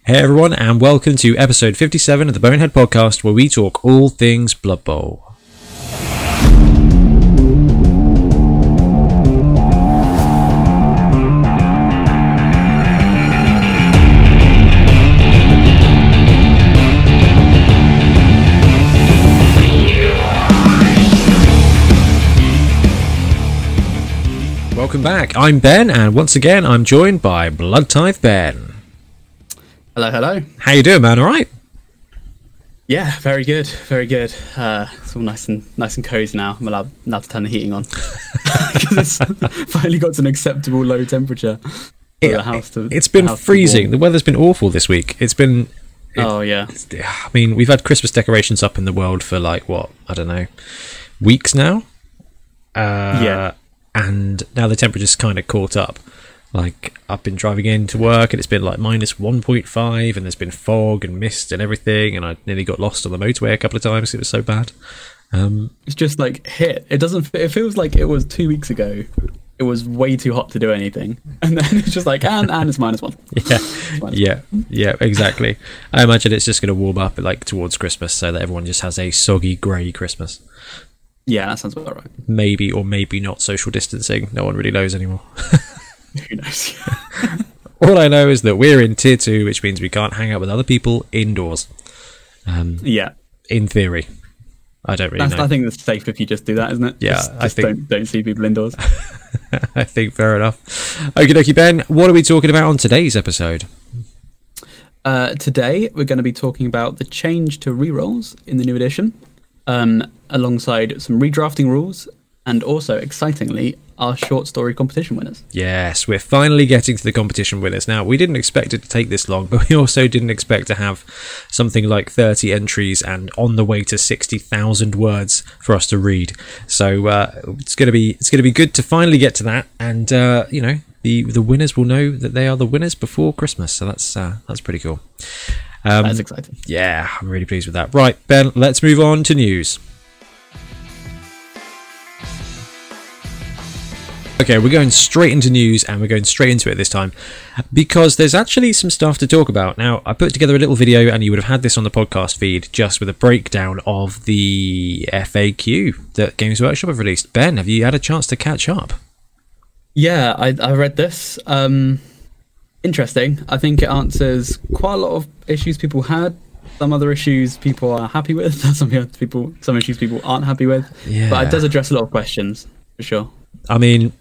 Hey everyone, and welcome to episode 57 of the Bonehead Podcast, where we talk all things Blood Bowl. Welcome back, I'm Ben, and once again I'm joined by Blood Tithe Ben. Hello, hello. How you doing, man? All right? Yeah, very good, very good. It's all nice and cozy now. I'm allowed to turn the heating on because it's finally got to an acceptable low temperature. It's been freezing. The weather's been awful this week. I mean, we've had Christmas decorations up in the world for like I don't know, weeks now. Yeah. And now the temperature's kind of caught up. Like, I've been driving into work and it's been like minus 1.5 and there's been fog and mist and everything, and I nearly got lost on the motorway a couple of times. It was so bad. It's just like hit. It feels like it was 2 weeks ago. It was way too hot to do anything, and then it's just like and it's -1. Yeah, exactly. I imagine it's just going to warm up like towards Christmas, so that everyone just has a soggy grey Christmas. Yeah, that sounds about right. Maybe or maybe not social distancing. No one really knows anymore. Who knows? All I know is that we're in tier 2, which means we can't hang out with other people indoors. Yeah. In theory. I don't really know. I think it's safe if you just do that, isn't it? Yeah, I think don't see people indoors. I think fair enough. Okie dokie, Ben, what are we talking about on today's episode? Today we're going to be talking about the change to rerolls in the new edition, alongside some redrafting rules, and also, excitingly, our short story competition winners. Yes, we're finally getting to the competition winners. Now, we didn't expect it to take this long, but we also didn't expect to have something like 30 entries and on the way to 60,000 words for us to read. So it's going to be good to finally get to that, and the winners will know that they are the winners before Christmas. So that's pretty cool. That's exciting. Yeah, I'm really pleased with that. Right, Ben, let's move on to news. Okay, we're going straight into news, and we're going straight into it this time because there's actually some stuff to talk about. Now, I put together a little video, and you would have had this on the podcast feed, just with a breakdown of the FAQ that Games Workshop have released. Ben, have you had a chance to catch up? Yeah, I read this. Interesting. I think it answers quite a lot of issues people had. Some other issues people are happy with. Some issues people aren't happy with. Yeah. But it does address a lot of questions, for sure. I mean,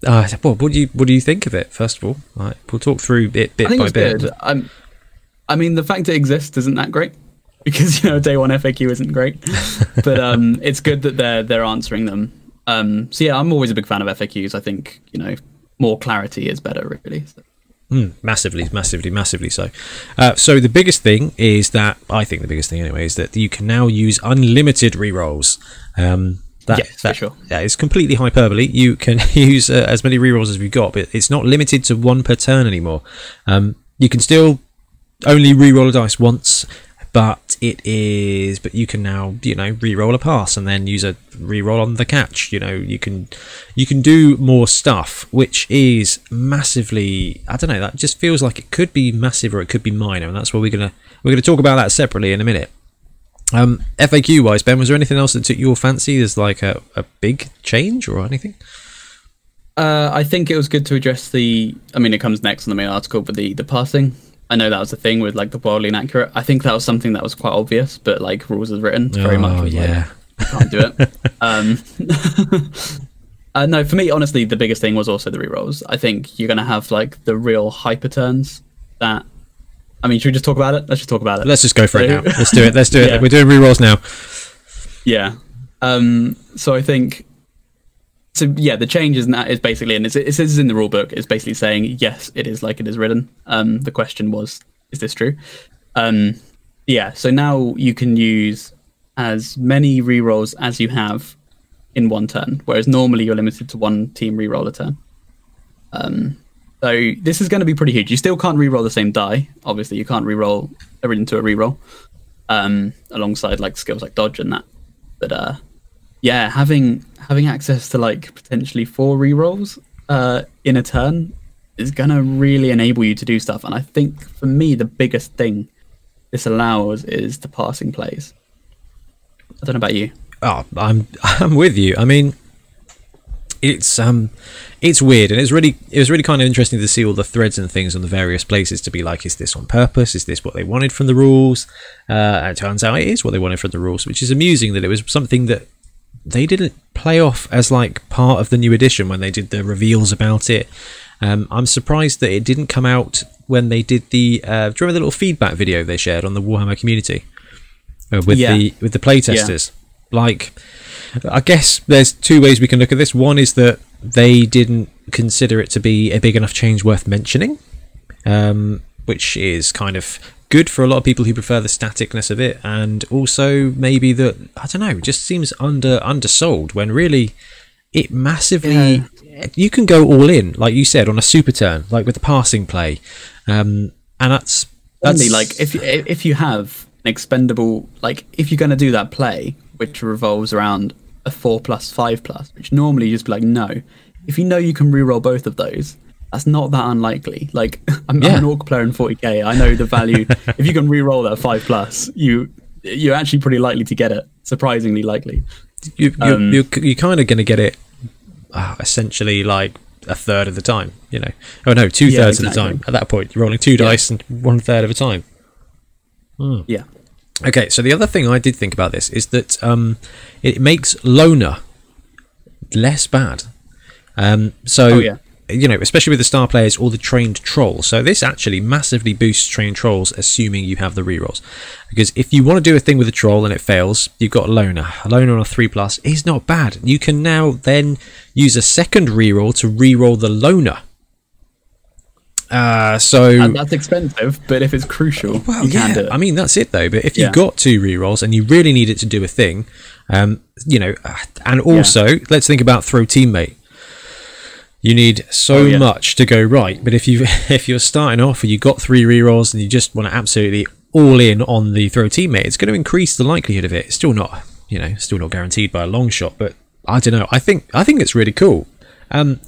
what do you think of it? First of all, we'll talk through it bit by bit. Good. I mean, the fact it exists isn't that great because day one FAQ isn't great, but it's good that they're answering them. So yeah, I'm always a big fan of FAQs. I think more clarity is better, really. So. Massively so. So the biggest thing is that is that you can now use unlimited rerolls. For sure. That is completely hyperbole. You can use as many rerolls as we've got, but it's not limited to one per turn anymore. You can still only reroll a dice once, but you can now reroll a pass and then use a reroll on the catch. You can do more stuff, which is massively, I don't know, that just feels like it could be massive or it could be minor, and that's what we're gonna talk about that separately in a minute. FAQ wise, Ben, was there anything else that took your fancy? There's like a big change or anything? I think it was good to address it comes next on the main article, but the passing. I know that was the thing with like the wildly inaccurate. I think that was something that was quite obvious, but like rules as written, very much. Yeah. Like, can't do it. No, for me, honestly, the biggest thing was also the rerolls. I think you're going to have like the real hyper turns that. Should we just talk about it? Let's just talk about it. Let's just go for it now. Let's do it. Yeah. We're doing rerolls now. Yeah. So I think. So yeah, the change is basically, and it says in the rule book, it's basically saying yes, it is like it is written. The question was, is this true? Yeah. So now you can use as many rerolls as you have in one turn, whereas normally you're limited to one team reroll a turn. So this is going to be pretty huge. You still can't reroll the same die. Obviously, you can't reroll everything to a reroll, alongside like skills like dodge and that. But yeah, having access to like potentially 4 rerolls in a turn is going to really enable you to do stuff. And I think for me, the biggest thing this allows is the passing plays. I don't know about you. Oh, I'm with you. I mean, it's weird, and it was really kind of interesting to see all the threads and things on the various places to be like, is this on purpose? Is this what they wanted from the rules? And it turns out it is what they wanted from the rules, which is amusing that it was something that they didn't play off as like part of the new edition when they did the reveals about it. I'm surprised that it didn't come out when they did the do you remember the little feedback video they shared on the Warhammer community with the playtesters? Like, I guess there's two ways we can look at this. One is that they didn't consider it to be a big enough change worth mentioning, which is kind of good for a lot of people who prefer the staticness of it, and also maybe that, I don't know, just seems undersold when really it massively you can go all in, like you said, on a super turn, like with the passing play, and that's only like if you have an expendable, like if you're going to do that play which revolves around a 4+5+, which normally you just be like, no, if you know you can reroll both of those, that's not that unlikely. Like I'm an orc player in 40k, I know the value. If you can reroll that 5+, you're actually pretty likely to get it, surprisingly likely. You're kind of going to get it essentially like a third of the time, you know. Oh no, 2/3 of the time. At that point, you're rolling 2 dice and 1/3 of the time. Yeah. Okay, so the other thing I did think about this is that it makes loner less bad. You know, especially with the star players or the trained trolls. So this actually massively boosts trained trolls, assuming you have the rerolls. Because if you want to do a thing with a troll and it fails, you've got a loner. A loner on a 3+ is not bad. You can now then use a second reroll to reroll the loner. And that's expensive, but if it's crucial, you can do it. I mean, that's it though. But if you've got 2 rerolls and you really need it to do a thing, you know, and also let's think about throw teammate. You need so much to go right, but if you're starting off and you've got 3 rerolls and you just want to absolutely all in on the throw teammate, it's going to increase the likelihood of it. It's still not, you know, still not guaranteed by a long shot, but I don't know. I think it's really cool.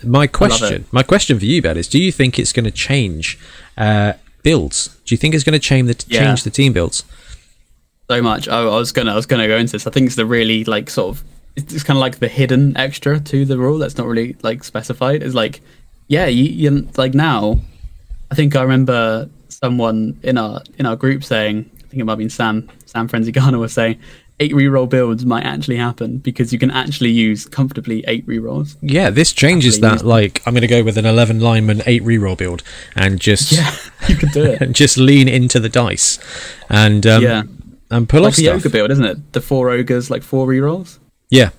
My question for you, Ben, is: do you think it's going to change builds? Do you think it's going to change the team builds? So much. I was gonna go into this. I think it's the really like sort of. It's kind of like the hidden extra to the rule that's not really like specified. It's like, you like now. I think I remember someone in our group saying, I think it might have been Sam Frenzy Garner was saying, 8 reroll builds might actually happen because you can actually use comfortably 8 rerolls. Yeah, this changes that. Like, I'm going to go with an 11 lineman 8 reroll build and just you can do it and just lean into the dice and and pull off the stuff. ogre build, isn't it? The 4 ogres, like 4 rerolls. Yeah.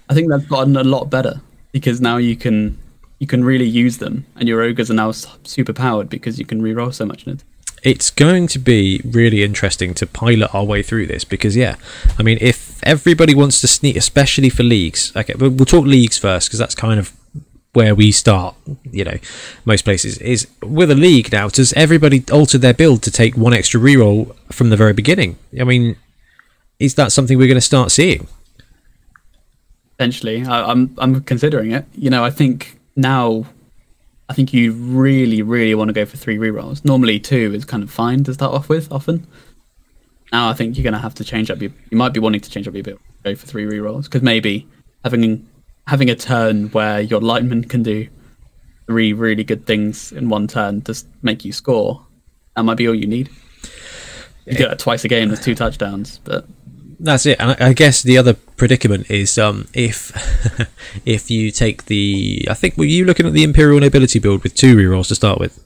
I think that's gotten a lot better because now you can really use them, and your ogres are now super powered because you can reroll so much in it. It's going to be really interesting to pilot our way through this because, I mean, if everybody wants to sneak, especially for leagues, okay, but we'll talk leagues first because that's kind of where we start, you know, most places, is with a league now, does everybody alter their build to take 1 extra reroll from the very beginning? I mean, is that something we're going to start seeing? Potentially. I'm considering it. You know, I think you really, really want to go for 3 rerolls. Normally 2 is kind of fine to start off with, often. Now I think you're going to have to change up you might be wanting to change up your build, go for 3 rerolls, because maybe having a turn where your lineman can do 3 really good things in 1 turn to make you score, that might be all you need. You do that twice a game, there's 2 touchdowns, but... That's it. And I guess the other predicament is if you take the... I think, were you looking at the Imperial Nobility build with 2 rerolls to start with?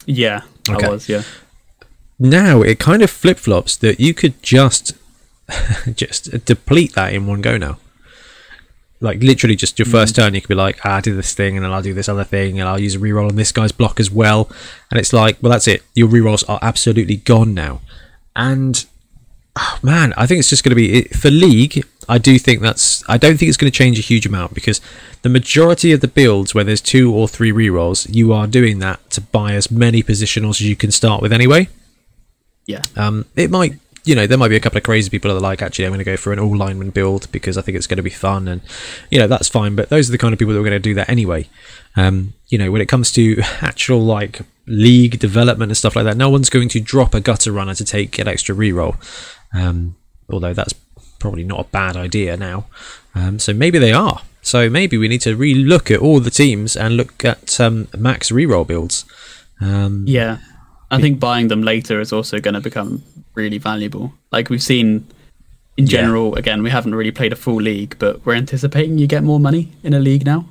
Yeah, okay. I was, yeah. Now it kind of flip-flops that you could just deplete that in one go now. Like literally just your first turn, you could be like, I do this thing and then I'll do this other thing and I'll use a reroll on this guy's block as well. And it's like, well, that's it. Your rerolls are absolutely gone now. And... oh, man, I think it's just going to be for League. I don't think it's going to change a huge amount because the majority of the builds where there's 2 or 3 rerolls, you are doing that to buy as many positionals as you can start with anyway. Yeah. It might you know, there might be a couple of crazy people that are like, actually, I'm going to go for an all lineman build because I think it's going to be fun, and you know, that's fine. But those are the kind of people that are going to do that anyway. You know, when it comes to actual like league development and stuff like that, no one's going to drop a gutter runner to take an extra reroll. Although that's probably not a bad idea now. So maybe they are. So maybe we need to re-look at all the teams and look at max reroll builds. Yeah. I think buying them later is also going to become really valuable. Like we've seen in general, again, we haven't really played a full league, but we're anticipating you get more money in a league now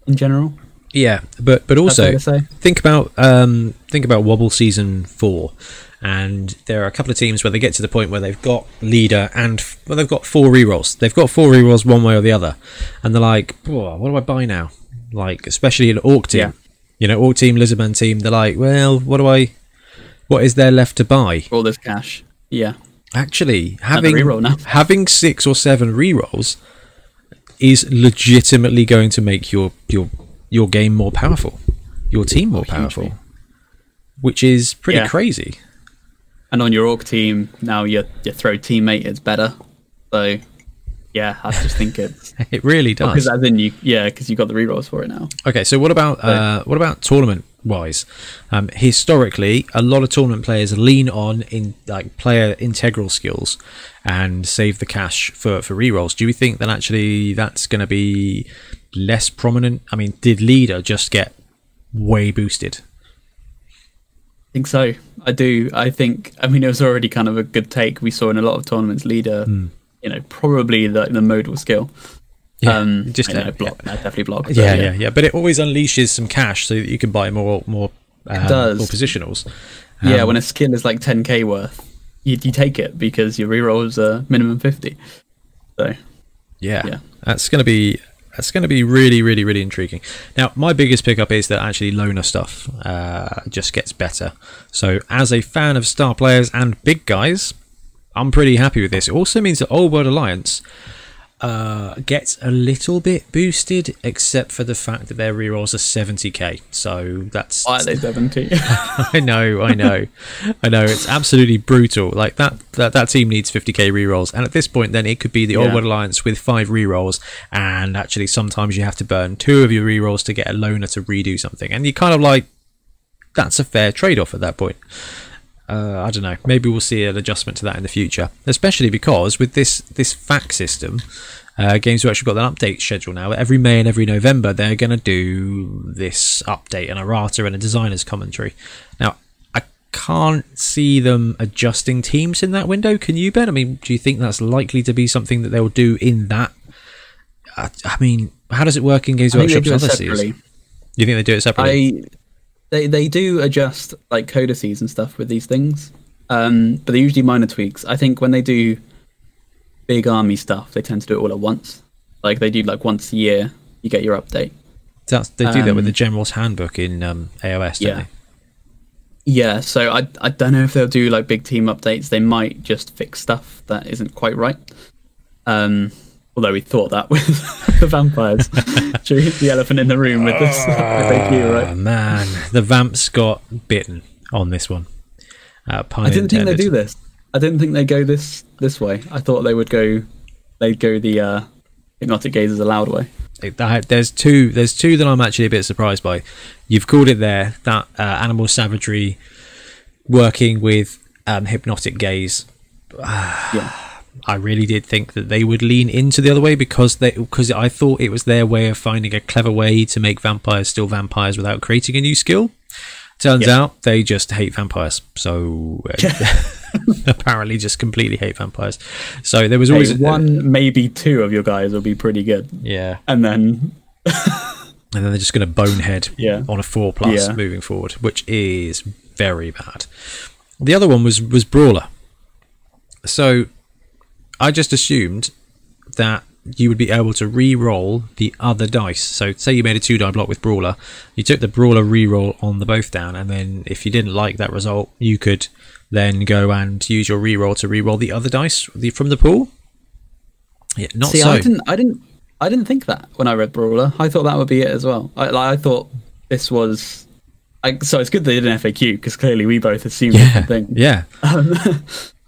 in general. Yeah, but also think about Wobble Season 4, and there are a couple of teams where they get to the point where they've got leader and they've got 4 rerolls. They've got 4 rerolls one way or the other, and they're like, what do I buy now? Like, especially an Orc team. Yeah. You know, Orc team, Lizardman team, they're like, well, what is there left to buy? All this cash. Yeah. Actually, having 6 or 7 rerolls is legitimately going to make your game more powerful, your team more powerful, which is pretty crazy. And on your Orc team, now your throw teammate is better. So yeah, I just think it really does. Because as in because you got the rerolls for it now. Okay, so what about tournament wise? Historically, a lot of tournament players lean on in like player integral skills and save the cash for rerolls. Do you think that actually that's going to be less prominent? I mean, did leader just get way boosted? I think so. I do. I mean, it was already kind of a good take. We saw in a lot of tournaments leader. You know, probably the modal skill. Yeah, definitely block. Yeah. But it always unleashes some cash so that you can buy more positionals. When a skill is like 10k worth, you take it because your rerolls are minimum 50. So yeah, that's going to be really, really, really intriguing. Now, my biggest pickup is that actually loner stuff just gets better. So, as a fan of star players and big guys, I'm pretty happy with this. It also means that Old World Alliance gets a little bit boosted, except for the fact that their rerolls are 70k. So that's why are they 70? I know. It's absolutely brutal. Like that team needs 50k rerolls, and at this point, then it could be the Old World Alliance with 5 rerolls, and actually sometimes you have to burn 2 of your rerolls to get a loner to redo something, and you kind of like that's a fair trade-off at that point. I don't know. Maybe we'll see an adjustment to that in the future, especially because with this FAQ system, Games have actually got an update schedule now. Every May and every November, they're going to do this update, an errata and a designer's commentary. Now, I can't see them adjusting teams in that window. Can you, Ben? I mean, do you think that's likely to be something that they'll do in that? I mean, how does it work in Games Workshop's other series? You think they do it separately? They do adjust like codices and stuff with these things, but they're usually minor tweaks. I think when they do big army stuff, they tend to do it all at once. Like they do like once a year, you get your update. They do that with the General's Handbook in AOS, don't they? Yeah, so I don't know if they'll do like big team updates. They might just fix stuff that isn't quite right. Although we thought that with the vampires. The elephant in the room with this FAQ, right? Man, the vamps got bitten on this one. I didn't think they'd do this. I didn't think they'd go this way. I thought they'd go the hypnotic gaze as a loud way. There's two that I'm actually a bit surprised by. You've called it there, that animal savagery working with hypnotic gaze. I really did think that they would lean into the other way because I thought it was their way of finding a clever way to make vampires still vampires without creating a new skill. Turns out they just hate vampires. So apparently just completely hate vampires. So there was always one, maybe 2 of your guys will be pretty good. Yeah. And then they're just going to bonehead on a 4+ moving forward, which is very bad. The other one was Brawler. So I just assumed that you would be able to re-roll the other dice. So say you made a 2-die block with Brawler, you took the Brawler re-roll on the both down, and then if you didn't like that result, you could then go and use your re-roll to re-roll the other dice from the pool. Yeah, not so. I didn't think that when I read Brawler. I thought that would be it as well. I thought this was. So it's good they did an FAQ because clearly we both assumed the same thing. Yeah.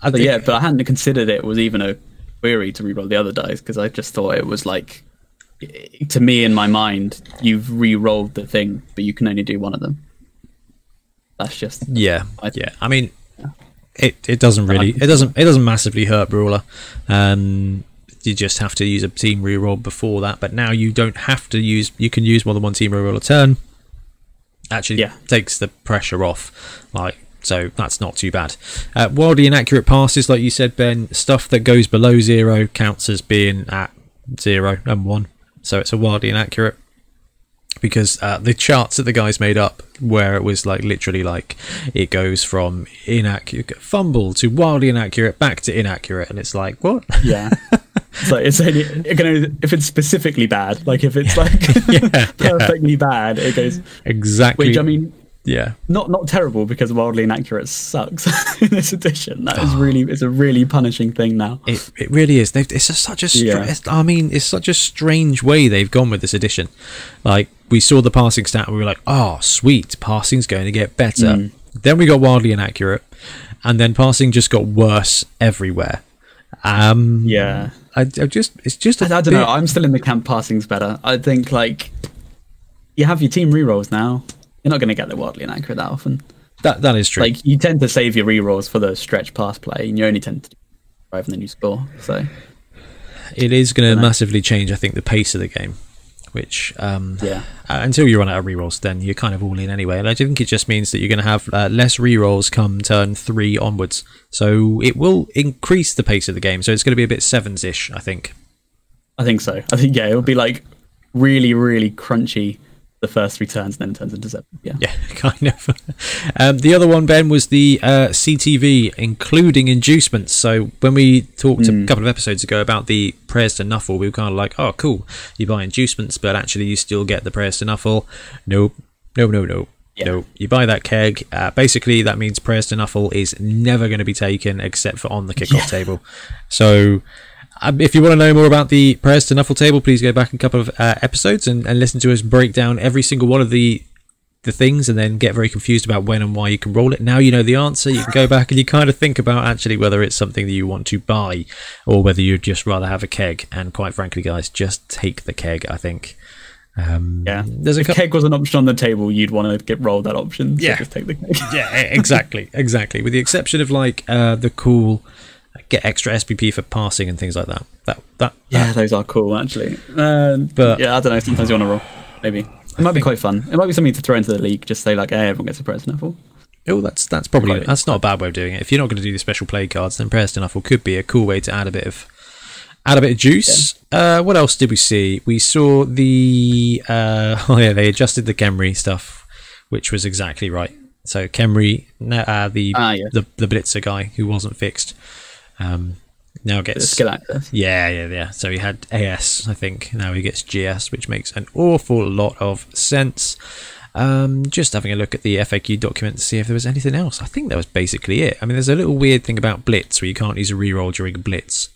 But I hadn't considered it was even a query to reroll the other dice, because I just thought it was like, to me in my mind, you've re-rolled the thing, but you can only do one of them. That's just I mean, it doesn't really it doesn't massively hurt Brawler. You just have to use a team reroll before that, but now you don't have to use. You can use more than one team reroll a turn. Actually, takes the pressure off. So that's not too bad. Wildly inaccurate passes, like you said, Ben. Stuff that goes below 0 counts as being at 0 and 1. So it's a wildly inaccurate, because the charts that the guys made up, where it was like literally like it goes from inaccurate fumble to wildly inaccurate back to inaccurate, and it's like, what? Yeah. So it's only if it's specifically bad, like if it's like perfectly bad, it goes exactly. Which, I mean, not terrible, because wildly inaccurate sucks in this edition. That is it's a really punishing thing now. It really is. It's just such a I mean, it's such a strange way they've gone with this edition. Like, we saw the passing stat and we were like, oh sweet, passing's going to get better. Then we got wildly inaccurate, and then passing just got worse everywhere. It's just I don't know. I'm still in the camp passing's better. I think, like, you have your team rerolls now. You're not going to get the wildly inaccurate that often. That is true. Like, you tend to save your rerolls for the stretch pass play, and you only tend to do 5 and then you score. So it is going to massively change, I think, the pace of the game. Which until you run out of rerolls, then you're kind of all in anyway. And I think it just means that you're going to have less rerolls come turn 3 onwards. So it will increase the pace of the game. So it's going to be a bit sevens-ish, I think. I think so. I think it'll be like really, really crunchy the first 3 turns, and then it turns into 7. Yeah, kind of. The other one, Ben, was the CTV, including inducements. So when we talked a couple of episodes ago about the prayers to Nuffle, we were kind of like, oh, cool, you buy inducements, but actually you still get the prayers to Nuffle. Nope. No. You buy that keg. Basically, that means prayers to Nuffle is never going to be taken except for on the kickoff table. So if you want to know more about the prayers to Nuffle table, please go back a couple of episodes and listen to us break down every single one of the things, and then get very confused about when and why you can roll it. Now you know the answer. You can go back and you kind of think about actually whether it's something that you want to buy, or whether you'd just rather have a keg. And quite frankly, guys, just take the keg, I think. If keg was an option on the table, you'd want to get rolled that option. So just take the keg. Exactly. With the exception of like the cool get extra SPP for passing and things like that. Those are cool actually. But I don't know. Sometimes you want to roll. Maybe it might be quite fun. It might be something to throw into the league. Just say like, hey, everyone gets a prayers to Nuffle. Oh, that's probably that's not a bad way of doing it. If you're not going to do the special play cards, then prayers to Nuffle could be a cool way to add a bit of juice. What else did we see? We saw the they adjusted the Khemri stuff, which was exactly right. So Khemri, the Blitzer guy who wasn't fixed, now gets skill access. Yeah. So he had AS, I think. Now he gets GS, which makes an awful lot of sense. Just having a look at the FAQ document to see if there was anything else. I think that was basically it. I mean, there's a little weird thing about Blitz where you can't use a reroll during a Blitz.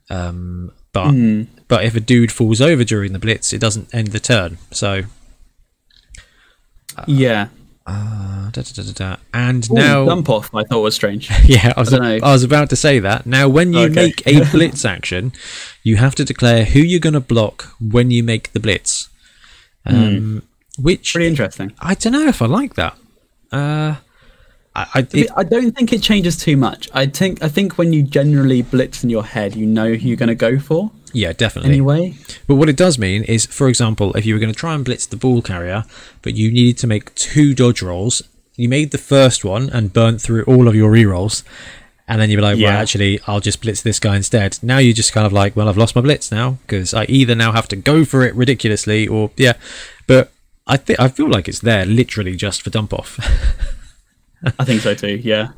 But if a dude falls over during the Blitz, it doesn't end the turn. So and now dump off I thought was strange. I was about to say that. Now when you make a Blitz action, you have to declare who you're going to block when you make the Blitz, which pretty interesting. I don't know if I like that. I don't think it changes too much. I think when you generally blitz in your head, you know who you're going to go for. Yeah, definitely. Anyway, but what it does mean is, for example, if you were going to try and blitz the ball carrier, but you needed to make 2 dodge rolls, you made the first one and burnt through all of your rerolls, and then you were like, well, actually, I'll just blitz this guy instead. Now you're just kind of like, well, I've lost my blitz now, because I either now have to go for it ridiculously, or but I feel like it's there literally just for dump off. I think so too, yeah.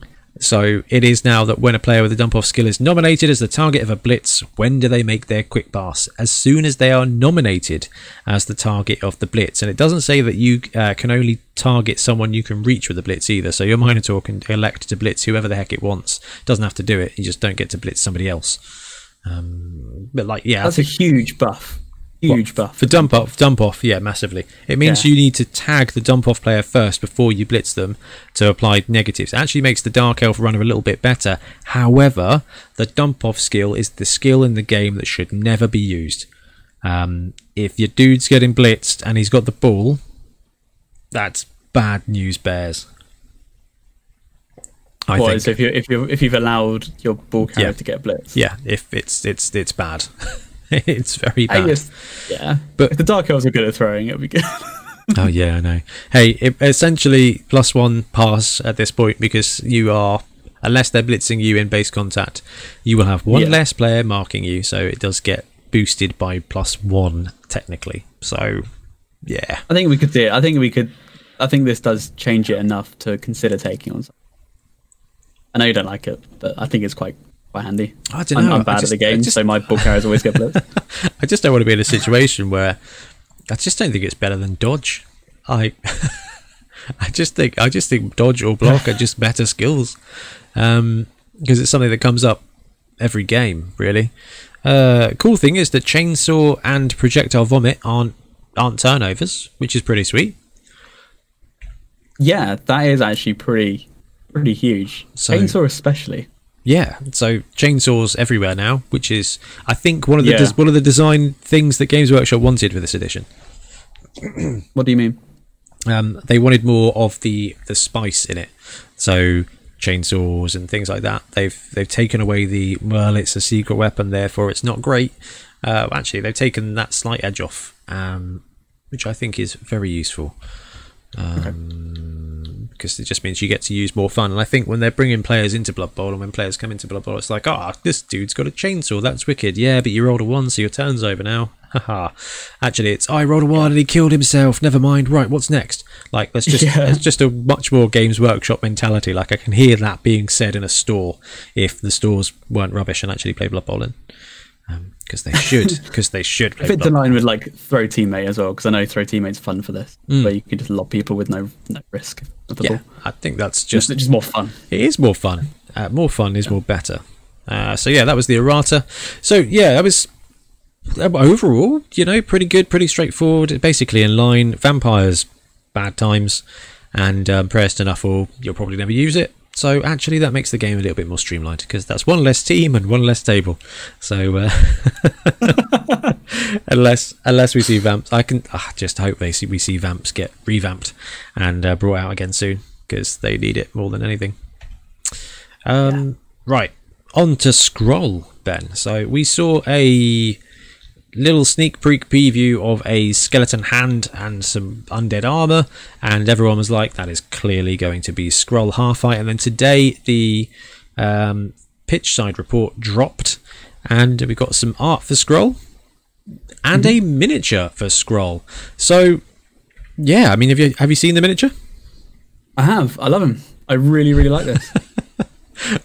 So it is now that when a player with a dump off skill is nominated as the target of a blitz, when do they make their quick pass? As soon as they are nominated as the target of the blitz. And it doesn't say that you can only target someone you can reach with the blitz either. So your Minotaur can elect to blitz whoever the heck it wants. Doesn't have to do it. You just don't get to blitz somebody else. But like, that's a huge buff. huge buff for dump off. Yeah, massively. It means you need to tag the dump off player first before you blitz them to apply negatives. It actually makes the Dark Elf runner a little bit better. However, the dump off skill is the skill in the game that should never be used. If your dude's getting blitzed and he's got the ball, that's bad news bears. I think. So if you've allowed your ball carrier to get blitzed. Yeah, if it's bad. It's very bad. But if the Dark Elves are good at throwing, it'll be good. Oh yeah, I know. Hey, essentially +1 pass at this point, because you are, unless they're blitzing you in base contact, you will have one less player marking you, so it does get boosted by +1 technically. So yeah, I think we could do it. I think this does change it enough to consider taking on something. I know you don't like it, but I think it's quite handy. I don't know. I'm bad at the game, so my ball carriers always get blitzed. I just don't want to be in a situation where I just don't think it's better than dodge. I just think dodge or block are just better skills, because it's something that comes up every game, really. Cool thing is that chainsaw and projectile vomit aren't turnovers, which is pretty sweet. Yeah, that is actually pretty huge. So, chainsaw especially. Yeah, so chainsaws everywhere now, which is, I think, one of the design things that Games Workshop wanted for this edition. What do you mean? They wanted more of the spice in it. So chainsaws and things like that. They've taken away the, well, it's a secret weapon, therefore it's not great. Actually, they've taken that slight edge off, which I think is very useful. Because it just means you get to use more fun. And I think when they're bringing players into Blood Bowl, and when players come into Blood Bowl, it's like, this dude's got a chainsaw, that's wicked. Yeah, but you rolled a 1, so your turn's over now. Haha. Actually, it's, I rolled a 1 and he killed himself, never mind, right, what's next? Like, that's just it's just a much more Games Workshop mentality. Like, I can hear that being said in a store if the stores weren't rubbish and actually play Blood Bowl in. Because they should. If it's aligned with like throw teammate as well, because I know throw teammate's fun for this, where you can just lob people with no risk of the ball. I think that's just more fun. It is more fun. More fun is more better. So yeah, that was the errata. So yeah, that was overall, pretty good, pretty straightforward. Basically in line. Vampires, bad times, and prayers to Nuffle, you'll probably never use it. So actually that makes the game a little bit more streamlined, because that's one less team and one less table. So unless we see Vamps, I can just hope we see Vamps get revamped and brought out again soon, because they need it more than anything. Right, on to Skrull, Ben. So we saw a little sneak peek preview of a skeleton hand and some undead armor, and everyone was like, that is clearly going to be Skrull Half-Fight. And then today the pitch side report dropped, and we got some art for Skrull and a miniature for Skrull. So yeah, I mean, have you seen the miniature? I have. I love him. I really like this.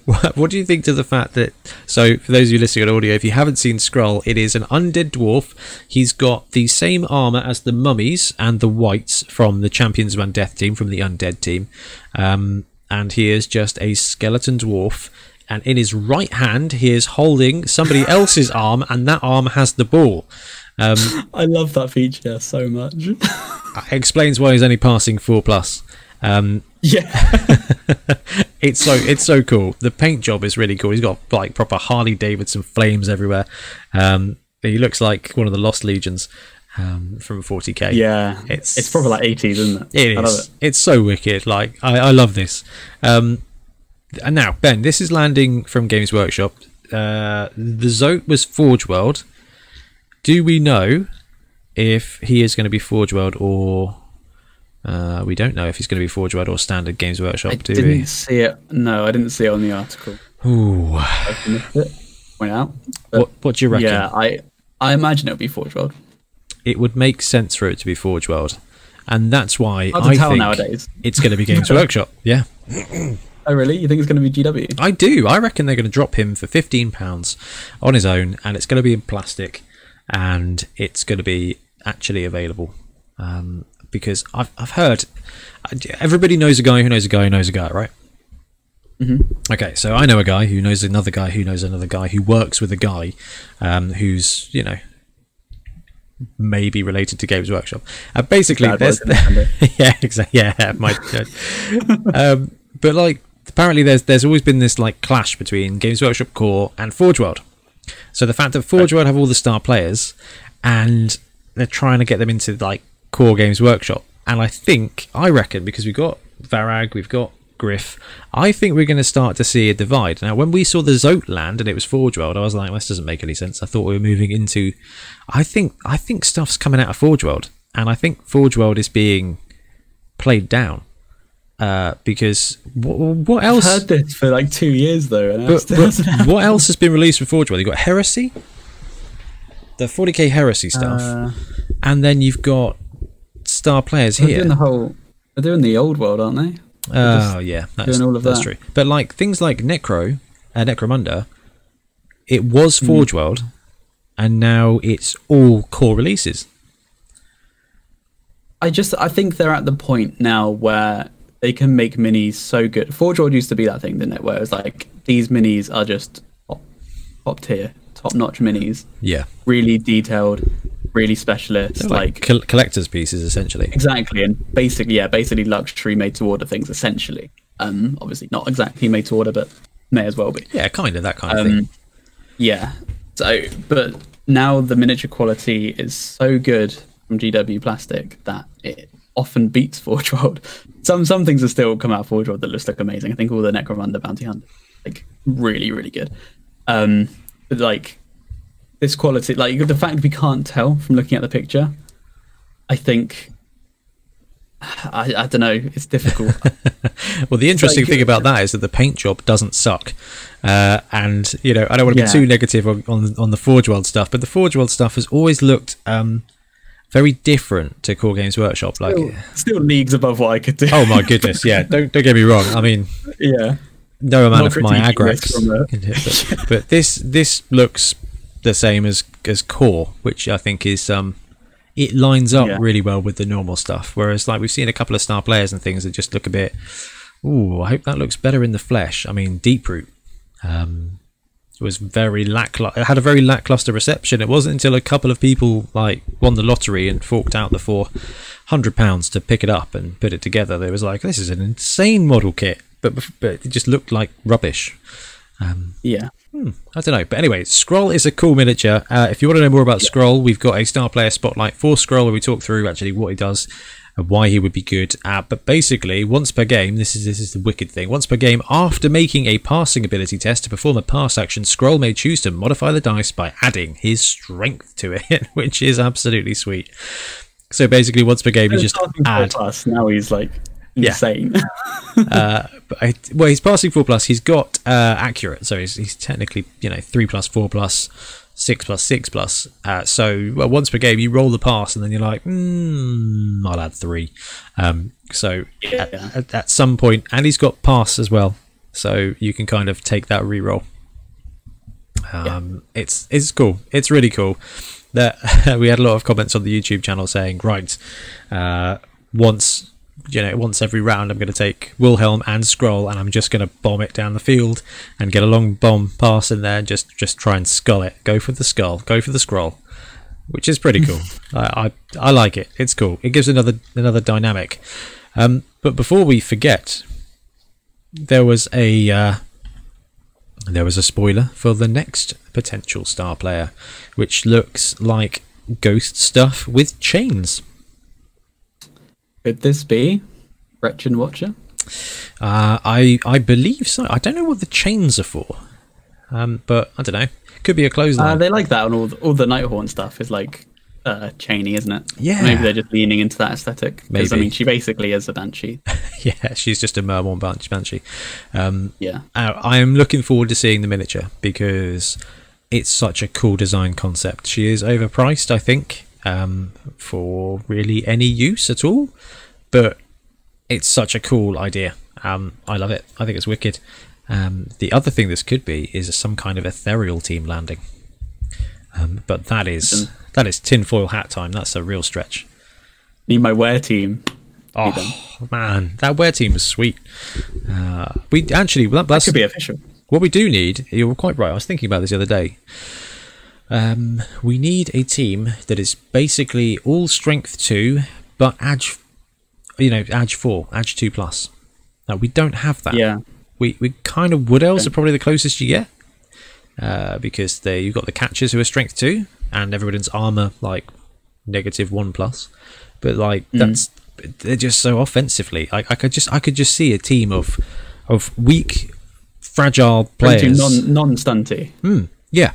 What do you think to the fact that, so for those of you listening on audio, if you haven't seen Skrull, it is an undead dwarf. He's got the same armor as the mummies and the wights from the Champions of Undeath team, from the undead team, and he is just a skeleton dwarf, and in his right hand he is holding somebody else's arm, and that arm has the ball. I love that feature so much. It explains why he's only passing 4+. It's so cool. The paint job is really cool. He's got like proper Harley Davidson flames everywhere. He looks like one of the Lost Legions from 40k. Yeah, it's probably like 80s, isn't it? It is. I love it. It's so wicked. Like I love this. And now, Ben, this is landing from Games Workshop. The Zote was Forge World. Do we know if he is going to be Forge World, or we don't know if he's going to be Forge World or standard Games Workshop? I didn't see it. No, I didn't see it on the article. Ooh. I missed it. Went out. What do you reckon? Yeah, I imagine it'll be Forge World. It would make sense for it to be Forge World, and that's why I think nowadays it's going to be Games Workshop. Yeah. Oh really? You think it's going to be GW? I do. I reckon they're going to drop him for £15 on his own, and it's going to be in plastic, and it's going to be actually available. Because I've heard, everybody knows a guy who knows a guy who knows a guy, right? Mm-hmm. Okay, so I know a guy who knows another guy who knows another guy who works with a guy who's, maybe related to Games Workshop. Basically, there's yeah, exactly, yeah, but like apparently there's always been this like clash between Games Workshop Core and Forge World. So the fact that Forge World have all the star players and they're trying to get them into like Core Games Workshop, and I reckon because we've got Varag, we've got Griff, I think we're going to start to see a divide. Now, when we saw the Zote land and it was Forge World, I was like, this doesn't make any sense. I thought we were moving into... I think stuff's coming out of Forge World, and I think Forge World is being played down. Because what else... I've heard this for like 2 years, though. And but what else has been released for Forge World? You've got Heresy, the 40k Heresy stuff, and then you've got star players here. They're doing the old world, aren't they? Oh yeah, that's true. But like things like Necromunda, it was Forge World, and now it's all core releases. I think they're at the point now where they can make minis so good. Forge World used to be that thing, didn't it? Where it was like these minis are just top tier, top notch minis. Yeah, really detailed, really specialist, like collector's pieces essentially. Exactly, and basically luxury made to order things essentially. Obviously not exactly made to order, but may as well be. Yeah, kind of that kind of thing. Yeah. So, but now the miniature quality is so good from GW Plastic that it often beats Forge World. Some things are still come out of Forge World that looks like amazing. I think all the Necromunda Bounty Hunter, like really, really good. But like this quality, like the fact we can't tell from looking at the picture, I think I don't know, it's difficult. Well, the interesting thing about that is that the paint job doesn't suck, and I don't want to be too negative on the Forge World stuff, but the Forge World stuff has always looked very different to Core Games Workshop. Like still leagues above what I could do. Oh my goodness, yeah. Don't get me wrong. I mean, yeah, no amount of my Agrax, but this looks the same as Core, which I think is it lines up really well with the normal stuff. Whereas like we've seen a couple of star players and things that just look a bit, ooh, I hope that looks better in the flesh. I mean, Deeproot was very lackluster. It had a very lackluster reception. It wasn't until a couple of people like won the lottery and forked out the £400 to pick it up and put it together. They was like, this is an insane model kit, but it just looked like rubbish. I don't know, but anyway, Skrull is a cool miniature. If you want to know more about Skrull, we've got a star player spotlight for Skrull where we talk through actually what he does and why he would be good. But basically, once per game, this is the wicked thing. Once per game, after making a passing ability test to perform a pass action, Skrull may choose to modify the dice by adding his strength to it, which is absolutely sweet. So basically, once per game, you just add. Now he's like insane. Well, he's passing 4+. He's got accurate, so he's technically 3+, 4+, 6+, 6+. So once per game, you roll the pass, and then you're like, I'll add 3. So at some point, and he's got pass as well, so you can kind of take that reroll. It's cool. It's really cool. That we had a lot of comments on the YouTube channel saying, right, once every round I'm going to take Wilhelm and Skrull and I'm just going to bomb it down the field and get a long bomb pass in there and just try and skull it. Go for the skull. Go for the Skrull, which is pretty cool. I like it. It's cool. It gives another dynamic. But before we forget, there was a spoiler for the next potential star player, which looks like ghost stuff with chains. Could this be Wretched Watcher? I believe so. I don't know what the chains are for, but I don't know. Could be a clothesline. They like that on all the Nighthorn stuff is like chainy, isn't it? Yeah. Maybe they're just leaning into that aesthetic. Because I mean, she basically is a banshee. Yeah, she's just a Mermorn banshee. I am looking forward to seeing the miniature because it's such a cool design concept. She is overpriced, I think, for really any use at all, but it's such a cool idea. I love it. I think it's wicked. The other thing this could be is some kind of ethereal team landing, but that is tinfoil hat time. That's a real stretch. Need my wear team. Oh man, that wear team was sweet. We actually that could be official. What we do need, you're quite right, I was thinking about this the other day. We need a team that is basically all strength 2, but edge 4, edge 2 plus. Now we don't have that. Yeah. We kind of wood elves are probably the closest you get, because you've got the catchers who are strength 2, and everyone's armor like -1 plus. But like they're just so offensively. I could just see a team of weak, fragile players, non-stunty. Yeah.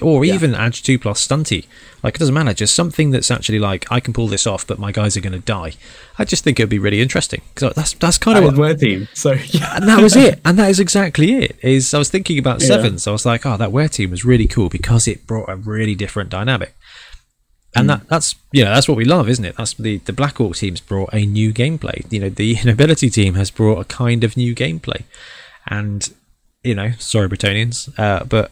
Or Yeah. even edge 2 plus stunty. Like, it doesn't matter, just something that's actually like, I can pull this off, but my guys are going to die. I just think it would be really interesting, because that's kind of what Were team. So yeah. And that was it, and that is exactly it. I was thinking about sevens. I was like, oh, that Were team was really cool because it brought a really different dynamic, and that's what we love, isn't it? That's the Black Orc teams brought a new gameplay. The Nobility team has brought a kind of new gameplay, and sorry, Bretonians, but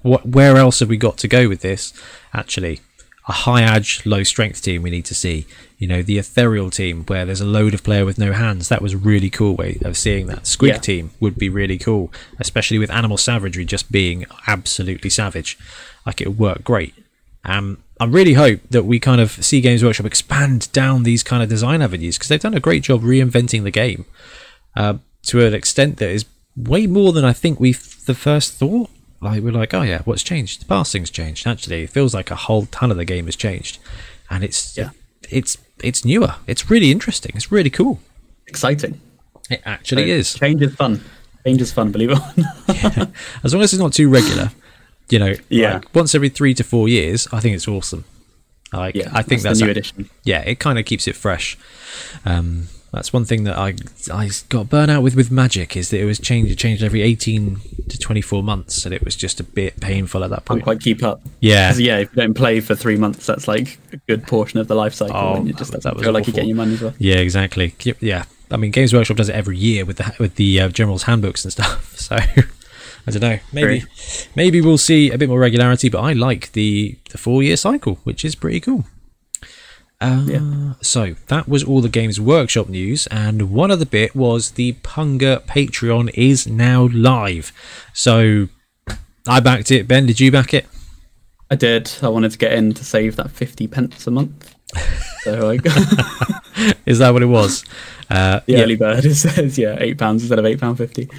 where else have we got to go with this? Actually, a high edge, low strength team we need to see. The ethereal team where there's a load of player with no hands. That was a really cool way of seeing that. Squig team would be really cool, especially with animal savagery just being absolutely savage. Like, it would work great. I really hope that we kind of see Games Workshop expand down these kind of design avenues, because they've done a great job reinventing the game to an extent that is way more than I think we the first thought. Like, we're like, oh yeah, what's changed? The passing's changed. Actually, it feels like a whole ton of the game has changed, and it's newer. It's really interesting. It's really cool. Exciting. It actually is. Change is fun. Change is fun, believe it or not. Yeah. As long as it's not too regular, Yeah. like once every 3 to 4 years, I think it's awesome. I think that's the new edition. Yeah, it kind of keeps it fresh. That's one thing that I got burnt out with Magic, is that it changed every 18 to 24 months, and it was just a bit painful at that point. Can't quite keep up. Yeah. 'Cause, if you don't play for 3 months, that's like a good portion of the life cycle, and you just feel like you're getting your money's worth. Yeah, exactly. Yeah, I mean, Games Workshop does it every year with the General's handbooks and stuff. So I don't know. Maybe we'll see a bit more regularity, but I like the 4-year cycle, which is pretty cool. So that was all the Games Workshop news, and one other bit was the Punga Patreon is now live. So I backed it. Ben, did you back it? I did. I wanted to get in to save that 50 pence a month. So Is that what it was? The early bird says £8 instead of £8.50.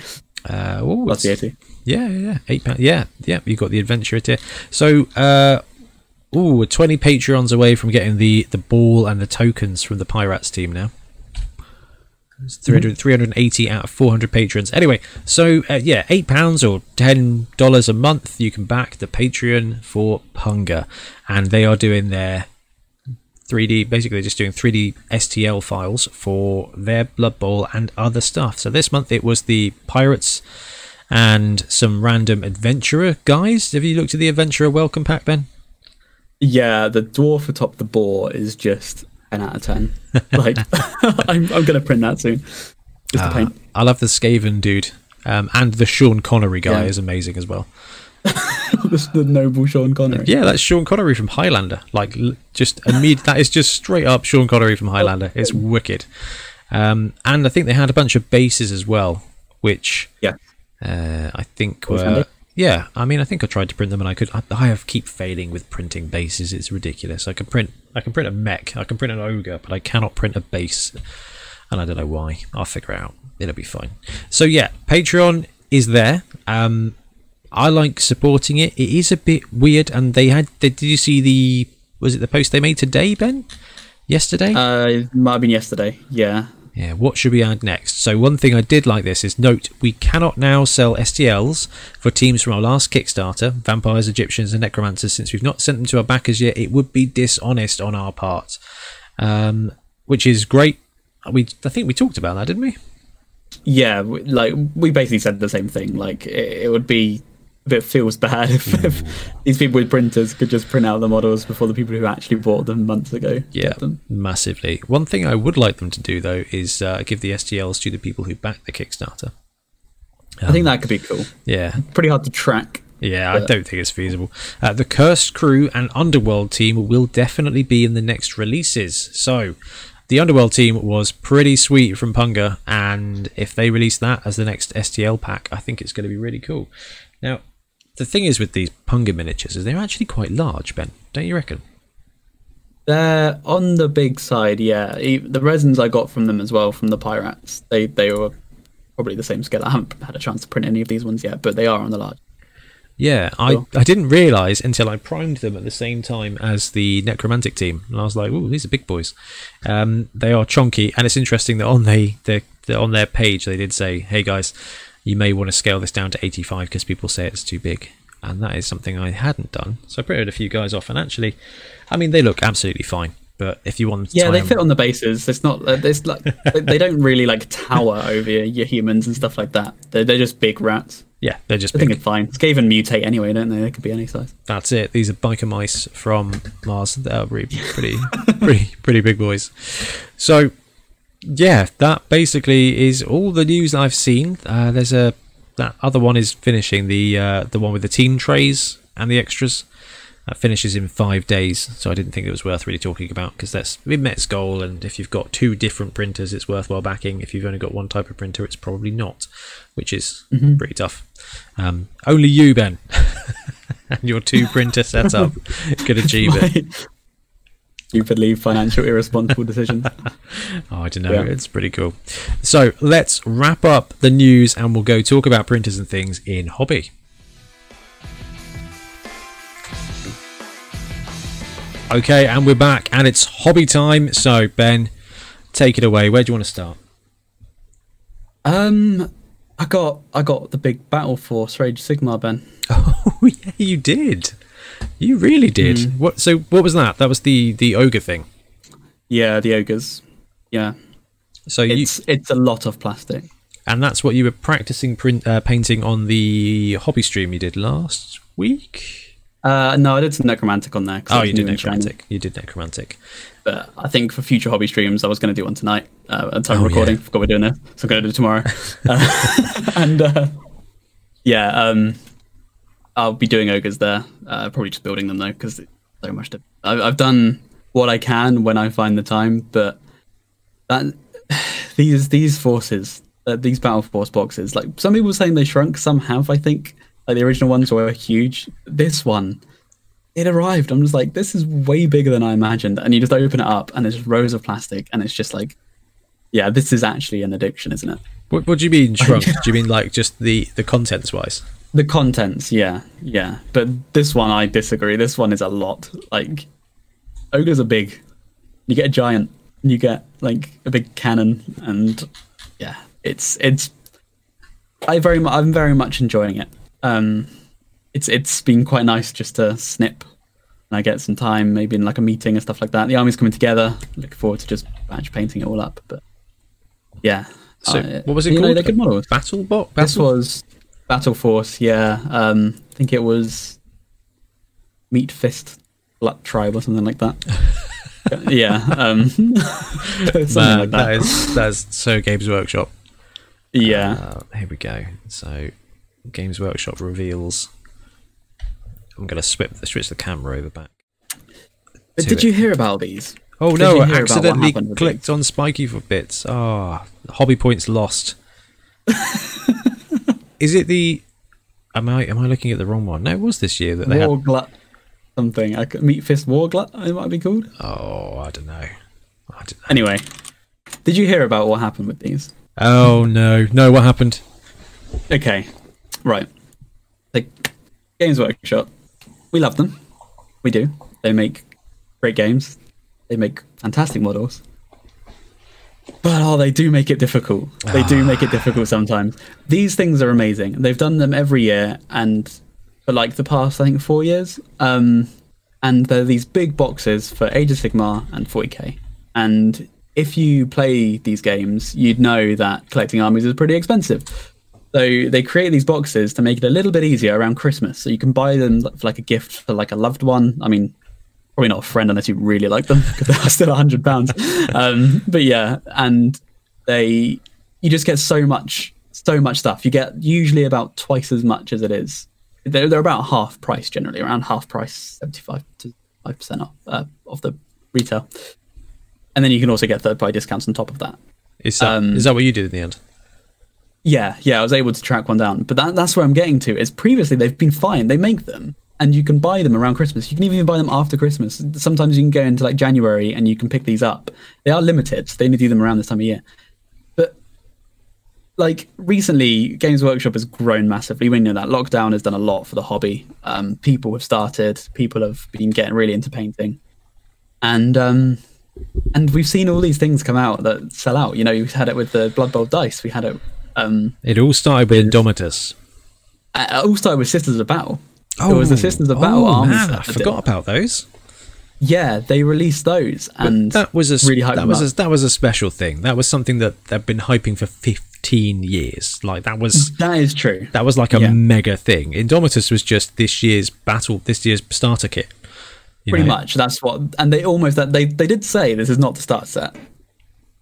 Plus VAT. Yeah, £8. Yeah, you got the adventure tier. So we're 20 Patreons away from getting the ball and the tokens from the Pirates team now. It's 380 out of 400 patrons. Anyway, so £8 or $10 a month, you can back the Patreon for Punga, and they are doing their 3D, basically just doing 3D STL files for their Blood Bowl and other stuff. So this month it was the Pirates and some random adventurer guys. Have you looked at the adventurer welcome pack, Ben? Yeah, the dwarf atop the boar is just 10 out of 10. Like, I'm going to print that soon. Just the paint. I love the Skaven dude, and the Sean Connery guy is amazing as well. The noble Sean Connery. Yeah, that's Sean Connery from Highlander. Like, that is just straight up Sean Connery from Highlander. It's wicked. And I think they had a bunch of bases as well, which I think were. Yeah, I mean, I think I tried to print them, and I keep failing with printing bases. It's ridiculous. I can print a mech, I can print an ogre, but I cannot print a base, and I don't know why. I'll figure it out. It'll be fine. So yeah, Patreon is there. I like supporting it. It is a bit weird, and did you see was it the post they made today, Ben? Yesterday? It might have been yesterday. Yeah. Yeah, what should we add next? So one thing I did like this is, note, we cannot now sell STLs for teams from our last Kickstarter, Vampires, Egyptians and Necromancers, since we've not sent them to our backers yet. It would be dishonest on our part, which is great. I think we talked about that, didn't we? Yeah, we basically said the same thing. Like, it would be a bit feels bad if these people with printers could just print out the models before the people who actually bought them months ago get them. Massively. One thing I would like them to do, though, is give the STLs to the people who backed the Kickstarter. I think that could be cool. Yeah. Pretty hard to track. Yeah, I don't think it's feasible. The Cursed Crew and Underworld team will definitely be in the next releases. So the Underworld team was pretty sweet from Punga, and if they release that as the next STL pack, I think it's going to be really cool. Now, the thing is with these Punga miniatures is they're actually quite large, Ben. Don't you reckon? They're on the big side, yeah. The resins I got from them as well, from the Pirates, they were probably the same scale. I haven't had a chance to print any of these ones yet, but they are on the large. Yeah, I didn't realise until I primed them at the same time as the Necromantic team, and I was like, "Ooh, these are big boys." They are chonky, and it's interesting that on their page they did say, "Hey guys, you may want to scale this down to 85 because people say it's too big," and that is something I hadn't done. So I printed a few guys off, and actually, I mean, they look absolutely fine. But if you want, they fit on the bases. It's not. It's like they don't really like tower over your humans and stuff like that. They're just big rats. Yeah, they're just. I think it's fine. They can even mutate anyway, don't they? They could be any size. That's it. These are biker mice from Mars. They're pretty big boys. So, yeah, that basically is all the news I've seen. That other one is finishing, the one with the team trays and the extras. That finishes in 5 days, so I didn't think it was worth really talking about, because we've met its goal, and if you've got 2 different printers, it's worthwhile backing. If you've only got one type of printer, it's probably not, which is pretty tough. Only you, Ben, and your 2 printer setup could achieve it. Stupidly financial irresponsible decisions. Oh, I don't know. Yeah. It's pretty cool. So let's wrap up the news, and we'll go talk about printers and things in hobby. Okay, and we're back, and it's hobby time. So, Ben, take it away. Where do you want to start? I got the big Battle Force Rage Sigmar, Ben. Oh yeah, you did. You really did. What? So, what was that? That was the ogre thing. Yeah, the ogres. Yeah. So it's a lot of plastic. And that's what you were practicing painting on the hobby stream you did last week. No, I did some necromantic on there. Oh, you did necromantic. You did necromantic. But I think for future hobby streams, I was going to do one tonight. At time of recording, forgot we're doing this, so I'm going to do it tomorrow. I'll be doing ogres there. Probably just building them though, because it's so much. I've done what I can when I find the time, but these forces, these Battle Force boxes, like some people are saying they shrunk, some have, I think. Like the original ones were huge. This one, it arrived. I'm just like, this is way bigger than I imagined. And you just open it up, and there's rows of plastic, and it's just like, yeah, this is actually an addiction, isn't it? What do you mean shrunk? Do you mean like just the contents wise? The contents, yeah. But this one, I disagree. This one is a lot. Like, ogres are big. You get a giant. You get like a big cannon, and yeah, I'm very much enjoying it. It's been quite nice just to snip, and I get some time, maybe in like a meeting and stuff like that. The army's coming together. Looking forward to just batch painting it all up. But yeah. So what was it called? They're good models. This was Battle Force. Yeah. I think it was Meat Fist Black Tribe or something like that. Yeah. Man, like that's so Games Workshop. Yeah. Here we go. So Games Workshop reveals. I'm going to switch the camera over back. But did you hear about these? Oh no, I accidentally clicked on Spiky for bits. Hobby points lost. Is it the... Am I looking at the wrong one? No, it was this year that they Warglut something. Meat Fist Warglut, it might be called. Oh, I don't know. Anyway, did you hear about what happened with these? Oh no, what happened? Okay. Right. Like, Games Workshop, we love them. We do. They make great games. They make fantastic models. But they do make it difficult. They do make it difficult sometimes. These things are amazing. They've done them every year, and for like the past, I think, 4 years. And they're these big boxes for Age of Sigmar and 40k. And if you play these games, you'd know that collecting armies is pretty expensive. So they create these boxes to make it a little bit easier around Christmas. So you can buy them for like a gift for like a loved one. I mean, probably not a friend unless you really like them, because they're still £100. But yeah, and you just get so much stuff. You get usually about twice as much as it is. They're about half price generally, around half price, 75 to 5% off of the retail. And then you can also get third-party discounts on top of that. Is that what you did in the end? Yeah, I was able to track one down. But that's where I'm getting to, is previously they've been fine. They make them, and you can buy them around Christmas. You can even buy them after Christmas. Sometimes you can go into like January and you can pick these up. They are limited, so they only do them around this time of year. But like recently, Games Workshop has grown massively. We know that lockdown has done a lot for the hobby. People have started. People have been getting really into painting, and we've seen all these things come out that sell out. You know, we had it with the Blood Bowl dice. We had it. It all started with Indomitus. It all started with Sisters of Battle. It was the Sisters of Battle armies. Man, I forgot about those. Yeah, they released those, and that was a really that was a special thing. That was something that they've been hyping for 15 years. Like that is true. That was like a mega thing. Indomitus was just this year's starter kit. Pretty much, that's what. And they did say this is not the start set,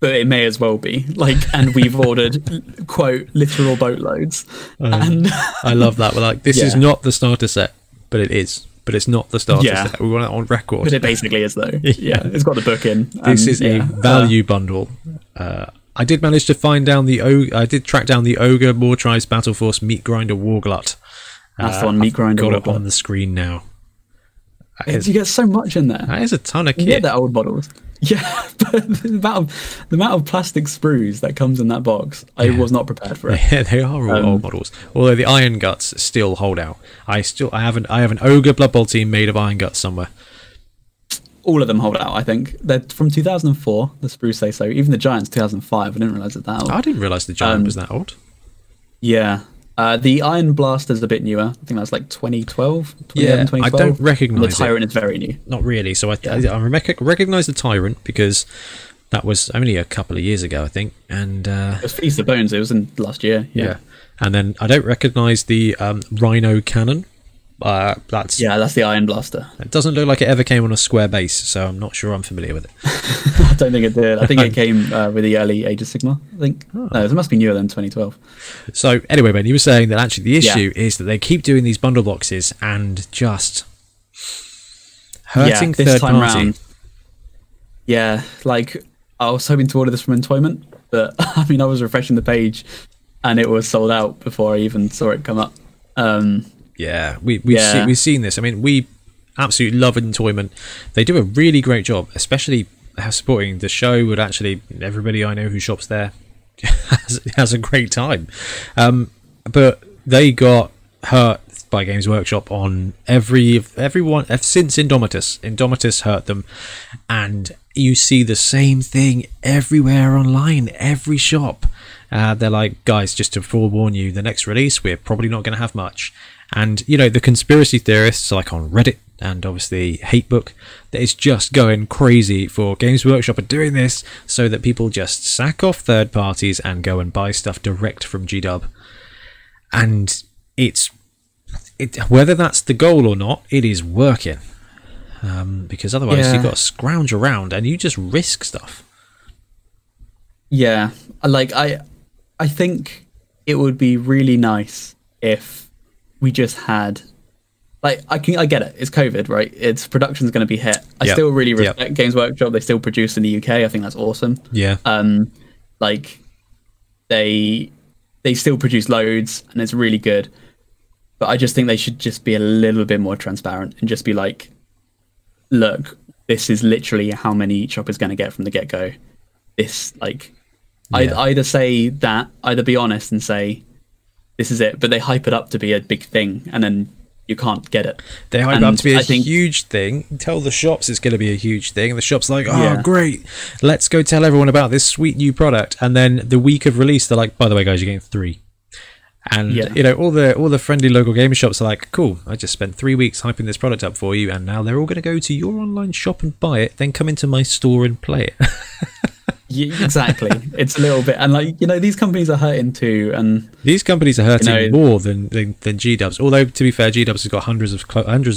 but it may as well be. Like, and we've ordered quote literal boatloads. And I love that. We're like, this is not the starter set, but it is. But it's not the starter set. We want it on record. But it basically is, though. Yeah, it's got the book in. This is a value bundle. I did manage to find down I did track down the Ogre Mortrice Battle Force Meat Grinder Warglut. That's the one, Meat Grinder Warglut. Got it on the screen now. You get so much in there. That is a ton of kit. You get that old models. Yeah, but the amount of plastic sprues that comes in that box, I was not prepared for it. Yeah, they are all old models. Although the Iron Guts still hold out. I have an Ogre Blood Bowl team made of Iron Guts somewhere. All of them hold out, I think. They're from 2004, the sprues say so. Even the Giant's 2005. I didn't realise that old. I didn't realise the Giant was that old. Yeah. The Iron Blaster's a bit newer. I think that's like 2012. Yeah, I don't recognise it. The Tyrant is very new. Not really. So I recognise the Tyrant because that was only a couple of years ago, I think. And it was Feast of Bones. It was in last year. Yeah. And then I don't recognise the Rhino Cannon. That's the Iron Blaster. It doesn't look like it ever came on a square base, so I'm not sure I'm familiar with it. I don't think it did. I think it came with the early Age of Sigmar, I think. No, it must be newer than 2012. So anyway, Ben, you were saying that actually the issue is that they keep doing these bundle boxes and just hurting third party. Yeah, like I was hoping to order this from Entoyment, but I mean I was refreshing the page and it was sold out before I even saw it come up. Yeah, we've seen this. I mean, we absolutely love Entoyment. They do a really great job, especially supporting the show. Would actually everybody I know who shops there has a great time. But they got hurt by Games Workshop on everyone since Indomitus. Indomitus hurt them, and you see the same thing everywhere online, every shop. They're like, guys, just to forewarn you, the next release we're probably not going to have much. And you know, the conspiracy theorists like on Reddit and obviously Hatebook, that is just going crazy for Games Workshop are doing this so that people just sack off third parties and go and buy stuff direct from GW. And whether that's the goal or not, it is working. Because otherwise you've got to scrounge around and you just risk stuff. Yeah, like I think it would be really nice if we just had, like, I get it, it's COVID, right? Its production's going to be hit. I still really respect Games Workshop. They still produce in the UK. I think that's awesome. Yeah. Like they still produce loads and it's really good. But I just think they should just be a little bit more transparent and just be like, look, this is literally how many each shop is going to get from the get-go. This, like, either say that, either be honest and say, this is it, but they hype it up to be a big thing, and then you can't get it. They hype it up to be a huge thing, tell the shops it's going to be a huge thing, and the shop's like, oh, great, let's go tell everyone about this sweet new product, and then the week of release, they're like, by the way, guys, you're getting 3. And, you know, all the friendly local gaming shops are like, cool, I just spent 3 weeks hyping this product up for you, and now they're all going to go to your online shop and buy it, then come into my store and play it. Yeah, exactly. It's a little bit, and like, you know, these companies are hurting too, and these companies are hurting more than GW's. Although, to be fair, GW's has got hundreds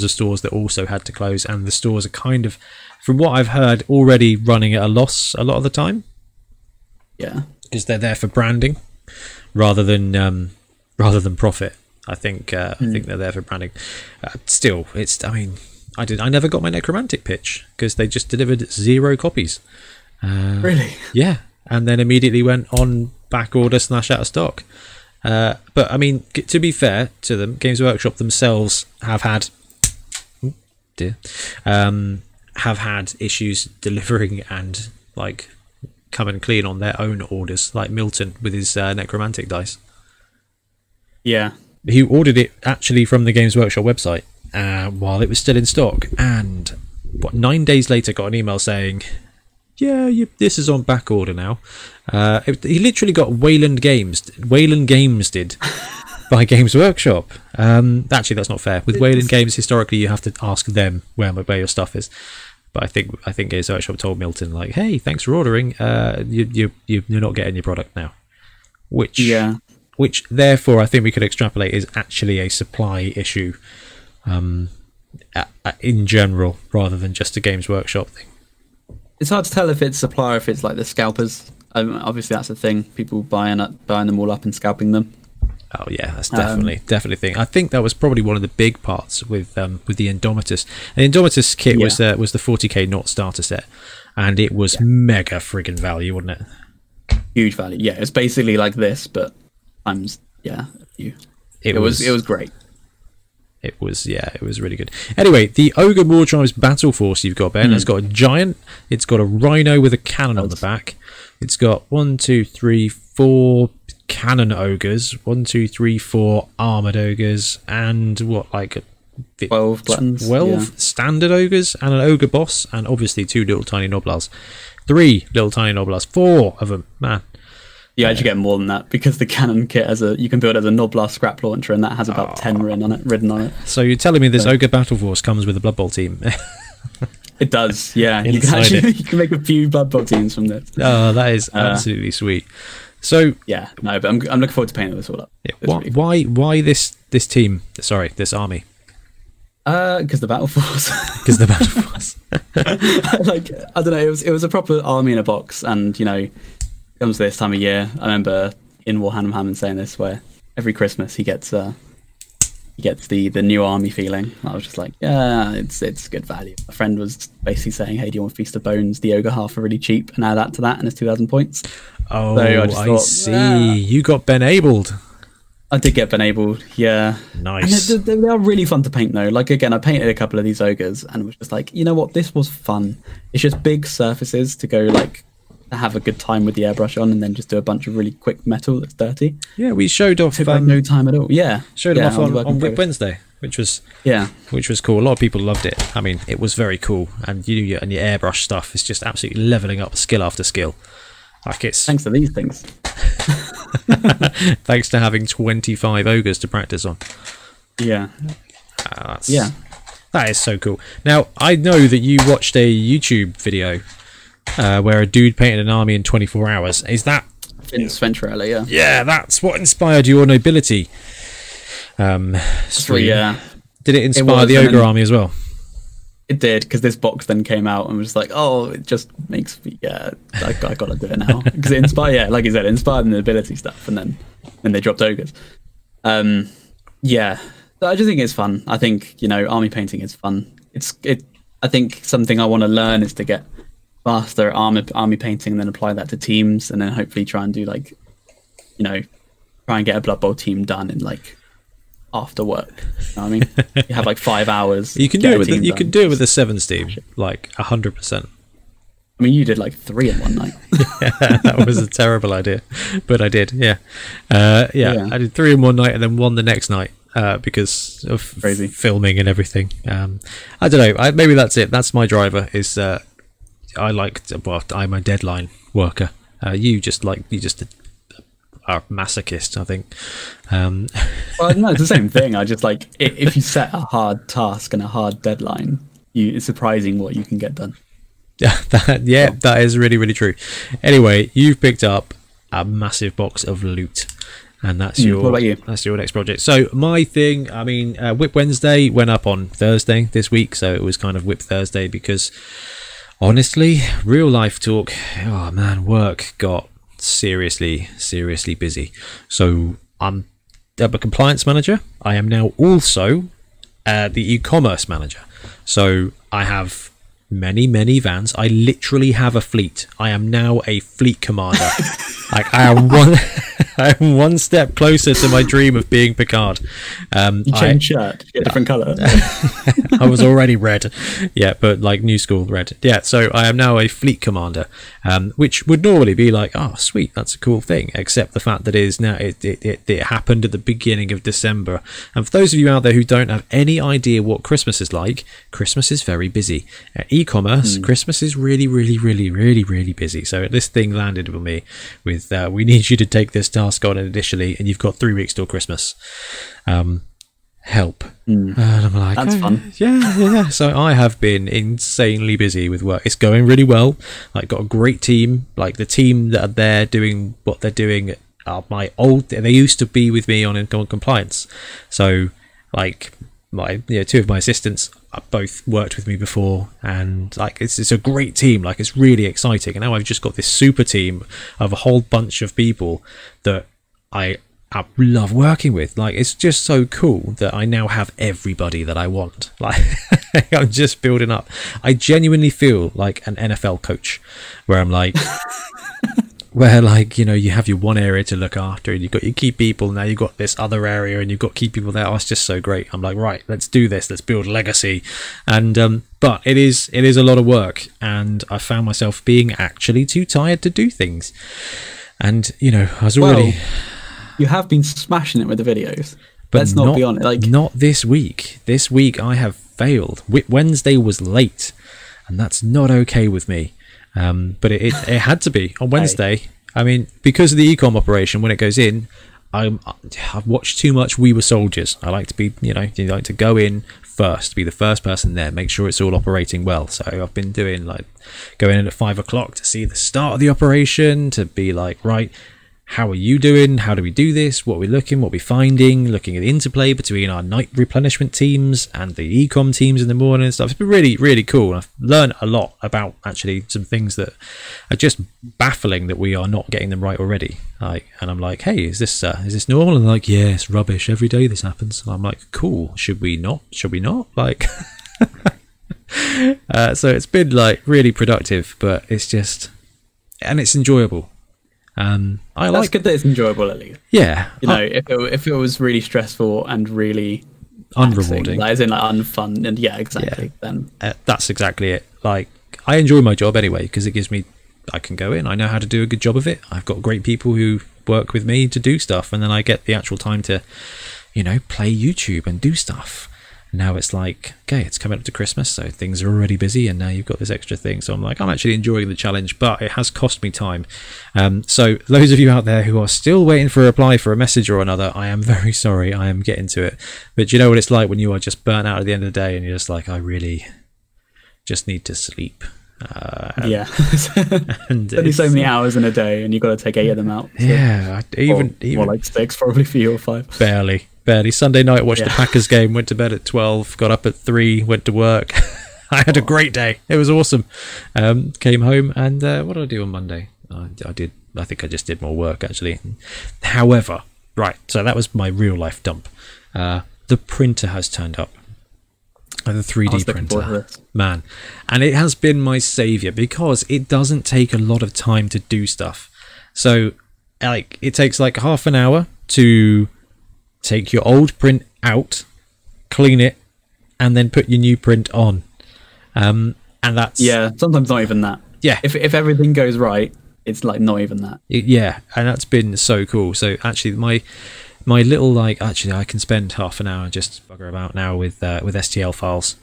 of stores that also had to close, and the stores are kind of, from what I've heard, already running at a loss a lot of the time. Yeah, because they're there for branding rather than profit. I think they're there for branding. Still, it's. I mean, I never got my Necromantic pitch because they just delivered 0 copies. Really? Yeah, and then immediately went on back order / out of stock. But I mean, to be fair to them, Games Workshop themselves have had have had issues delivering and like coming clean on their own orders, like Milton with his necromantic dice. Yeah, he ordered it actually from the Games Workshop website while it was still in stock, and 9 days later got an email saying, yeah, this is on back order now. He literally got Wayland Games did by Games Workshop. Actually, that's not fair. With Wayland Games, historically, you have to ask them where your stuff is. But I think Games Workshop told Milton, like, hey, thanks for ordering. You're not getting your product now. Which therefore I think we could extrapolate is actually a supply issue in general, rather than just a Games Workshop thing. It's hard to tell if it's supplier, if it's like the scalpers. Obviously, that's a thing. People buying them all up and scalping them. Oh yeah, that's definitely a thing. I think that was probably one of the big parts with the Indomitus. And the Indomitus kit was the 40k not starter set, and it was mega friggin' value, wasn't it? Huge value. Yeah, it's basically like this, but times a few. It was great. It was really good. Anyway, the Ogre Mordrime's Battle Force you've got, Ben, has got a giant. It's got a rhino with a cannon on the back. It's got 1, 2, 3, 4 cannon ogres, 1, 2, 3, 4 armored ogres, and 12 gluttons, 12 standard ogres, and an ogre boss, and obviously 2 little tiny noblars, 3 little tiny noblars, 4 of them, man. You actually get more than that, because the cannon kit you can build it as a Noblar scrap launcher, and that has about 10 ridden on it. So you're telling me this Ogre Battle Force comes with a Blood Bowl team? It does, yeah. You can make a few Blood Bowl teams from this. Oh, that is absolutely sweet. So yeah, no, but I'm looking forward to painting this all up. Yeah, why this team? Sorry, this army. Because the Battle Force. Because the Battle Force. Like, I don't know. It was a proper army in a box, and comes this time of year. I remember in Warhammer Hammond saying this, where every Christmas he gets the new army feeling. I was just like, yeah, it's good value. A friend was basically saying, hey, do you want Feast of Bones? The ogre half are really cheap, and add that to that, and it's 2,000 points. Oh, so I see. You got Ben-abled. I did get Ben-abled, yeah. Nice. And they are really fun to paint, though. Like, again, I painted a couple of these ogres, and was just like, you know what? This was fun. It's just big surfaces to go, like, to have a good time with the airbrush on, and then just do a bunch of really quick metal that's dirty. Yeah, we showed off. Took no time at all. Yeah, showed them off on Whip Wednesday, which was cool. A lot of people loved it. I mean, it was very cool, and your airbrush stuff is just absolutely leveling up skill after skill. Like it's thanks to these things. Thanks to having 25 ogres to practice on. Yeah. That is so cool. Now, I know that you watched a YouTube video where a dude painted an army in 24 hours. Is that... Vince Venturella, yeah. Yeah, that's what inspired your nobility stream. Yeah. Did it inspire the ogre army as well? It did, because this box then came out and was like, oh, it just makes me, I gotta do it now. Because it inspired, like you said, it inspired the nobility stuff, and then they dropped ogres. Yeah, I just think it's fun. I think, army painting is fun. I think something I want to learn is to get faster at army painting, and then apply that to teams, and then hopefully try and do try and get a Blood Bowl team done in after work. You know what I mean? You have 5 hours. You can do it with the 7s team, 100%. I mean, you did 3 in one night. Yeah, that was a terrible idea, but I did. Yeah. I did 3 in one night and then 1 the next night because of filming and everything. I don't know. Maybe that's it. That's my driver. Is I'm a deadline worker. You just are masochist, I think. Well, no, it's the same thing. I just if you set a hard task and a hard deadline, it's surprising what you can get done. That is really, really true. Anyway, you've picked up a massive box of loot, and that's what about you? That's your next project. So my thing, I mean, Whip Wednesday went up on Thursday this week, so it was kind of Whip Thursday because honestly, real life talk, oh man, work got seriously busy. So I'm a compliance manager. I am now also the e-commerce manager. So I have many vans. I literally have a fleet. I am now a fleet commander. I am I'm one step closer to my dream of being Picard. You changed shirt, you get a different colour. I was already red, yeah, but like new school red. Yeah, so I am now a fleet commander, which would normally be like, oh, sweet, that's a cool thing. Except the fact that it happened at the beginning of December. And for those of you out there who don't have any idea what Christmas is like, Christmas is very busy. E-commerce, Christmas is really, really, really, really, really busy. So this thing landed with me with, we need you to take this task on initially, and you've got 3 weeks till Christmas. Help. And I'm like, that's fun. Yeah. So I have been insanely busy with work. It's going really well. Like, got a great team. Like, the team that are there doing what they're doing are they used to be with me on compliance. So like two of my assistants both worked with me before, and like it's a great team. Like, it's really exciting, and now I've just got this super team of a whole bunch of people that I love working with. Like, it's just so cool that I now have everybody that I want. Like, I'm just building up. I genuinely feel like an NFL coach, where I'm like where, like, you know, you have your one area to look after, and you've got your key people, now you've got this other area, and you've got key people there. Oh, it's just so great. I'm like, right, let's do this, let's build legacy. And but it is a lot of work, and I found myself being actually too tired to do things. And, you know, I was already... Well, you have been smashing it with the videos. But let's not be honest. Like, not this week. This week I have failed. Wednesday was late, and that's not okay with me. But it had to be on Wednesday. Hey. I mean, because of the ecom operation, when it goes in, I've watched too much We Were Soldiers. I like to be, you like to go in first, be the first person there, make sure it's all operating well. So I've been doing, like, going in at 5 o'clock to see the start of the operation, to be like, right, how are you doing? How do we do this? What are we looking? What are we finding? Looking at the interplay between our night replenishment teams and the ecom teams in the morning and stuff. It's been really, really cool. I've learned a lot about actually some things that are just baffling that we are not getting them right already. And I'm like, hey, is this normal? And they're like, yeah, it's rubbish. Every day this happens. And I'm like, cool. Should we not? Should we not? Like, so it's been like really productive, but it's just, and it's enjoyable. That's good that it's enjoyable at least. Yeah, you know, if it was really stressful and really unrewarding, like, as in like unfun, and yeah, exactly. Yeah. Then that's exactly it. Like, I enjoy my job anyway because it gives me, I can go in, I know how to do a good job of it. I've got great people who work with me to do stuff, and then I get the actual time to, you know, play YouTube and do stuff. Now it's like, okay, it's coming up to Christmas, so things are already busy, and now you've got this extra thing. So I'm like, I'm actually enjoying the challenge, but it has cost me time. So those of you out there who are still waiting for a reply for a message or another, I am very sorry. I am getting to it. But you know what it's like when you are just burnt out at the end of the day, and you're just like, I really just need to sleep. Yeah. And only so many hours in a day, and you've got to take 8 of them out. So. Yeah, even more like 6 probably for you, or 5. Barely. Sunday night, watched the Packers game, went to bed at 12, got up at 3, went to work. I had a great day. It was awesome. Came home, and what did I do on Monday? I think I just did more work, actually. However, right, so that was my real life dump. The printer has turned up. The 3D printer, man, and it has been my savior because it doesn't take a lot of time to do stuff. So, like, it takes like half an hour to take your old print out, clean it, and then put your new print on. And that's, yeah, sometimes not even that. Yeah, if everything goes right, it's like not even that. Yeah, and that's been so cool. So actually, my little, like, actually I can spend half an hour just bugger about now with STL files.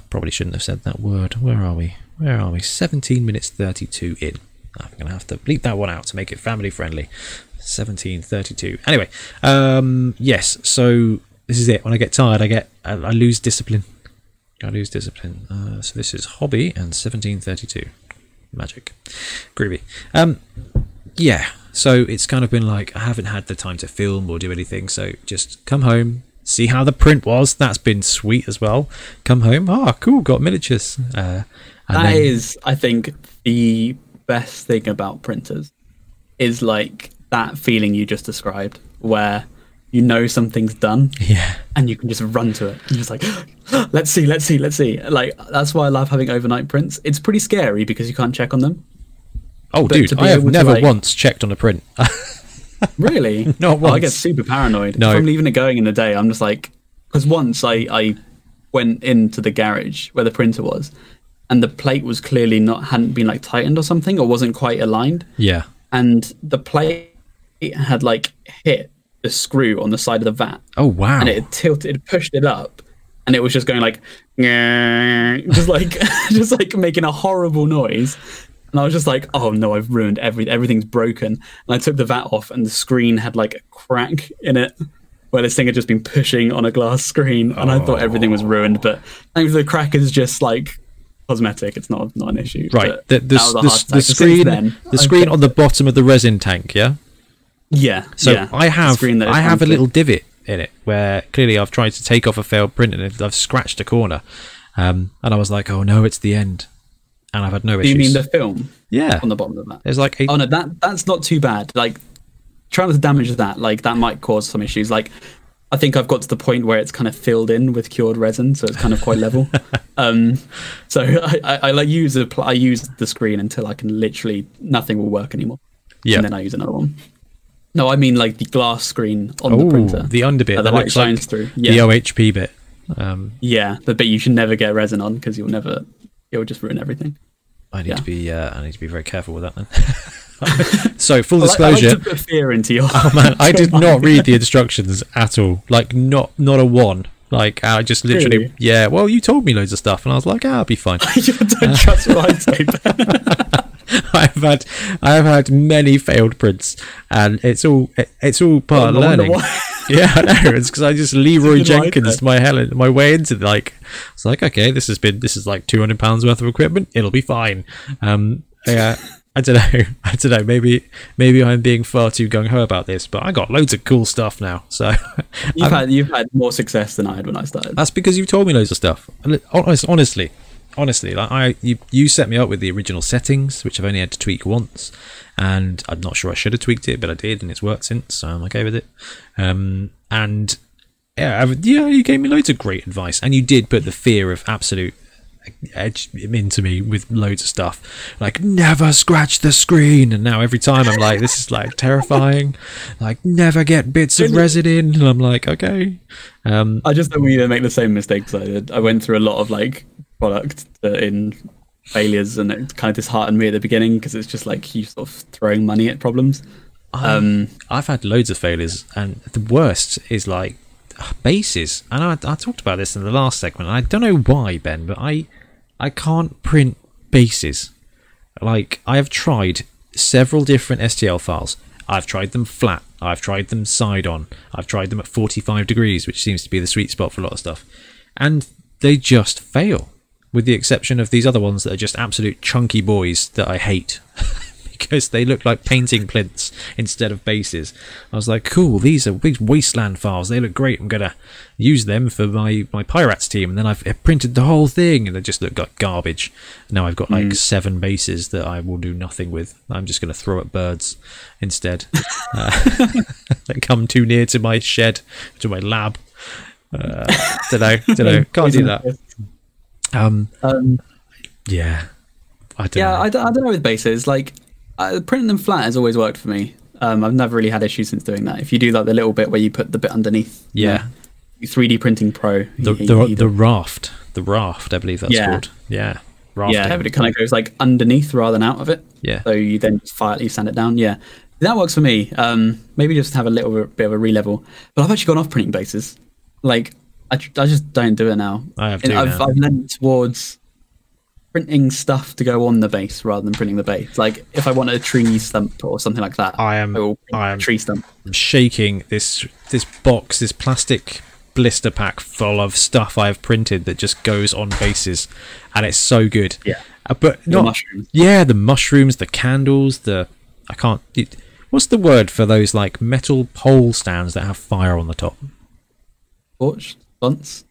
Probably shouldn't have said that word. Where are we? 17 minutes 32 in. I'm gonna have to bleep that one out to make it family friendly. 17:32. Anyway, yes. So this is it. When I get tired, I lose discipline. So this is hobby and 17:32. Magic, groovy. Yeah. So it's kind of been like, I haven't had the time to film or do anything, so just come home, see how the print was. That's been sweet as well. Come home, cool, got miniatures. That is, I think, the best thing about printers is like that feeling you just described, where you know something's done, yeah, and you can just run to it. You're just like, let's see. Like, that's why I love having overnight prints. It's pretty scary because you can't check on them. Oh, dude, I have never once checked on a print. Really? Not Oh, I get once. super paranoid. No. If I'm leaving it going in the day, I'm just like, because once I went into the garage where the printer was, and the plate was clearly hadn't been like tightened or something, or wasn't quite aligned, Yeah. and the plate had like hit the screw on the side of the vat, Oh wow. and it tilted, it pushed it up, and it was just going like, just like, just like making a horrible noise. And I was just like, oh no, I've ruined everything's broken. And I took the vat off, and the screen had like a crack in it where this thing had just been pushing on a glass screen, and I thought everything was ruined. But thankfully, the crack is just like cosmetic. It's not an issue. Right. But The screen on the bottom of the resin tank. Yeah. Yeah. So yeah, I have a a little divot in it where clearly I've tried to take off a failed print and I've scratched a corner, and I was like, oh no, it's the end. And I've had no issues. Do you mean the film? Yeah. On the bottom of that. There's like oh no, that's not too bad. Like trying to damage that, like that might cause some issues. Like I think I've got to the point where it's kind of filled in with cured resin, so it's kind of quite level. So I like I use the screen until I can literally nothing will work anymore. Yeah. And then I use another one. No, I mean like the glass screen on the printer. The under bit that looks shines like through. Yeah. the OHP bit. Yeah, the bit you should never get resin on because it'll just ruin everything. I need to be very careful with that then. So full disclosure. I like to put fear into your. Oh man, I did not read the instructions at all. Like not a one. Like I just literally, Really? yeah. Well, you told me loads of stuff, and I was like, I'll be fine. You don't trust what I say. I have had many failed prints, and it's all part of learning. Yeah, I know. It's because I just Leroy Jenkins my way into like. It's like, okay, this is like £200 worth of equipment. It'll be fine. Yeah. I don't know. Maybe I'm being far too gung ho about this, but I got loads of cool stuff now. So you've had more success than I had when I started. that's because you've told me loads of stuff. Honestly, like you set me up with the original settings, which I've only had to tweak once, and I'm not sure I should have tweaked it, but I did, and it's worked since, so I'm okay with it. And yeah, you gave me loads of great advice, and you did put the fear of absolute edge into me with loads of stuff like never scratch the screen, and now every time I'm like, this is like terrifying, like never get bits of resin in, and I'm like, okay. I just don't want you to make the same mistakes I did. I went through a lot of like product in failures, and it kind of disheartened me at the beginning because it's just like you sort of throwing money at problems. I've had loads of failures, and the worst is like bases, and I talked about this in the last segment. I don't know why, Ben, but I can't print bases. Like, I have tried several different STL files. I've tried them flat, I've tried them side on, I've tried them at 45 degrees, which seems to be the sweet spot for a lot of stuff, and they just fail, with the exception of these other ones that are just absolute chunky boys that I hate. Because they look like painting plinths instead of bases. I was like, cool, these are big wasteland files, they look great, I'm gonna use them for my pirates team, and then I've printed the whole thing and they just look like garbage. Now I've got like 7 bases that I will do nothing with. I'm just gonna throw at birds instead. That come too near to my shed, to my lab. Don't know, can't do that. Yeah, I don't know. I don't know with bases. Like printing them flat has always worked for me. I've never really had issues since doing that. If you do like the little bit where you put the bit underneath, yeah, 3D printing pro, the raft, I believe that's called. Yeah, raft. Yeah, but it kind of goes like underneath rather than out of it. Yeah. So you then you sand it down. Yeah, that works for me. Maybe just have a little bit of a re-level. But I've actually gone off printing bases. Like I just don't do it now. I have too. I've lent towards printing stuff to go on the base rather than printing the base. Like if I want a tree stump or something like that, I will print a tree stump. I'm shaking this box, this plastic blister pack full of stuff I've printed that just goes on bases, and it's so good. Yeah, but not mushrooms. Yeah, the mushrooms, the candles, what's the word for those like metal pole stands that have fire on the top? Torch, bunts.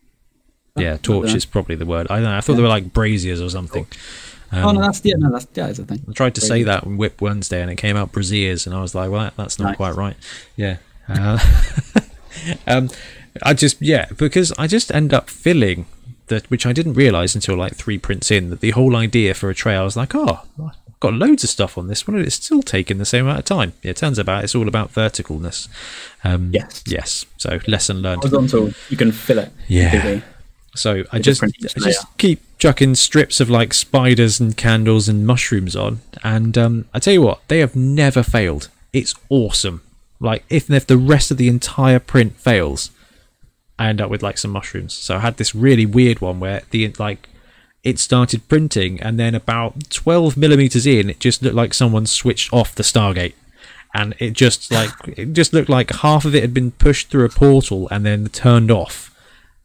Yeah, torch is probably the word. I don't know. I thought they were like braziers or something. That's a thing. I tried to say that on Whip Wednesday, and it came out braziers, and I was like, well, that's not quite right. Yeah. Because I just end up filling that, which I didn't realise until like 3 prints in, that the whole idea for a tray, I was like, oh, got loads of stuff on this one, and it's still taking the same amount of time. Yeah, it turns out it's all about verticalness. Yes. So lesson learned. Horizontal, you can fill it. Yeah. Completely. So I just keep chucking strips of like spiders and candles and mushrooms on, and I tell you what, they have never failed. It's awesome. Like if the rest of the entire print fails, I end up with like some mushrooms. So I had this really weird one where it started printing, and then about 12 millimeters in, it just looked like someone switched off the Stargate, and it just looked like half of it had been pushed through a portal and then turned off.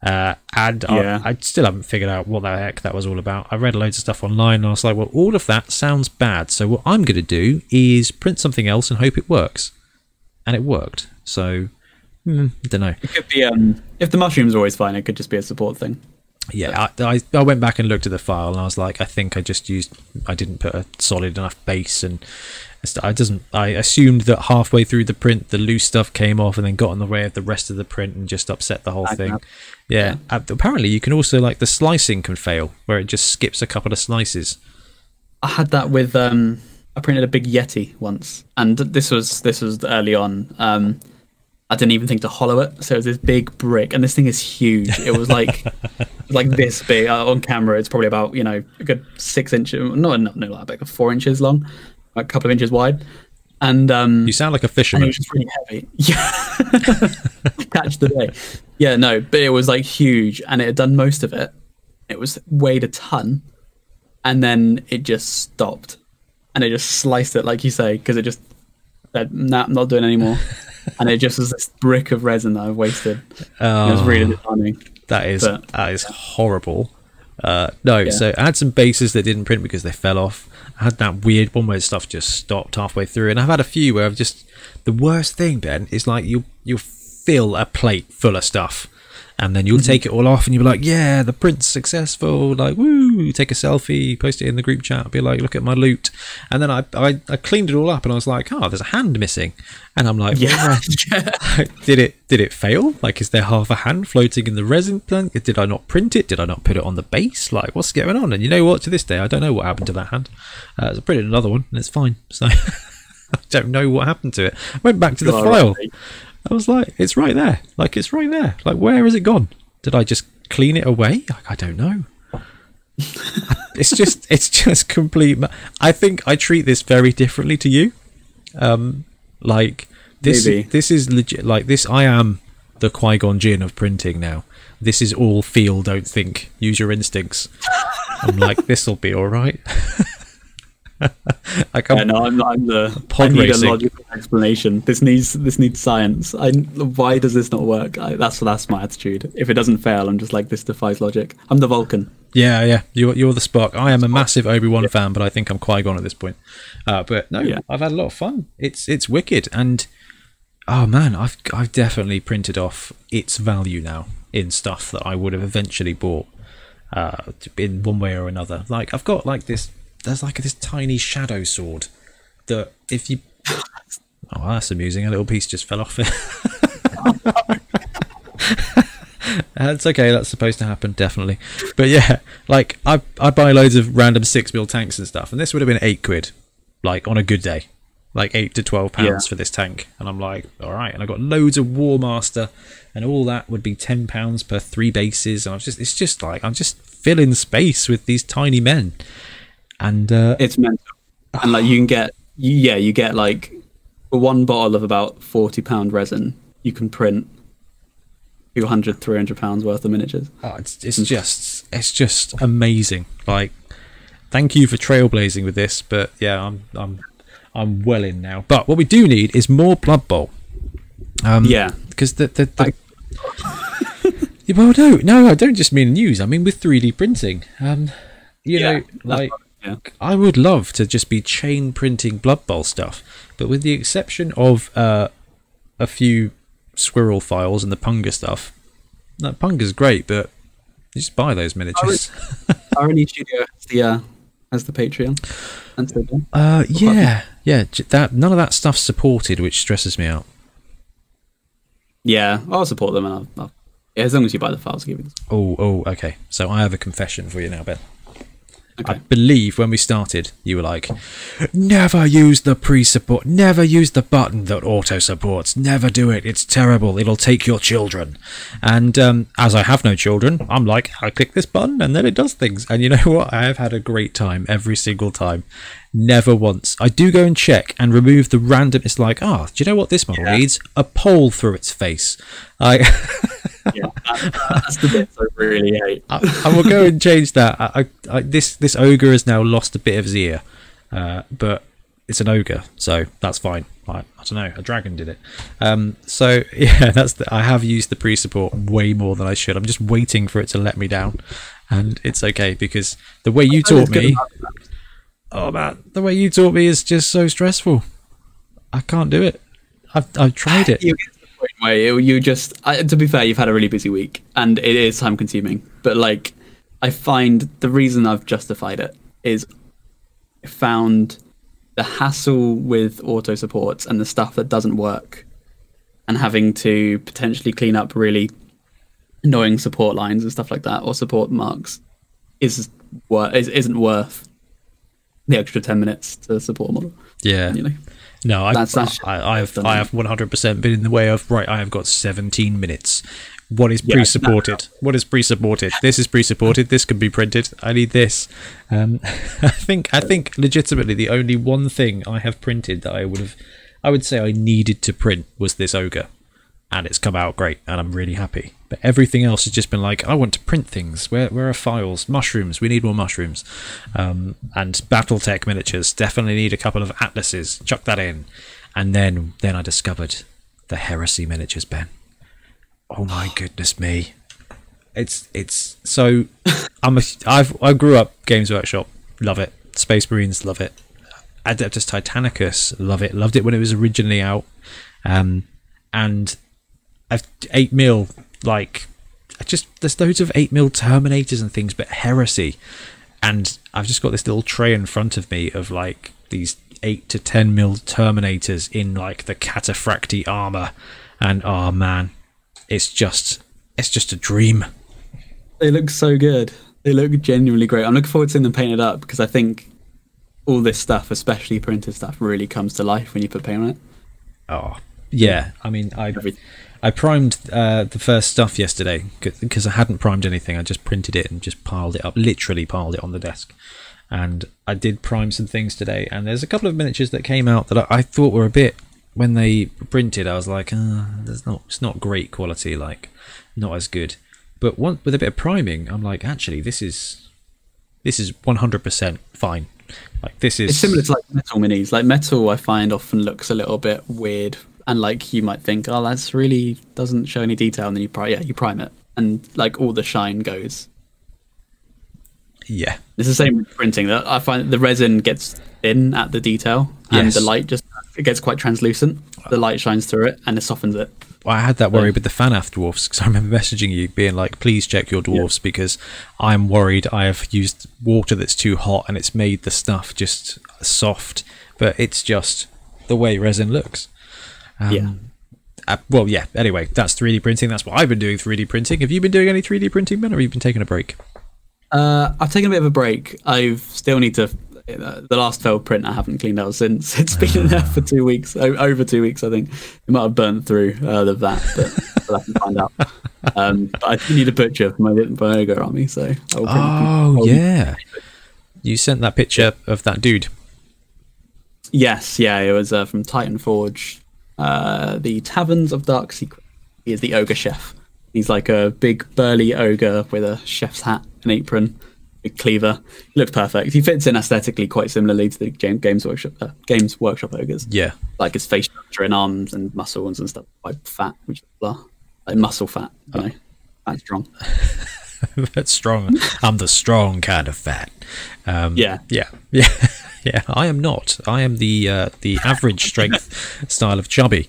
I still haven't figured out what the heck that was all about. I read loads of stuff online, and I was like, well, all of that sounds bad. So what I'm going to do is print something else and hope it works. And it worked. So I don't know. It could be if the mushrooms are always fine, it could just be a support thing. Yeah, I went back and looked at the file, and I was like, I think I didn't put a solid enough base, and I assumed that halfway through the print the loose stuff came off and then got in the way of the rest of the print and just upset the whole thing. Yeah. Apparently you can also, like, the slicing can fail where it just skips a couple of slices. I had that with I printed a big Yeti once, and this was early on. I didn't even think to hollow it, so it was this big brick, and this thing is huge. It was like this big on camera. It's probably about a good 6 inches, not like big, 4 inches long, a couple of inches wide. And you sound like a fisherman. It was really heavy. Yeah, catch the day. Yeah, no, but it was like huge, and it had done most of it. It weighed a ton, and then it just stopped, and it just sliced it, like you say, because it just said, "Nah, I'm not doing it anymore." And it just was this brick of resin that I've wasted. It was really disappointing. That is horrible. So I had some bases that didn't print because they fell off. I had that weird one where stuff just stopped halfway through, and I've had a few where the worst thing, Ben, is like you fill a plate full of stuff, and then you'll take it all off, and you'll be like, yeah, the print's successful, like, woo, you take a selfie, post it in the group chat, be like, look at my loot. And then I cleaned it all up, and I was like, oh, there's a hand missing. And I'm like, yeah. did it fail? Like, is there half a hand floating in the resin plant? Did I not print it? Did I not put it on the base? Like, what's going on? And you know what, to this day, I don't know what happened to that hand. So I printed another one, and it's fine. So I don't know what happened to it. I went back to the file. Right. I was like, it's right there. Like, it's right there. Like, where has it gone? Did I just clean it away? Like, I don't know. It's just complete. I think I treat this very differently to you. Like, this is legit. Like, this, I am the Qui-Gon Jinn of printing now. This is all feel, don't think. Use your instincts. I'm like, this'll be all right. I'm the pod I need racing. A logical explanation. This needs science. Why does this not work? That's my attitude. If it doesn't fail, I'm just like, this defies logic. I'm the Vulcan. Yeah. You're the Spock. I am a massive Obi-Wan fan, but I think I'm Qui-Gon at this point. But no, I've had a lot of fun. It's wicked, and oh man, I've definitely printed off its value now in stuff that I would have eventually bought in one way or another. Like, I've got like this. There's like this tiny shadow sword that if you... Oh, that's amusing. A little piece just fell off it. It's okay. That's supposed to happen, definitely. But yeah, like I buy loads of random 6mm tanks and stuff, and this would have been £8, like on a good day. Like £8 to £12 for this tank. And I'm like, all right. And I got loads of War Master, and all that would be £10 per 3 bases. And it's just like, I'm just filling space with these tiny men. And it's mental, and like you get like for one bottle of about £40 resin, you can print £200-300 worth of miniatures. Oh, it's just amazing. Like, thank you for trailblazing with this, but yeah, I'm well in now. But what we do need is more Blood Bowl. Because well, no, I don't just mean news. I mean with 3D printing. You know, like. Yeah. I would love to just be chain printing Blood Bowl stuff, but with the exception of a few Skrull files and the Punga stuff, that Punga's great, but you just buy those miniatures. Our only studio has the Patreon. That none of that stuff's supported, which stresses me out. Yeah, I'll support them, and as long as you buy the files, I'll give you. Oh, okay. So I have a confession for you now, Ben. I believe when we started, you were like, never use the pre-support, never use the button that auto-supports, never do it, it's terrible, it'll take your children. And as I have no children, I'm like, I click this button and then it does things. And you know what? I have had a great time every single time. Never once. I do go and check and remove the random. It's like, do you know what this model needs? A pole through its face. Yeah, that's the bit I really hate. I will go and change that. This ogre has now lost a bit of his ear, but it's an ogre, so that's fine. I don't know. A dragon did it. So yeah, I have used the pre-support way more than I should. I'm just waiting for it to let me down, and it's okay because the way you taught me. Oh man, the way you taught me is just so stressful. I can't do it. I've tried it. You get to the point where you just. To be fair, you've had a really busy week, and it is time consuming. But like, I find the reason I've justified it is I found the hassle with auto supports and the stuff that doesn't work, and having to potentially clean up really annoying support lines and stuff like that, or support marks, isn't worth the extra 10 minutes to support a model. Yeah. You know? No, I have 100% been in the way of, right, I have got 17 minutes. What is pre-supported? What is pre-supported? This is pre-supported. This can be printed. I need this. I think legitimately the only one thing I have printed that I would say I needed to print was this ogre. And it's come out great, and I'm really happy. But everything else has just been like, I want to print things. Where are files? Mushrooms. We need more mushrooms. And BattleTech miniatures. Definitely need a couple of atlases. Chuck that in. And then I discovered the Heresy miniatures, Ben. Oh my goodness me! It's so. I grew up Games Workshop. Love it. Space Marines. Love it. Adeptus Titanicus. Love it. Loved it when it was originally out. And I've 8mm, like, there's loads of 8mm Terminators and things, but Heresy, and I've just got this little tray in front of me of like these 8 to 10mm Terminators in like the cataphracti armor, and oh man, it's just a dream. They look so good. They look genuinely great. I'm looking forward to seeing them painted up, because I think all this stuff, especially printed stuff, really comes to life when you put paint on it. Oh yeah, I mean, I primed the first stuff yesterday because I hadn't primed anything. I just printed it and just piled it up, literally piled it on the desk. And I did prime some things today, and there's a couple of miniatures that came out that I thought were a bit, when they printed, I was like, it's not great quality, like not as good. But with a bit of priming, I'm like, actually, this is 100% fine. Like this is, it's similar to like metal minis. Like metal, I find often looks a little bit weird. And like you might think, oh, that's really doesn't show any detail, and then you prime it, and like all the shine goes. Yeah, it's the same with printing. That I find the resin gets thin at the detail, and the light it gets quite translucent. The light shines through it, and it softens it. Well, I had that worry with the Fanath dwarfs, because I remember messaging you being like, please check your dwarfs, because I'm worried I have used water that's too hot and it's made the stuff just soft, but it's just the way resin looks. Well, yeah, anyway, that's 3D printing. That's what I've been doing, 3D printing. Have you been doing any 3D printing, Ben, or have you been taking a break? I've taken a bit of a break. I still need to... the last failed print I haven't cleaned out since. It's been in there for 2 weeks, over 2 weeks, I think. It might have burnt through the vat, but I'll have to find out. But I do need a picture for my ogre army, so I will print yeah. You sent that picture of that dude. Yes, yeah, it was from Titan Forge. The Taverns of Dark Secret. He is the ogre chef. He's like a big burly ogre with a chef's hat, an apron, big cleaver. He looks perfect. He fits in aesthetically quite similarly to the Games Workshop ogres. Yeah, like his face structure and arms and muscles and stuff. Quite fat, which is like muscle fat. You know, that's strong. That's strong. I'm the strong kind of fat. Yeah. Yeah, I am not. I am the average strength style of chubby.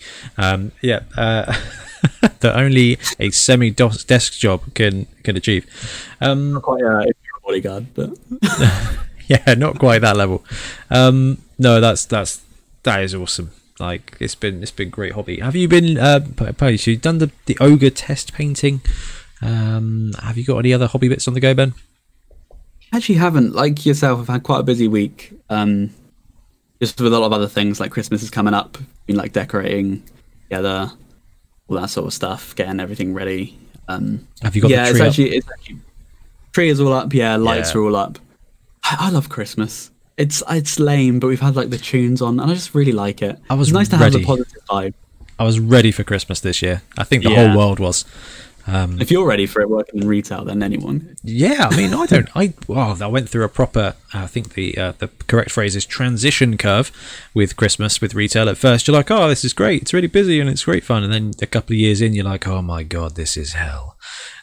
That only a semi-desk job can achieve. Not quite a bodyguard, but yeah, not quite that level. No, that is awesome. Like it's been great hobby. Have you been Paige, you've done the ogre test painting? Have you got any other hobby bits on the go, Ben? actually haven't, like yourself, I've had quite a busy week. Just with a lot of other things, like Christmas is coming up, been like decorating together, all that sort of stuff, getting everything ready. Have you got the tree it's actually tree is all up, lights are all up. I love Christmas. It's lame, but we've had like the tunes on, and I just really like it. It's nice to have the positive vibe. I was ready for Christmas this year. I think the whole world was. If you're ready for it working in retail, then anyone. Yeah, I mean, I went through a proper, I think the correct phrase is transition curve with Christmas, with retail. At first, you're like, oh, this is great. It's really busy and it's great fun. And then a couple of years in, you're like, oh my God, this is hell.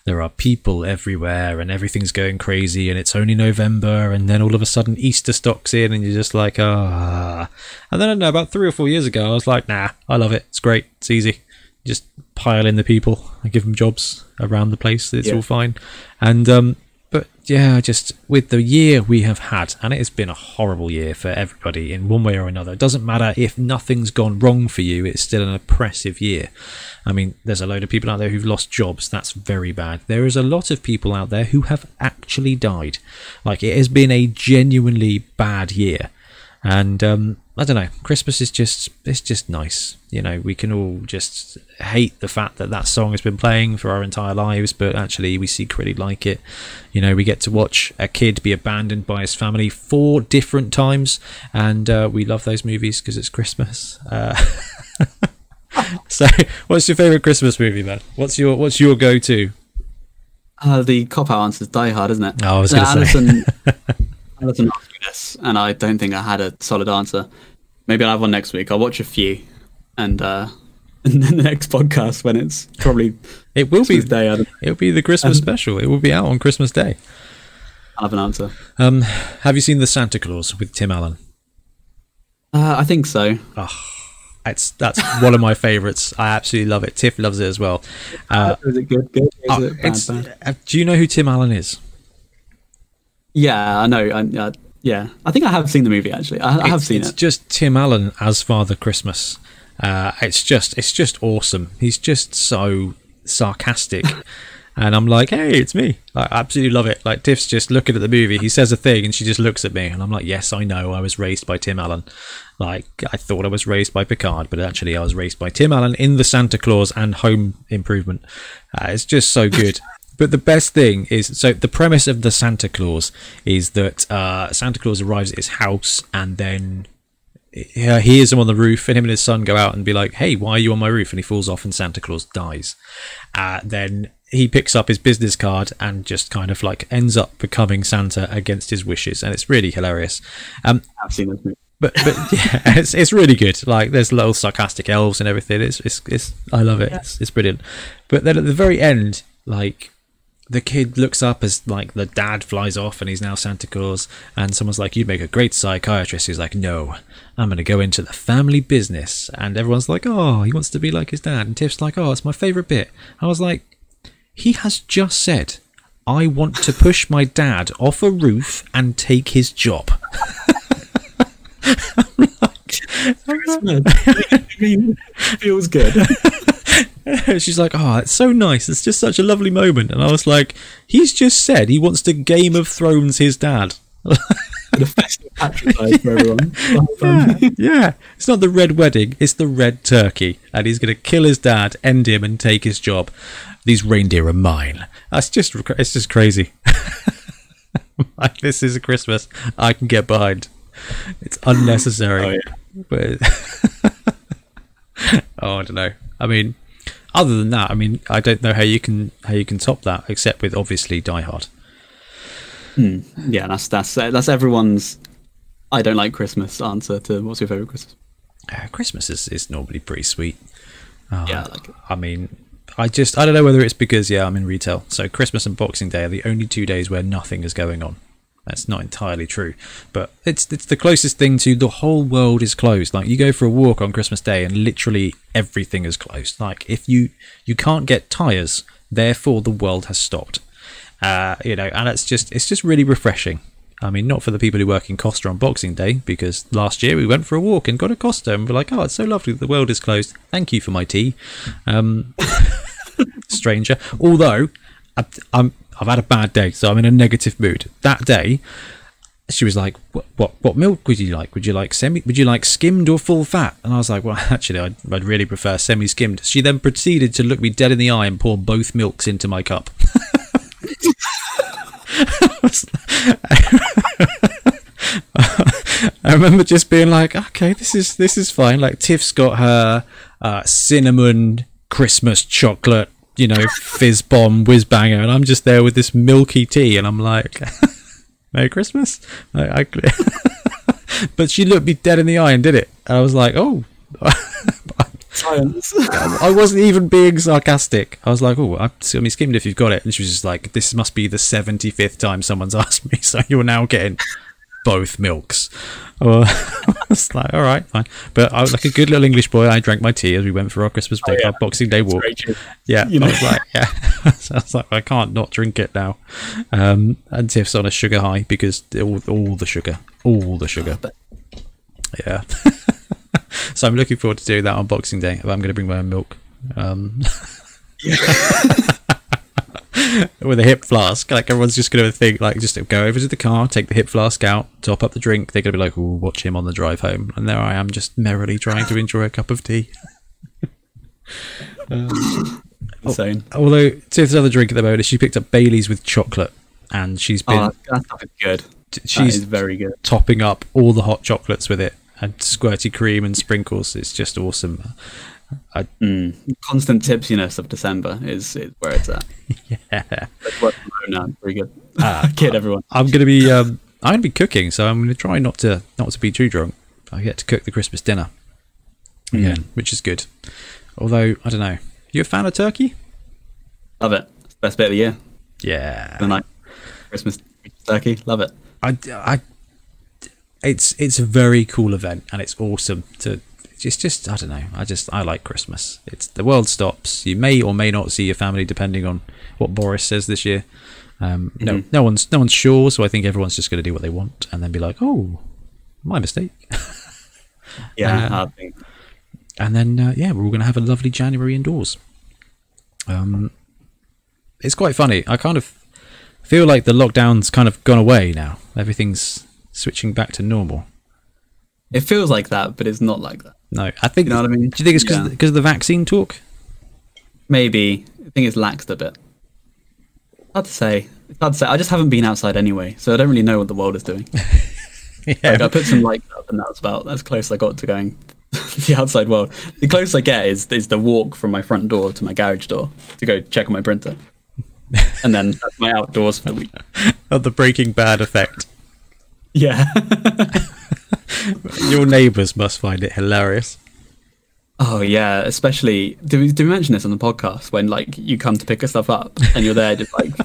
There are people everywhere and everything's going crazy and it's only November. And then all of a sudden Easter stocks in and you're just like, ah. And then I don't know, about 3 or 4 years ago, I was like, nah, I love it. It's great. It's easy. Just pile in the people and give them jobs around the place. It's all fine. And but yeah, just with the year we have had, and it has been a horrible year for everybody in one way or another. It doesn't matter if nothing's gone wrong for you, it's still an oppressive year. I mean, there's a load of people out there who've lost jobs. That's very bad. There is a lot of people out there who have actually died. Like, it has been a genuinely bad year. And I don't know, Christmas is just nice. You know, we can all just hate the fact that that song has been playing for our entire lives, but actually we secretly like it. You know, we get to watch a kid be abandoned by his family 4 different times, and we love those movies because it's Christmas. So, what's your favourite Christmas movie, man? What's your go-to? The cop-out answer is Die Hard, isn't it? Oh, I was going to say. Alison asked me this, and I don't think I had a solid answer. Maybe I'll have one next week. I'll watch a few, and then the next podcast, when it's probably Christmas Day, it'll be the Christmas special. It will be out on Christmas Day. I'll have an answer. Have you seen The Santa Claus with Tim Allen? I think so. Oh, that's one of my favourites. I absolutely love it. Tiff loves it as well. Is it good? Is it bad? Do you know who Tim Allen is? Yeah, I know. Yeah, I think I have seen the movie, actually. I have seen it. It's just Tim Allen as Father Christmas. It's just awesome. He's just so sarcastic. And I'm like, hey, it's me. I absolutely love it. Like, Tiff's just looking at the movie. He says a thing and she just looks at me. And I'm like, yes, I know. I was raised by Tim Allen. Like, I thought I was raised by Picard, but actually I was raised by Tim Allen in The Santa Claus and Home Improvement. It's just so good. But the best thing is, so the premise of the Santa Claus is that Santa Claus arrives at his house and then he hears him on the roof, and him and his son go out and be like, hey, why are you on my roof? And he falls off and Santa Claus dies. Then he picks up his business card and just kind of like ends up becoming Santa against his wishes. And it's really hilarious. I've seen this movie. But yeah, it's really good. Like, there's little sarcastic elves and everything. It's I love it. It's brilliant. But then at the very end, like, the kid looks up as like the dad flies off and he's now Santa Claus, and someone's like, you'd make a great psychiatrist. He's like, no, I'm going to go into the family business. And everyone's like, oh, he wants to be like his dad. And Tiff's like, oh, it's my favourite bit. I was like, he has just said, I want to push my dad off a roof and take his job. Feels good. She's like, oh, it's so nice. It's just such a lovely moment. And I was like, he's just said he wants to Game of Thrones his dad. The festive patronize for everyone. Yeah. It's not the red wedding, it's the red turkey. And he's going to kill his dad, end him, and take his job. These reindeer are mine. It's just crazy. Like, this is a Christmas I can get behind. It's unnecessary. Oh, yeah. But oh, I don't know. I mean, other than that, I mean, I don't know how you can top that, except with obviously Die Hard. Yeah, that's everyone's I don't like Christmas answer to what's your favourite Christmas. Christmas is normally pretty sweet. Yeah, I like it. I mean, I don't know whether it's because I'm in retail, so Christmas and Boxing Day are the only 2 days where nothing is going on. That's not entirely true, but it's the closest thing to the whole world is closed. Like, you go for a walk on Christmas Day and literally everything is closed. Like, if you can't get tyres, therefore the world has stopped. You know, and it's just really refreshing. I mean, not for the people who work in Costa on Boxing Day, because last year we went for a walk and got a Costa and we're like, oh, it's so lovely that the world is closed. Thank you for my tea. Stranger. Although, I've had a bad day, so I'm in a negative mood. That day, she was like, what milk would you like? Would you like skimmed or full fat? And I was like, well, actually, I'd really prefer semi-skimmed. She then proceeded to look me dead in the eye and pour both milks into my cup. I remember just being like, okay, this is fine. Like, Tiff's got her cinnamon Christmas chocolate, fizz bomb whiz banger, and I'm just there with this milky tea, and I'm like, Merry Christmas. But she looked me dead in the eye and did it, and I was like, oh. Science. I wasn't even being sarcastic. I was like, oh, I'm skimmed if you've got it. And she was just like, this must be the 75th time someone's asked me, so you're now getting both milks. I was like, all right, fine. But I was like a good little English boy. I drank my tea as we went for our Christmas break, our Boxing Day walk. Yeah, I was like, yeah. So I was like, I can't not drink it now. And Tiff's on a sugar high because all the sugar. Yeah. So I'm looking forward to doing that on Boxing Day. I'm going to bring my own milk. With a hip flask. Like, everyone's just going to think, like, just go over to the car, take the hip flask out, top up the drink. They're going to be like, ooh, watch him on the drive home. And there I am, just merrily trying to enjoy a cup of tea. Insane. Although, Tiff's other drink at the moment, she picked up Bailey's with chocolate. And she's been... that stuff is good. She's very good. Topping up all the hot chocolates with it. And squirty cream and sprinkles. It's just awesome. Constant tipsiness of December is where it's at. Yeah. That's what I'm now. Very good. Kid everyone. I'm gonna be cooking, so I'm gonna try not to be too drunk. I get to cook the Christmas dinner again, which is good. Although I don't know, you a fan of turkey? Love it. It's the best bit of the year. Yeah. The night Christmas turkey. Love it. It's a very cool event, and it's awesome to just I don't know. I like Christmas. It's the world stops. You may or may not see your family depending on what Boris says this year. No one's sure, so I think everyone's just going to do what they want and then be like, oh, my mistake. Yeah, I think. And then we're all going to have a lovely January indoors. It's quite funny. I kind of feel like the lockdown's kind of gone away now. Everything's switching back to normal. It feels like that, but it's not like that. No, I think. You know what I mean? Do you think it's because of the vaccine talk? Maybe. I think it's laxed a bit. Hard to say. It's hard to say. I just haven't been outside anyway, so I don't really know what the world is doing. Yeah. Like, I put some lights up, and that's about as close as I got to going the outside world. The closest I get is the walk from my front door to my garage door to go check on my printer, and then that's my outdoors for the week. Of the Breaking Bad effect. Yeah. Your neighbours must find it hilarious. Oh yeah, especially do we mention this on the podcast when like you come to pick stuff up and you're there just like a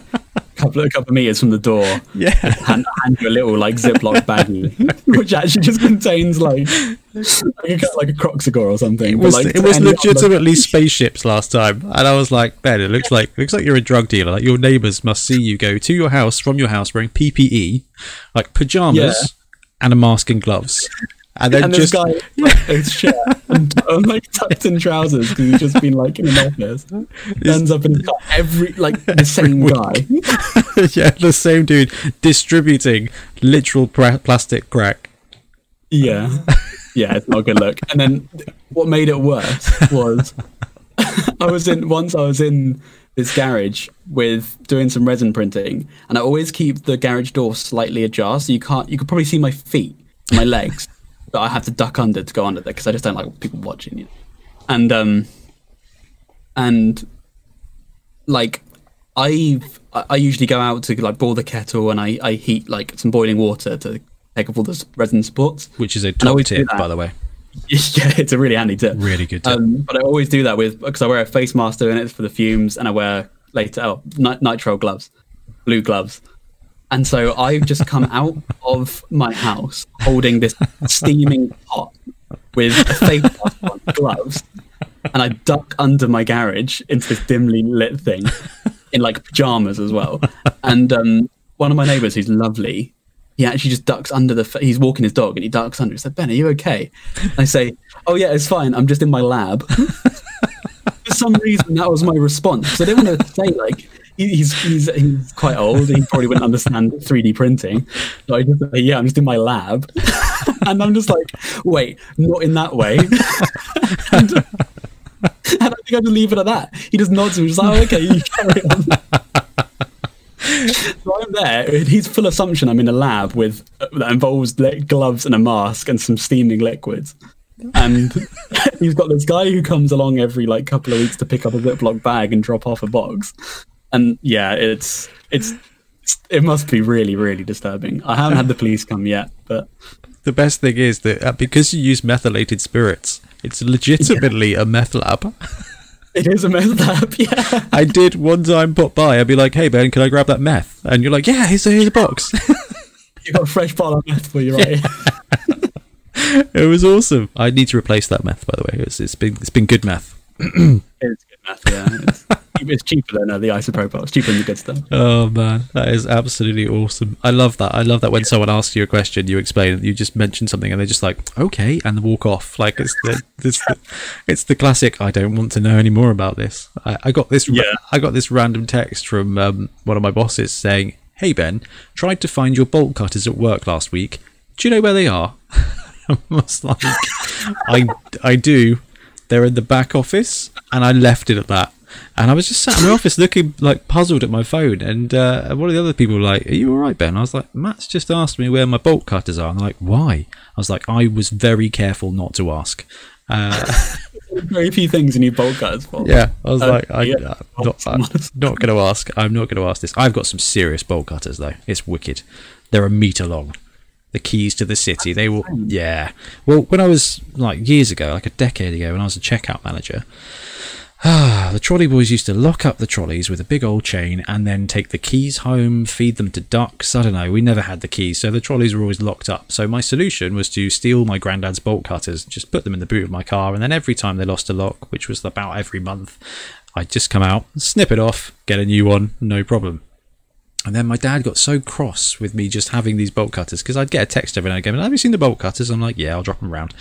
couple of meters from the door, hand you a little like Ziploc baggie, which actually just contains like a Croxicore or something. It was legitimately spaceships last time, and I was like, Ben, it looks like you're a drug dealer. Like, your neighbours must see you go to your house from your house wearing PPE, like pajamas and a mask and gloves. And then this guy his shirt and like tucked in trousers because he's just been like in an office. Ends up in his car the same guy. Yeah, the same dude distributing literal plastic crack. Yeah, it's not a good look. And then what made it worse was I was in this garage with doing some resin printing, and I always keep the garage door slightly ajar so you could probably see my feet, my legs. But I have to duck under to go under there because I just don't like people watching you. And like I usually go out to like boil the kettle and I heat like some boiling water to take off all the resin spots. Which is a top tip, by the way. Yeah, it's a really handy tip. Really good tip. But I always do that because I wear a face mask doing it for the fumes, and I wear nitrile gloves, blue gloves. And so I've just come out of my house holding this steaming pot with a face mask on, gloves, and I duck under my garage into this dimly lit thing in like pajamas as well. And one of my neighbours, who's lovely, he actually just ducks under he's walking his dog and he ducks under. He said, Ben, are you okay? And I say, oh yeah, it's fine. I'm just in my lab. For some reason, that was my response. So I didn't want to say like, he's quite old. He probably wouldn't understand 3D printing. So I just say, yeah, I'm just in my lab, and I'm just like, wait, not in that way. and I think I just leave it at that. He just nods and just like, oh, okay, you carry on. So I'm there. He's full assumption I'm in a lab that involves gloves and a mask and some steaming liquids. And he's got this guy who comes along every like couple of weeks to pick up a Ziploc bag and drop off a box. And yeah, it must be really, really disturbing. I haven't had the police come yet, but the best thing is that because you use methylated spirits, it's legitimately a meth lab. It is a meth lab, yeah. I did one time pop by. I'd be like, "Hey Ben, can I grab that meth?" And you're like, "Yeah, here's a box." You got a fresh bottle of meth for you, right? It was awesome. I need to replace that meth, by the way. It's been good meth. It's good meth, yeah. It's cheaper than the isopropyl. It's cheaper than the good stuff. Oh man, that is absolutely awesome. I love that. I love that when someone asks you a question, you explain, you just mention something, and they're just like, "Okay," and walk off. Like it's the classic. I don't want to know any more about this. I got this random text from one of my bosses saying, "Hey Ben, tried to find your bolt cutters at work last week. Do you know where they are?" I was like, I do. They're in the back office, and I left it at that. And I was just sat in the office looking like puzzled at my phone, and one of the other people were like, "Are you all right, Ben?" I was like, "Matt's just asked me where my bolt cutters are." And they're like, "Why?" I was like, "I was very careful not to ask." Very few things you need bolt cutters for. Yeah, I was like, I'm not going to ask. I'm not going to ask this. I've got some serious bolt cutters though. It's wicked. They're a meter long. The keys to the city. They will. Yeah. Well, when I was like years ago, like a decade ago, when I was a checkout manager, the trolley boys used to lock up the trolleys with a big old chain and then take the keys home, feed them to ducks. I don't know. We never had the keys, so the trolleys were always locked up. So my solution was to steal my granddad's bolt cutters, just put them in the boot of my car, and then every time they lost a lock, which was about every month, I'd just come out, snip it off, get a new one, no problem. And then my dad got so cross with me just having these bolt cutters, because I'd get a text every now and again, "Have you seen the bolt cutters?" I'm like, "Yeah, I'll drop them around."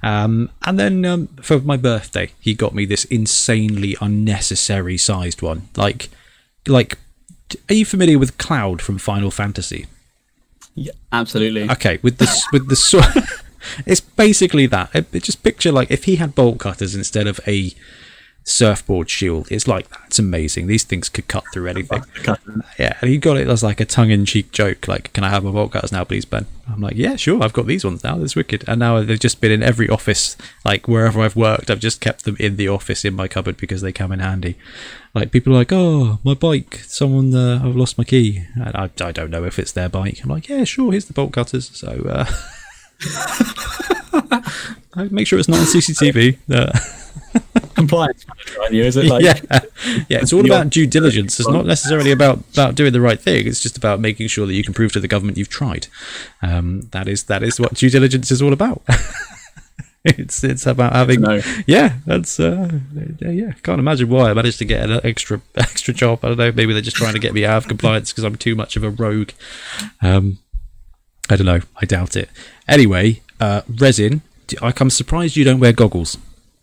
And then for my birthday, he got me this insanely unnecessary sized one. Like, are you familiar with Cloud from Final Fantasy? Yeah, absolutely. Okay, with the it's basically that. Just picture like if he had bolt cutters instead of a surfboard shield. It's like that. It's amazing. These things could cut through anything. Yeah, and he got it as like a tongue-in-cheek joke, like, "Can I have my bolt cutters now, please, Ben?" I'm like, "Yeah, sure, I've got these ones now. That's wicked." And now they've just been in every office, like wherever I've worked, I've just kept them in the office in my cupboard because they come in handy. Like, people are like, "Oh, my bike, someone, I've lost my key." And I don't know if it's their bike. I'm like, "Yeah, sure, here's the bolt cutters." So I make sure it's not on CCTV. Compliance manager on you, is it? Like, yeah, it's all about due diligence. It's not necessarily about doing the right thing. It's just about making sure that you can prove to the government you've tried. That is what due diligence is all about. It's about having that's can't imagine why I managed to get an extra job. I don't know, maybe they're just trying to get me out of compliance because I'm too much of a rogue. I don't know, I doubt it. Anyway, resin, I'm surprised you don't wear goggles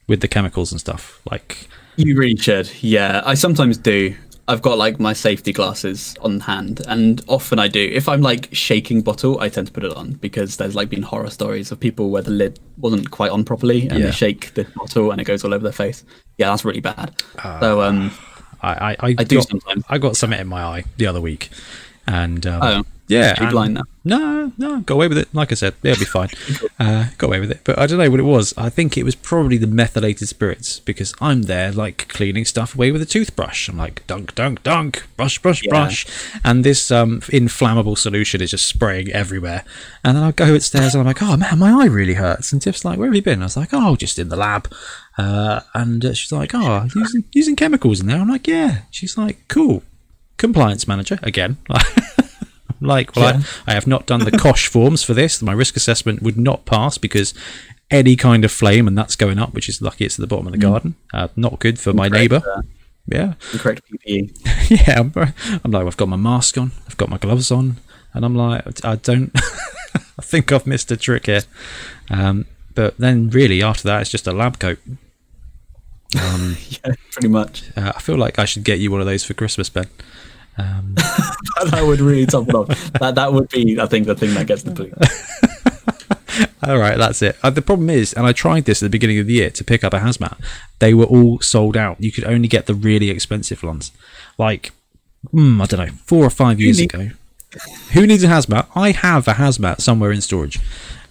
with the chemicals and stuff. Like, you really should. Yeah, I sometimes do. I've got like my safety glasses on hand, and often I do. If I'm like shaking bottle, I tend to put it on, because there's like been horror stories of people where the lid wasn't quite on properly and they shake the bottle and it goes all over their face. Yeah, that's really bad. So I do sometimes. I got something in my eye the other week, and yeah, are you blind now? No, got away with it. Like I said, it'll be fine. Got away with it, but I don't know what it was. I think it was probably the methylated spirits, because I'm there like cleaning stuff away with a toothbrush. I'm like, dunk, dunk, dunk, brush, brush, and this inflammable solution is just spraying everywhere. And then I go upstairs and I'm like, "Oh man, my eye really hurts." And Tiff's like, "Where have you been?" I was like, "Oh, just in the lab." And she's like, "Oh, using chemicals in there?" I'm like, "Yeah." She's like, "Cool. Compliance manager again." Like, well, I have not done the COSH forms for this. My risk assessment would not pass because any kind of flame, and that's going up, which is lucky it's at the bottom of the garden. Not good for my neighbour. Yeah. Correct PPE. Yeah, I'm like, I've got my mask on, I've got my gloves on, and I'm like, I don't... I think I've missed a trick here. But then really after that, it's just a lab coat. Yeah, pretty much. I feel like I should get you one of those for Christmas, Ben. That would really top it off. That would be, I think, the thing that gets the boot. All right, that's it. The problem is, and I tried this at the beginning of the year to pick up a hazmat, they were all sold out. You could only get the really expensive ones. Like, I don't know, 4 or 5 years ago. Who needs a hazmat? I have a hazmat somewhere in storage.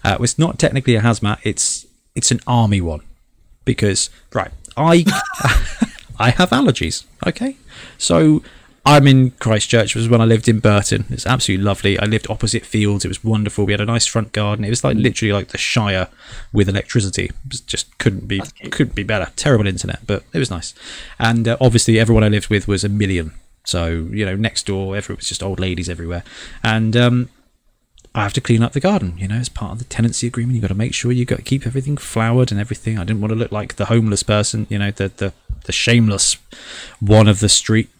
It's not technically a hazmat, it's an army one. Because, right, I have allergies, okay? So I'm in Christchurch, was when I lived in Burton. It's absolutely lovely. I lived opposite fields. It was wonderful. We had a nice front garden. It was like literally like the Shire with electricity. It just couldn't be better. Terrible internet, but it was nice. And obviously everyone I lived with was a million. So, you know, next door, everyone was just old ladies everywhere. And I have to clean up the garden, you know, as part of the tenancy agreement. You've got to make sure you got to keep everything flowered and everything. I didn't want to look like the homeless person, you know, the shameless one of the street.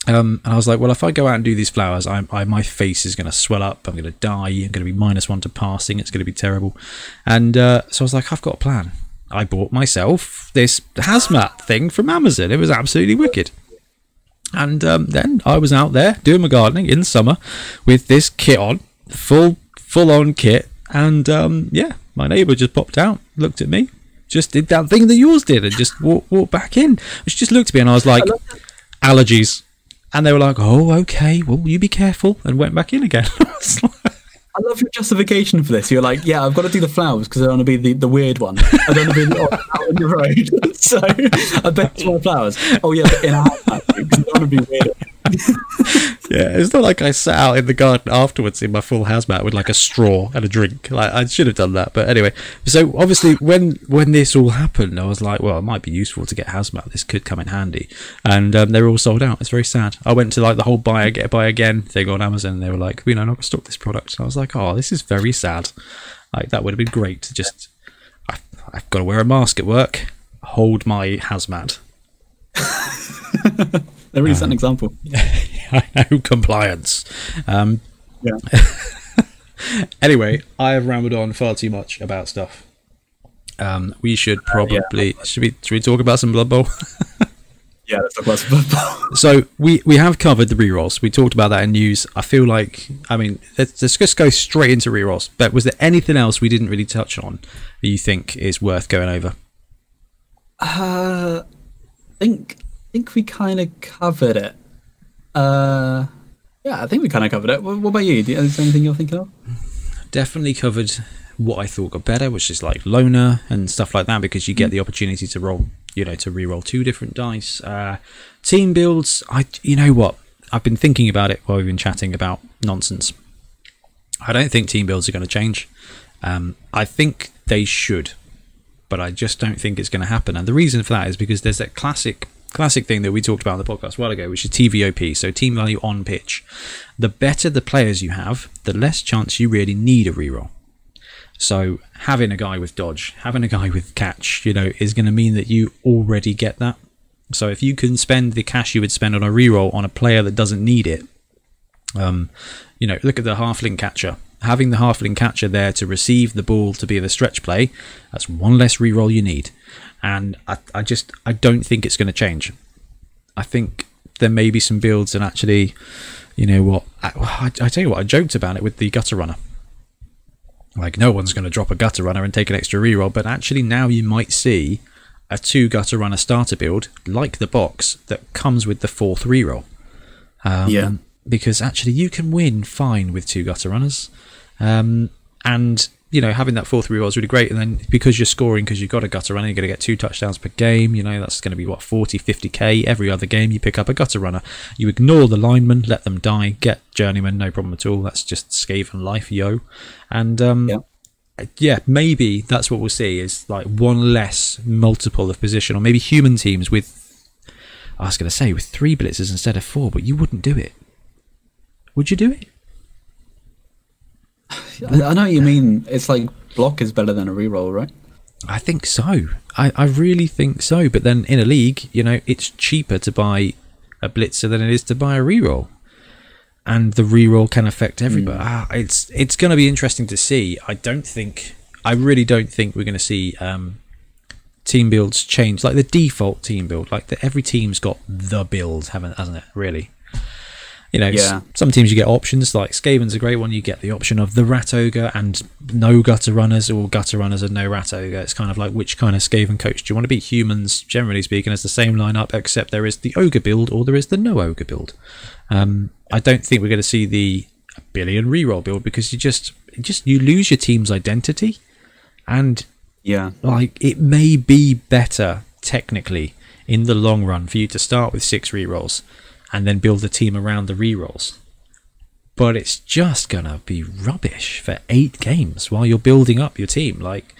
And I was like, well, if I go out and do these flowers, my face is going to swell up. I'm going to die. I'm going to be -1 to passing. It's going to be terrible. And so I was like, I've got a plan. I bought myself this hazmat thing from Amazon. It was absolutely wicked. And then I was out there doing my gardening in summer with this kit on, full-on kit. And yeah, my neighbour just popped out, looked at me, just did that thing that yours did, and just walked back in. She just looked at me, and I was like, allergies. And they were like, oh, okay, well, you be careful, and went back in again. I love your justification for this. You're like, yeah, I've got to do the flowers because I don't want to be the weird one. I don't want to be out on the road. So I bet it's my flowers. Oh, yeah, but in a hat because I don't want to be weird. Yeah, it's not like I sat out in the garden afterwards in my full hazmat with like a straw and a drink. Like, I should have done that, but anyway. So obviously, when this all happened, I was like, well, it might be useful to get hazmat. This could come in handy, and they were all sold out. It's very sad. I went to like the whole buy again thing on Amazon. And they were like, we know not to stock this product. And I was like, oh, this is very sad. Like, that would have been great to just. I've got to wear a mask at work. Hold my hazmat. They're really set an example. I know, compliance. Yeah. Anyway, I have rambled on far too much about stuff. We should probably should we talk about some Blood Bowl? Yeah, let's talk about some Blood Bowl. So we have covered the rerolls. We talked about that in news. I feel like, I mean, let's just go straight into rerolls. But was there anything else we didn't really touch on that you think is worth going over? I think we kind of covered it. Yeah, I think we kind of covered it. What about you? Is there anything you're thinking of? Definitely covered what I thought got better, which is like loner and stuff like that, because you get the opportunity to roll, you know, to re-roll 2 different dice. Team builds, you know what? I've been thinking about it while we've been chatting about nonsense. I don't think team builds are going to change. I think they should, but I just don't think it's going to happen. And the reason for that is because there's that classic thing that we talked about on the podcast a while ago, which is TVOP, so team value on pitch. The better the players you have, the less chance you really need a reroll. So having a guy with dodge, having a guy with catch, you know, is going to mean that you already get that. So if you can spend the cash you would spend on a reroll on a player that doesn't need it, you know, look at the halfling catcher. Having the halfling catcher there to receive the ball to be the stretch play, that's one less reroll you need. And I don't think it's going to change. I think there may be some builds, and actually, you know what, I tell you what, I joked about it with the gutter runner. Like, no one's going to drop a gutter runner and take an extra reroll, but actually now you might see a 2 gutter runner starter build like the box that comes with the 4th reroll. Yeah, because actually you can win fine with 2 gutter runners, and you know, having that 4th reroll is really great. And then because you're scoring, because you've got a gutter runner, you're going to get 2 touchdowns per game. You know, that's going to be what, 40, 50k every other game. You pick up a gutter runner, you ignore the linemen, let them die, get journeyman, no problem at all. That's just Skaven life, yo. And yeah, maybe that's what we'll see, is like one less multiple of position, or maybe human teams with, I was going to say with 3 blitzers instead of 4, but you wouldn't do it. Would you do it? I know what you mean. It's like block is better than a reroll, right? I think so. I really think so. But then in a league, you know, it's cheaper to buy a blitzer than it is to buy a reroll, and the reroll can affect everybody. It's going to be interesting to see. I really don't think we're going to see team builds change, like the default team build, like every team's got the build, hasn't it? Really, you know, some teams you get options. Like Skaven's a great one. You get the option of the Rat Ogre and no Gutter Runners, or Gutter Runners and no Rat Ogre. It's kind of like, which kind of Skaven coach do you want to be? Humans, generally speaking, has the same lineup, except there is the Ogre build or there is the no Ogre build. I don't think we're going to see the billion reroll build, because you lose your team's identity, and like it may be better technically in the long run for you to start with 6 rerolls and then build a team around the rerolls, but it's just gonna be rubbish for 8 games while you're building up your team. Like,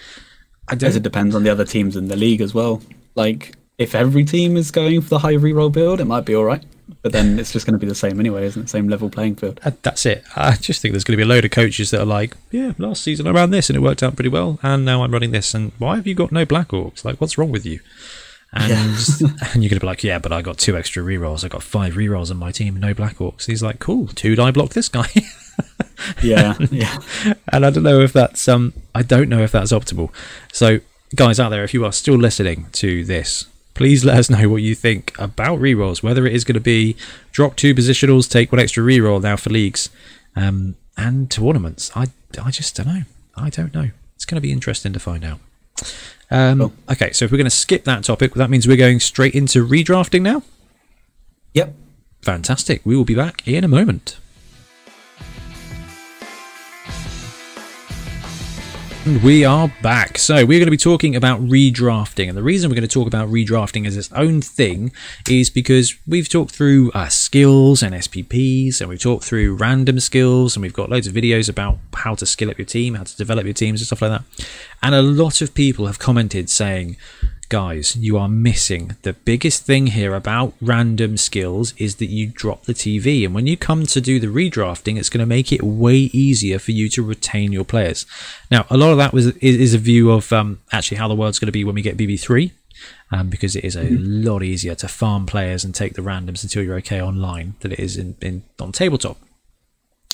I don't. As it depends on the other teams in the league as well. Like, if every team is going for the high reroll build, it might be all right. But then it's just going to be the same anyway, isn't it? Same level playing field. That's it. I just think there's going to be a load of coaches that are like, yeah, last season I ran this and it worked out pretty well, and now I'm running this, and why have you got no Black Orcs? Like, what's wrong with you? And and you're going to be like, yeah, but I got 2 extra rerolls. I got 5 rerolls on my team, no Black Orcs. He's like, cool, 2 die block this guy. Yeah. And I don't know if that's optimal. So, guys out there, if you are still listening to this, please let us know what you think about rerolls, whether it is going to be drop 2 positionals, take 1 extra reroll now for leagues, and tournaments. I just don't know. I don't know. It's going to be interesting to find out. Cool. Okay, so if we're going to skip that topic, that means we're going straight into redrafting now? Yep. Fantastic. We will be back in a moment. And we are back. So we're going to be talking about redrafting, and the reason we're going to talk about redrafting as its own thing is because we've talked through skills and SPPs, and we've talked through random skills, and we've got loads of videos about how to skill up your team, how to develop your teams and stuff like that. And a lot of people have commented saying, guys, you are missing the biggest thing here about random skills is that you drop the TV, and when you come to do the redrafting, it's going to make it way easier for you to retain your players. Now, a lot of that is a view of actually how the world's going to be when we get BB3, because it is a lot easier to farm players and take the randoms until you're okay online than it is on tabletop.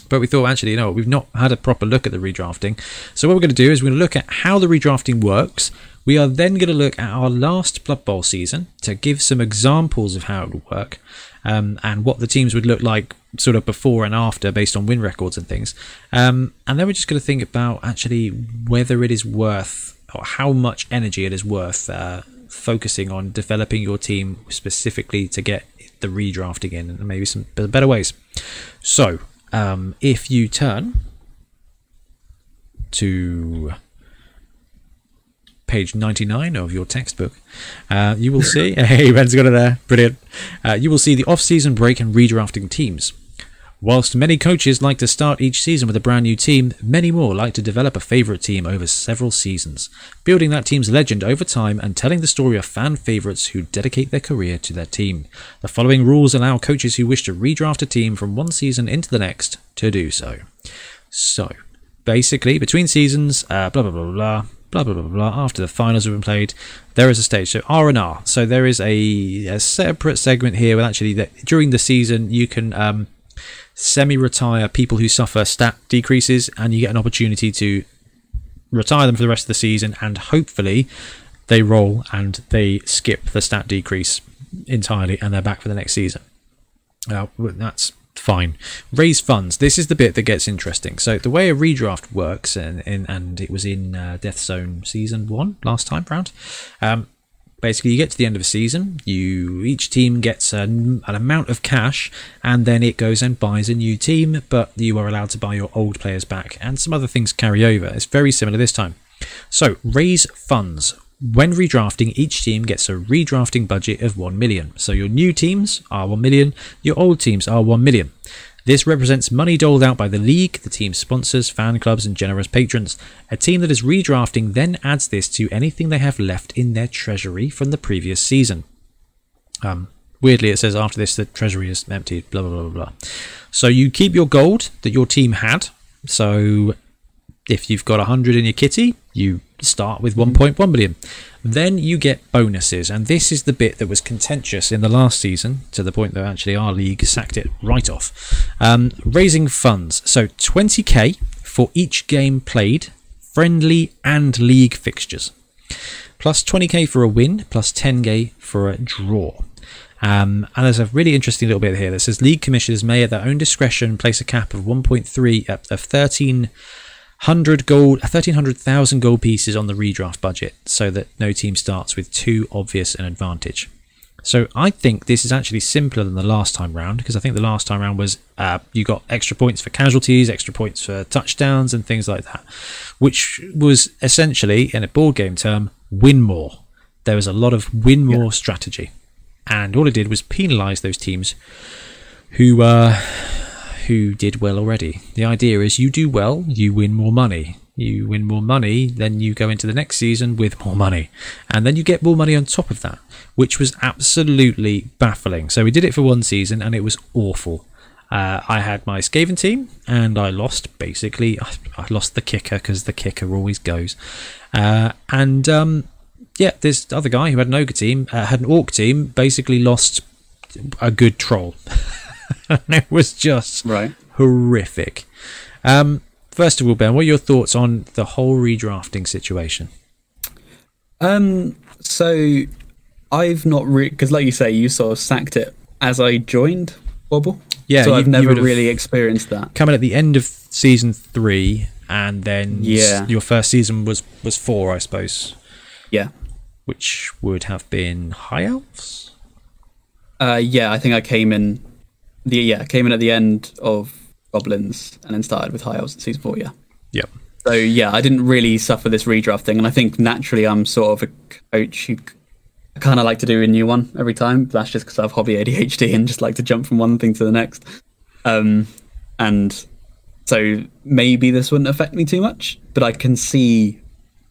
But we thought, actually, you know, we've not had a proper look at the redrafting. So what we're going to do is we're going to look at how the redrafting works. We are then going to look at our last Blood Bowl season to give some examples of how it would work, and what the teams would look like sort of before and after based on win records and things. And then we're just going to think about actually whether it is worth, or how much energy it is worth focusing on developing your team specifically to get the redrafting in, and maybe some better ways. So if you turn to page 99 of your textbook, you will see, hey, Ben's got it there, brilliant. You will see the off-season break and redrafting teams. Whilst many coaches like to start each season with a brand new team, many more like to develop a favourite team over several seasons, building that team's legend over time and telling the story of fan favourites who dedicate their career to their team. The following rules allow coaches who wish to redraft a team from one season into the next to do so. So, basically, between seasons, blah, blah, blah, blah, blah, blah, blah, blah, after the finals have been played, there is a stage. So R&R. So there is a separate segment here with actually that during the season you can semi-retire people who suffer stat decreases, and you get an opportunity to retire them for the rest of the season, and hopefully they roll and they skip the stat decrease entirely and they're back for the next season. That's fine. Raise funds. This is the bit that gets interesting. So the way a redraft works, and it was in Death Zone Season 1 last time round, basically you get to the end of a season, each team gets an amount of cash, and then it goes and buys a new team, but you are allowed to buy your old players back, and some other things carry over. It's very similar this time. So raise funds. When redrafting, each team gets a redrafting budget of 1 million. So your new teams are 1 million, your old teams are 1 million. This represents money doled out by the league, the team's sponsors, fan clubs and generous patrons. A team that is redrafting then adds this to anything they have left in their treasury from the previous season. Weirdly, it says after this the treasury is emptied, blah, blah, blah, blah. So you keep your gold that your team had. So if you've got 100 in your kitty, you start with 1.1 million. Then you get bonuses, and this is the bit that was contentious in the last season, to the point that actually our league sacked it right off. Raising funds. So 20k for each game played, friendly and league fixtures. plus 20k for a win, plus 10k for a draw. And there's a really interesting little bit here that says league commissioners may at their own discretion place a cap of 1.3 of 1300,000 gold pieces on the redraft budget, so that no team starts with too obvious an advantage. So I think this is actually simpler than the last time round, because I think the last time round was you got extra points for casualties, extra points for touchdowns and things like that, which was essentially, in a board game term, win more. There was a lot of win more strategy, and all it did was penalise those teams who did well already. The idea is you do well, you win more money. You win more money, then you go into the next season with more money. And then you get more money on top of that, which was absolutely baffling. So we did it for one season, and it was awful. I had my Skaven team, and I lost, basically. I lost the kicker, because the kicker always goes. Yeah, this other guy who had an ogre team, had an orc team, basically lost a good troll. And it was just horrific. First of all, Ben, what are your thoughts on the whole redrafting situation? So I've not because, like you say, you sort of sacked it as I joined Wobble. Yeah, so I've never really experienced that. Coming at the end of season 3, and then your first season was 4, I suppose. Yeah, which would have been High Elves. Yeah, I think I came in at the end of Goblins and then started with High Elves in season 4. Yep. So yeah, I didn't really suffer this redraft thing, and I think naturally I'm sort of a coach who I kind of like to do a new one every time. But that's just because I have hobby ADHD and just like to jump from one thing to the next. And so maybe this wouldn't affect me too much, but I can see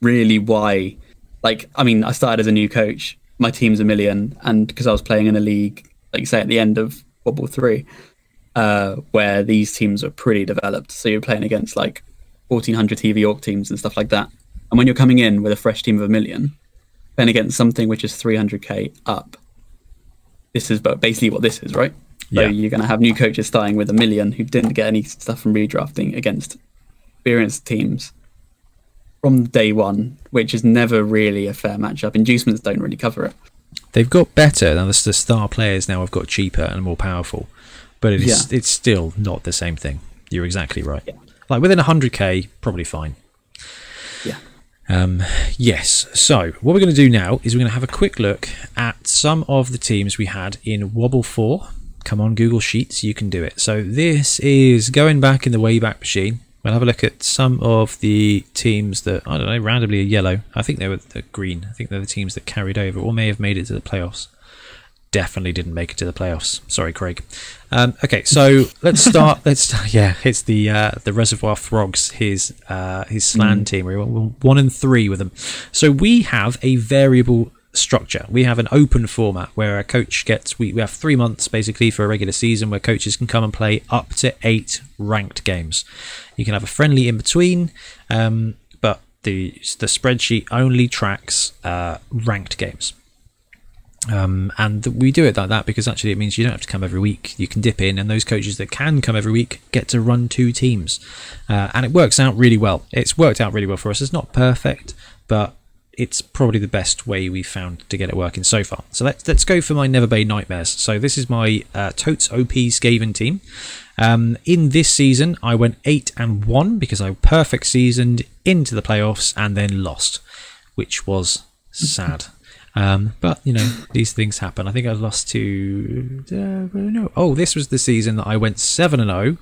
really why. Like, I mean, I started as a new coach. My team's 1 million, and because I was playing in a league, like you say, at the end of Wobble 3. Where these teams are pretty developed, so you're playing against like 1400 TV Orc teams and stuff like that, and when you're coming in with a fresh team of 1 million, playing against something which is 300k up, this is basically what this is, right? So you're going to have new coaches starting with 1 million who didn't get any stuff from redrafting against experienced teams from day one, which is never really a fair matchup. Inducements don't really cover it. They've got better. Now the star players now have got cheaper and more powerful. But it's still not the same thing. You're exactly right. Yeah. Like within 100k, probably fine. Yeah. Yes. So what we're going to do now is we're going to have a quick look at some of the teams we had in Wobble 4. Come on, Google Sheets, you can do it. So this is going back in the Wayback Machine. We'll have a look at some of the teams that, I don't know, randomly are yellow. I think they were the green. I think they're the teams that carried over or may have made it to the playoffs. Definitely didn't make it to the playoffs. Sorry, Craig. Okay, so let's start. Yeah, it's the Reservoir Frogs, his Slan team. We're 1 and 3 with them. So we have a variable structure. We have an open format where a coach gets. We have 3 months basically for a regular season where coaches can come and play up to 8 ranked games. You can have a friendly in between, but the spreadsheet only tracks ranked games. And we do it like that because actually it means you don't have to come every week. You can dip in, and those coaches that can come every week get to run 2 teams, and it works out really well. It's worked out really well for us. It's not perfect, but it's probably the best way we've found to get it working so far. So let's go for my Neverbay Nightmares. So this is my Totes OP Skaven team. In this season I went 8 and 1 because I perfect seasoned into the playoffs and then lost, which was sad. But you know, these things happen. I think I lost to this was the season that I went 7 and 0,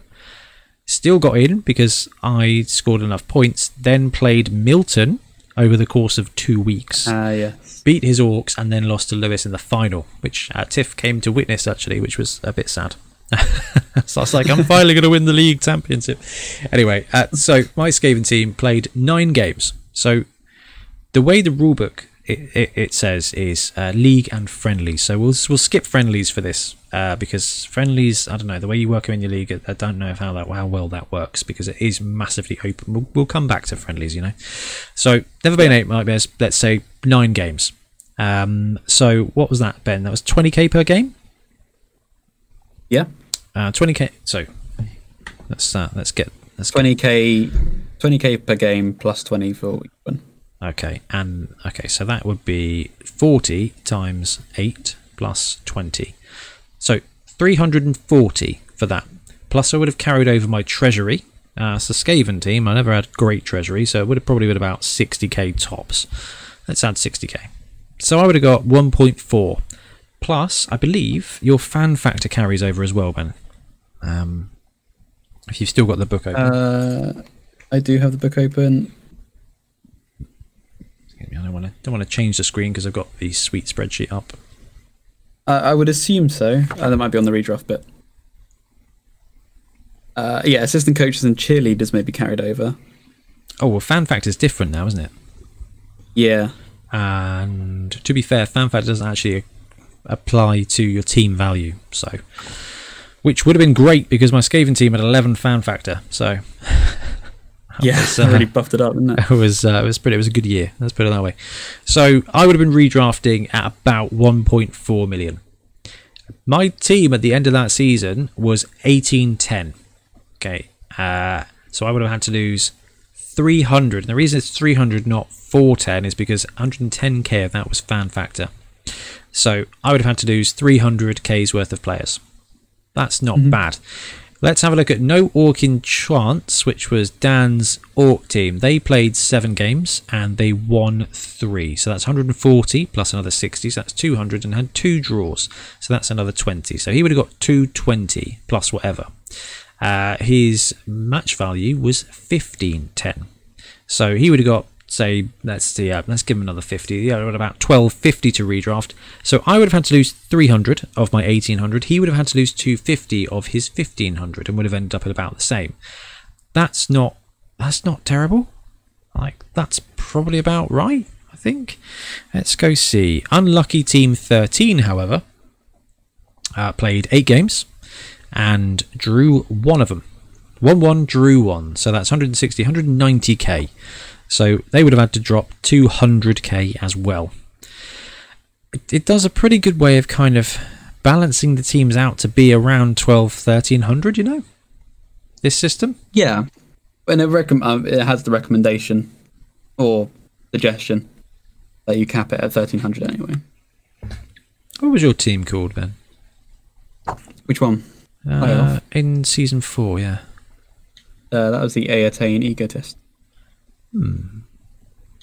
still got in because I scored enough points, then played Milton over the course of 2 weeks, yes. Beat his Orcs and then lost to Lewis in the final, which Tiff came to witness actually, which was a bit sad. So I was like, I'm finally going to win the league championship. Anyway, so my Skaven team played 9 games. So the way the rulebook it says is league and friendlies. So we'll skip friendlies for this because friendlies, I don't know, the way you work them in your league, I don't know how well that works because it is massively open. We'll come back to friendlies, you know. So Neverbay Nightmares, let's say 9 games. So what was that, Ben? That was 20k per game? Yeah. 20k. So let's get 20k per game plus 20 for week 1. Okay, and okay, so that would be 40 times 8 plus 20. So 340 for that. Plus I would have carried over my treasury. It's a Skaven team. I never had great treasury, so it would have probably been about 60k tops. Let's add 60k. So I would have got 1.4. Plus, I believe your fan factor carries over as well, Ben. If you've still got the book open. I do have the book open. I don't want to change the screen because I've got the sweet spreadsheet up. I would assume so. That might be on the redraft bit. Yeah, assistant coaches and cheerleaders may be carried over. Oh, well, fan factor is different now, isn't it? Yeah. And to be fair, fan factor doesn't actually apply to your team value, so which would have been great because my Skaven team had 11 fan factor. So yeah, really buffed it up, didn't it? It was a good year. Let's put it that way. So I would have been redrafting at about 1.4 million. My team at the end of that season was 1810. Okay, so I would have had to lose 300. And the reason it's 300, not 410, is because 110k of that was fan factor. So I would have had to lose 300k's worth of players. That's not bad. Let's have a look at No Orc in Chance, which was Dan's Orc team. They played 7 games and they won 3. So that's 140 plus another 60. So that's 200 and had 2 draws. So that's another 20. So he would have got 220 plus whatever. His match value was 1510. So he would have got, say, let's give him another 50. Yeah, about 1250 to redraft. So I would have had to lose 300 of my 1800. He would have had to lose 250 of his 1500 and would have ended up at about the same. That's not terrible. Like, that's probably about right, I think. Let's go see. Unlucky Team 13, however, played 8 games and drew 1 of them. 1-1, drew 1. So that's 160, 190k. So they would have had to drop 200k as well. It does a pretty good way of kind of balancing the teams out to be around 1300, you know, this system. Yeah, and it has the recommendation or suggestion that you cap it at 1300 anyway. What was your team called, Ben? Which one? In season 4, yeah. That was the Aatane Egotist.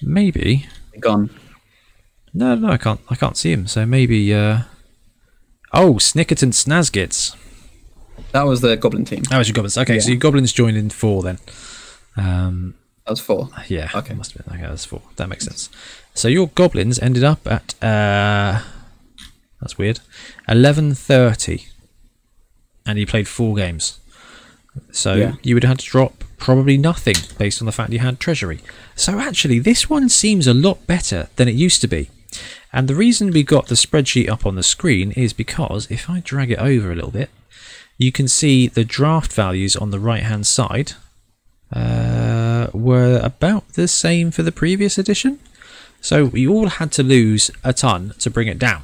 Maybe. Gone. No, I can't see him. So maybe. Oh, Snickerton Snazgits. That was the Goblin team. That was your Goblins. Okay, yeah. So your Goblins joined in 4 then. That was 4. Yeah. Okay. Must have been. Okay, that's 4. That makes sense. So your Goblins ended up at that's weird. 1130, and you played 4 games. So you would have had to drop probably nothing based on the fact you had treasury. So actually this one seems a lot better than it used to be. And the reason we got the spreadsheet up on the screen is because if I drag it over a little bit, you can see the draft values on the right hand side were about the same for the previous edition. So we all had to lose a ton to bring it down.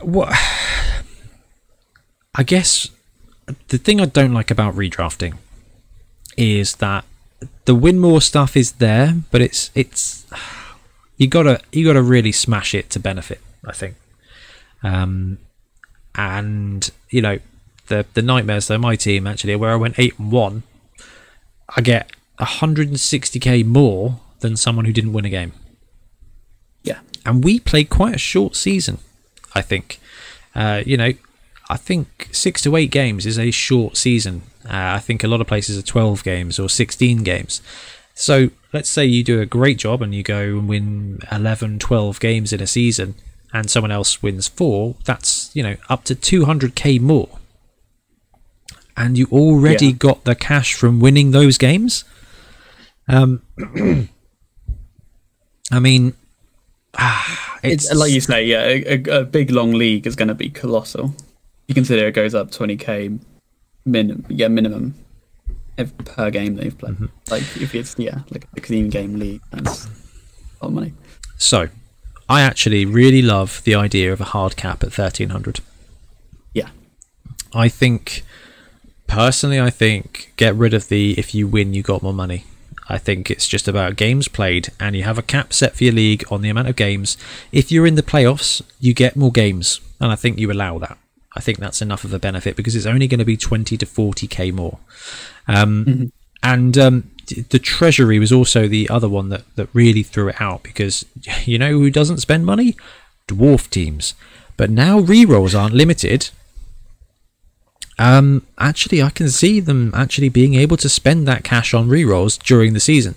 What? I guess the thing I don't like about redrafting is that the win more stuff is there, but it's you gotta really smash it to benefit, I think. And you know, the nightmares though, my team actually, where I went 8-1, I get 160k more than someone who didn't win a game. Yeah, and we played quite a short season, I think. You know, I think 6 to 8 games is a short season. I think a lot of places are 12 games or 16 games. So let's say you do a great job and you go and win 11, 12 games in a season and someone else wins 4. That's, you know, up to 200k more. And you already got the cash from winning those games. I mean, it's like you say, a big long league is going to be colossal. You consider it goes up 20k minimum per game they've played. Like if it's like a 16 game league, that's a lot of money. So I actually really love the idea of a hard cap at 1300. Yeah, I think personally, get rid of the if you win you got more money. I think it's just about games played, and you have a cap set for your league on the amount of games. If you're in the playoffs, you get more games, and I think you allow that. I think that's enough of a benefit because it's only going to be 20 to 40k more. And the treasury was also the other one that really threw it out, because you know who doesn't spend money? Dwarf teams. But now rerolls aren't limited. Actually, I can see them actually being able to spend that cash on rerolls during the season.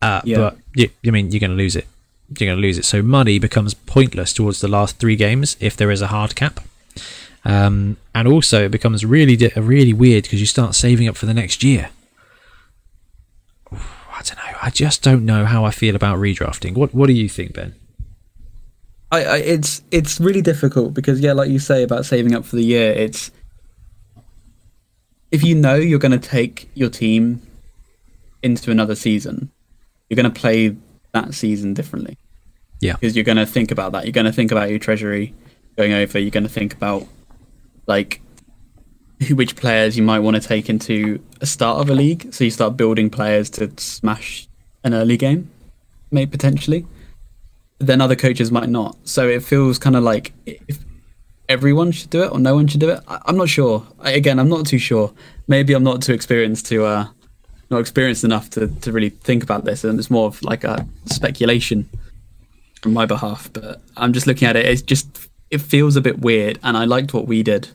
But I mean, you're going to lose it. You're going to lose it. So money becomes pointless towards the last 3 games if there is a hard cap. And also it becomes really weird because you start saving up for the next year. I don't know. I just don't know how I feel about redrafting. What do you think, Ben? It's really difficult because, yeah, like you say about saving up for the year, it's if you know you're going to take your team into another season, you're going to play that season differently. Yeah. Because you're going to think about that. You're going to think about your treasury going over. You're going to think about like which players you might want to take into a start of a league. So you start building players to smash an early game, maybe potentially. Then other coaches might not. So it feels kind of like if everyone should do it or no one should do it. I'm not sure. I'm not too sure. Maybe I'm not too experienced not experienced enough to really think about this, and it's more of like a speculation on my behalf. But I'm just looking at it. It feels a bit weird, and I liked what we did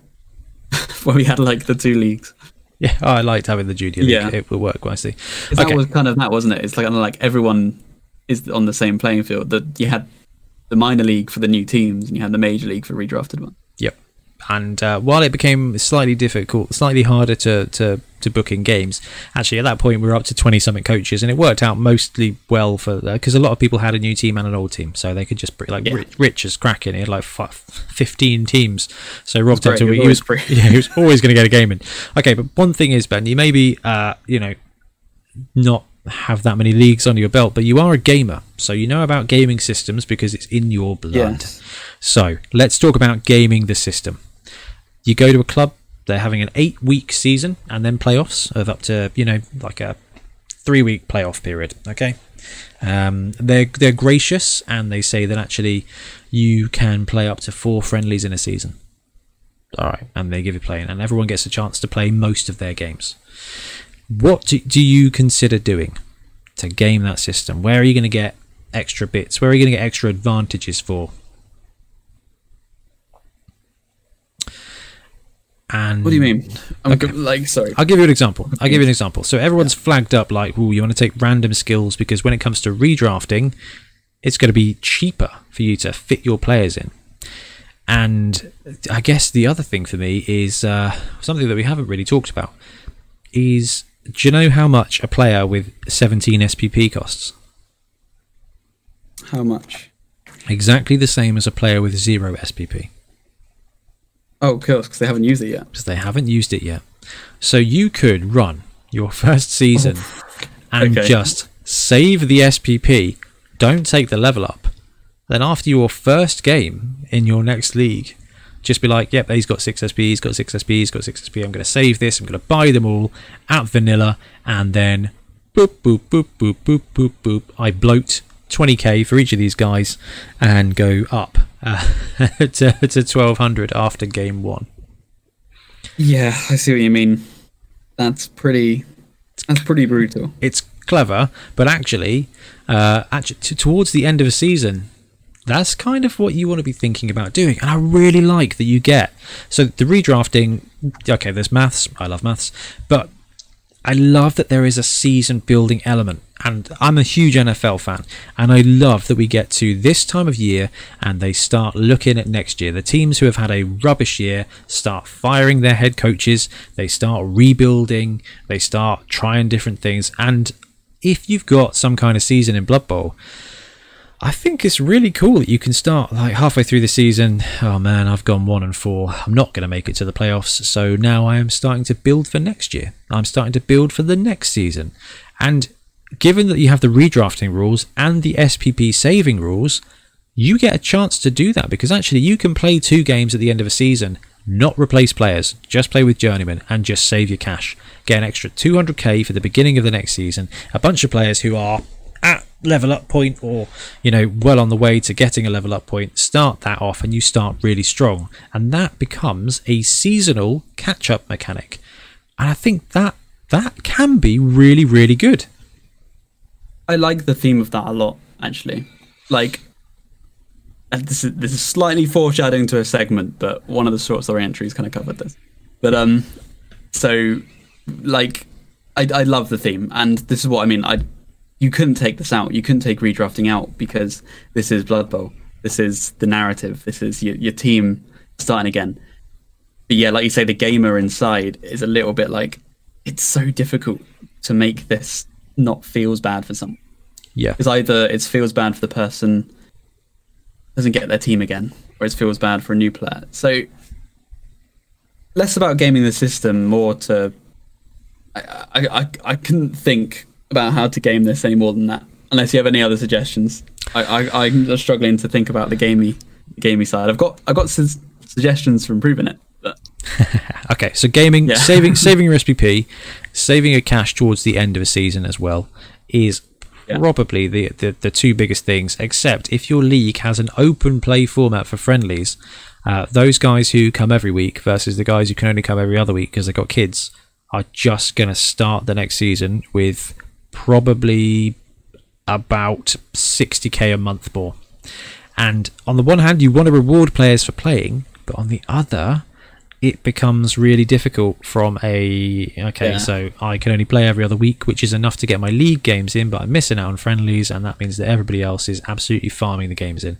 when we had like the 2 leagues. Yeah, I liked having the junior league. Yeah. It will work nicely. That was kind of that, wasn't it? It's like everyone is on the same playing field. That you had the minor league for the new teams, and you had the major league for redrafted ones. Yep. And while it became slightly difficult, slightly harder to book in games, actually at that point we were up to 20-something coaches, and it worked out mostly well for because a lot of people had a new team and an old team, so they could just Rich is cracking. He had like 15 teams, so Rob he was always going to get a game in. Okay, but one thing is, Ben, you maybe not have that many leagues under your belt, but you are a gamer, so you know about gaming systems because it's in your blood. Yes. So let's talk about gaming the system. You go to a club, they're having an 8-week season and then playoffs of up to like a 3-week playoff period. Okay, they're gracious, and they say that actually you can play up to 4 friendlies in a season. All right, and they give you playing, and everyone gets a chance to play most of their games. What do you consider doing to game that system? Where are you going to get extra bits? Where are you going to get extra advantages for? And what do you mean? Sorry. I'll give you an example. So everyone's flagged up like, "Ooh, you want to take random skills," because when it comes to redrafting, it's going to be cheaper for you to fit your players in. And I guess the other thing for me is something that we haven't really talked about is, do you know how much a player with 17 SPP costs? How much? Exactly the same as a player with 0 SPP. Oh, of course, because they haven't used it yet. Because they haven't used it yet. So you could run your first season and just save the SPP, don't take the level up. Then after your first game in your next league, just be like, yep, he's got 6 SP, he's got 6 SP, he's got 6 SP, I'm going to save this, I'm going to buy them all at vanilla, and then boop, boop, boop, boop, boop, boop, boop, I bloat 20k for each of these guys and go up to 1200 after game 1. Yeah, I see what you mean. That's pretty brutal. It's clever, but actually towards the end of a season, that's kind of what you want to be thinking about doing. And I really like that you get, so the redrafting, okay, there's maths, I love maths, but I love that there is a season building element, and I'm a huge NFL fan, and I love that we get to this time of year and they start looking at next year. The teams who have had a rubbish year start firing their head coaches, they start rebuilding, they start trying different things, and if you've got some kind of season in Blood Bowl, I think it's really cool that you can start like halfway through the season. Oh man, I've gone 1-4. I'm not going to make it to the playoffs. So now I am starting to build for next year. I'm starting to build for the next season. And given that you have the redrafting rules and the SPP saving rules, you get a chance to do that, because actually you can play 2 games at the end of a season, not replace players, just play with journeymen and just save your cash. Get an extra 200k for the beginning of the next season. A bunch of players who are at level up point, or well on the way to getting a level up point, start that off and you start really strong, and that becomes a seasonal catch up mechanic. And I think that can be really, really good. I like the theme of that a lot, actually. Like, and this is slightly foreshadowing to a segment, but one of the short story entries kind of covered this. But so like I love the theme, and this is what I mean. You couldn't take this out. You couldn't take redrafting out, because this is Blood Bowl. This is the narrative. This is your team starting again. But yeah, like you say, the gamer inside is a little bit like, it's so difficult to make this not feels bad for someone. Yeah. Because either it feels bad for the person doesn't get their team again, or it feels bad for a new player. So less about gaming the system, more to I couldn't think about how to game this any more than that, unless you have any other suggestions. I'm just struggling to think about the gamey side. I've got suggestions for improving it, but okay, so gaming, saving your SPP, saving a cash towards the end of a season as well is probably the two biggest things, except if your league has an open play format for friendlies. Those guys who come every week versus the guys who can only come every other week because they've got kids are just going to start the next season with probably about 60k a month more. And on the one hand, you want to reward players for playing, but on the other, it becomes really difficult from so I can only play every other week, which is enough to get my league games in, but I'm missing out on friendlies, and that means that everybody else is absolutely farming the games in.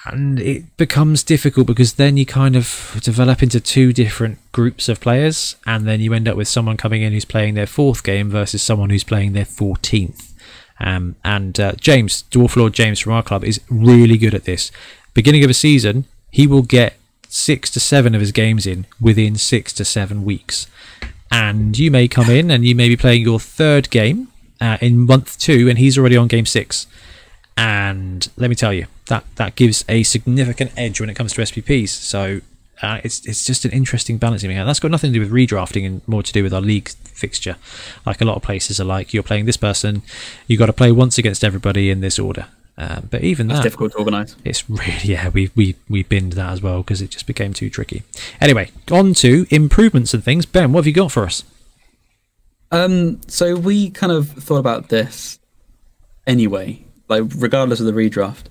And it becomes difficult because then you kind of develop into two different groups of players, and then you end up with someone coming in who's playing their 4th game versus someone who's playing their 14th. James, Dwarf Lord James from our club, is really good at this. Beginning of a season, he will get 6 to 7 of his games in within 6 to 7 weeks. And you may come in and you may be playing your 3rd game in month 2, and he's already on game 6. And let me tell you, that gives a significant edge when it comes to SPPs. So it's just an interesting balancing mechanic. That's got nothing to do with redrafting and more to do with our league fixture. Like a lot of places are like, you're playing this person, you got to play once against everybody in this order. But even that's difficult to organise. It's really we binned that as well because it just became too tricky. Anyway, on to improvements and things. Ben, what have you got for us? So we kind of thought about this anyway, like regardless of the redraft,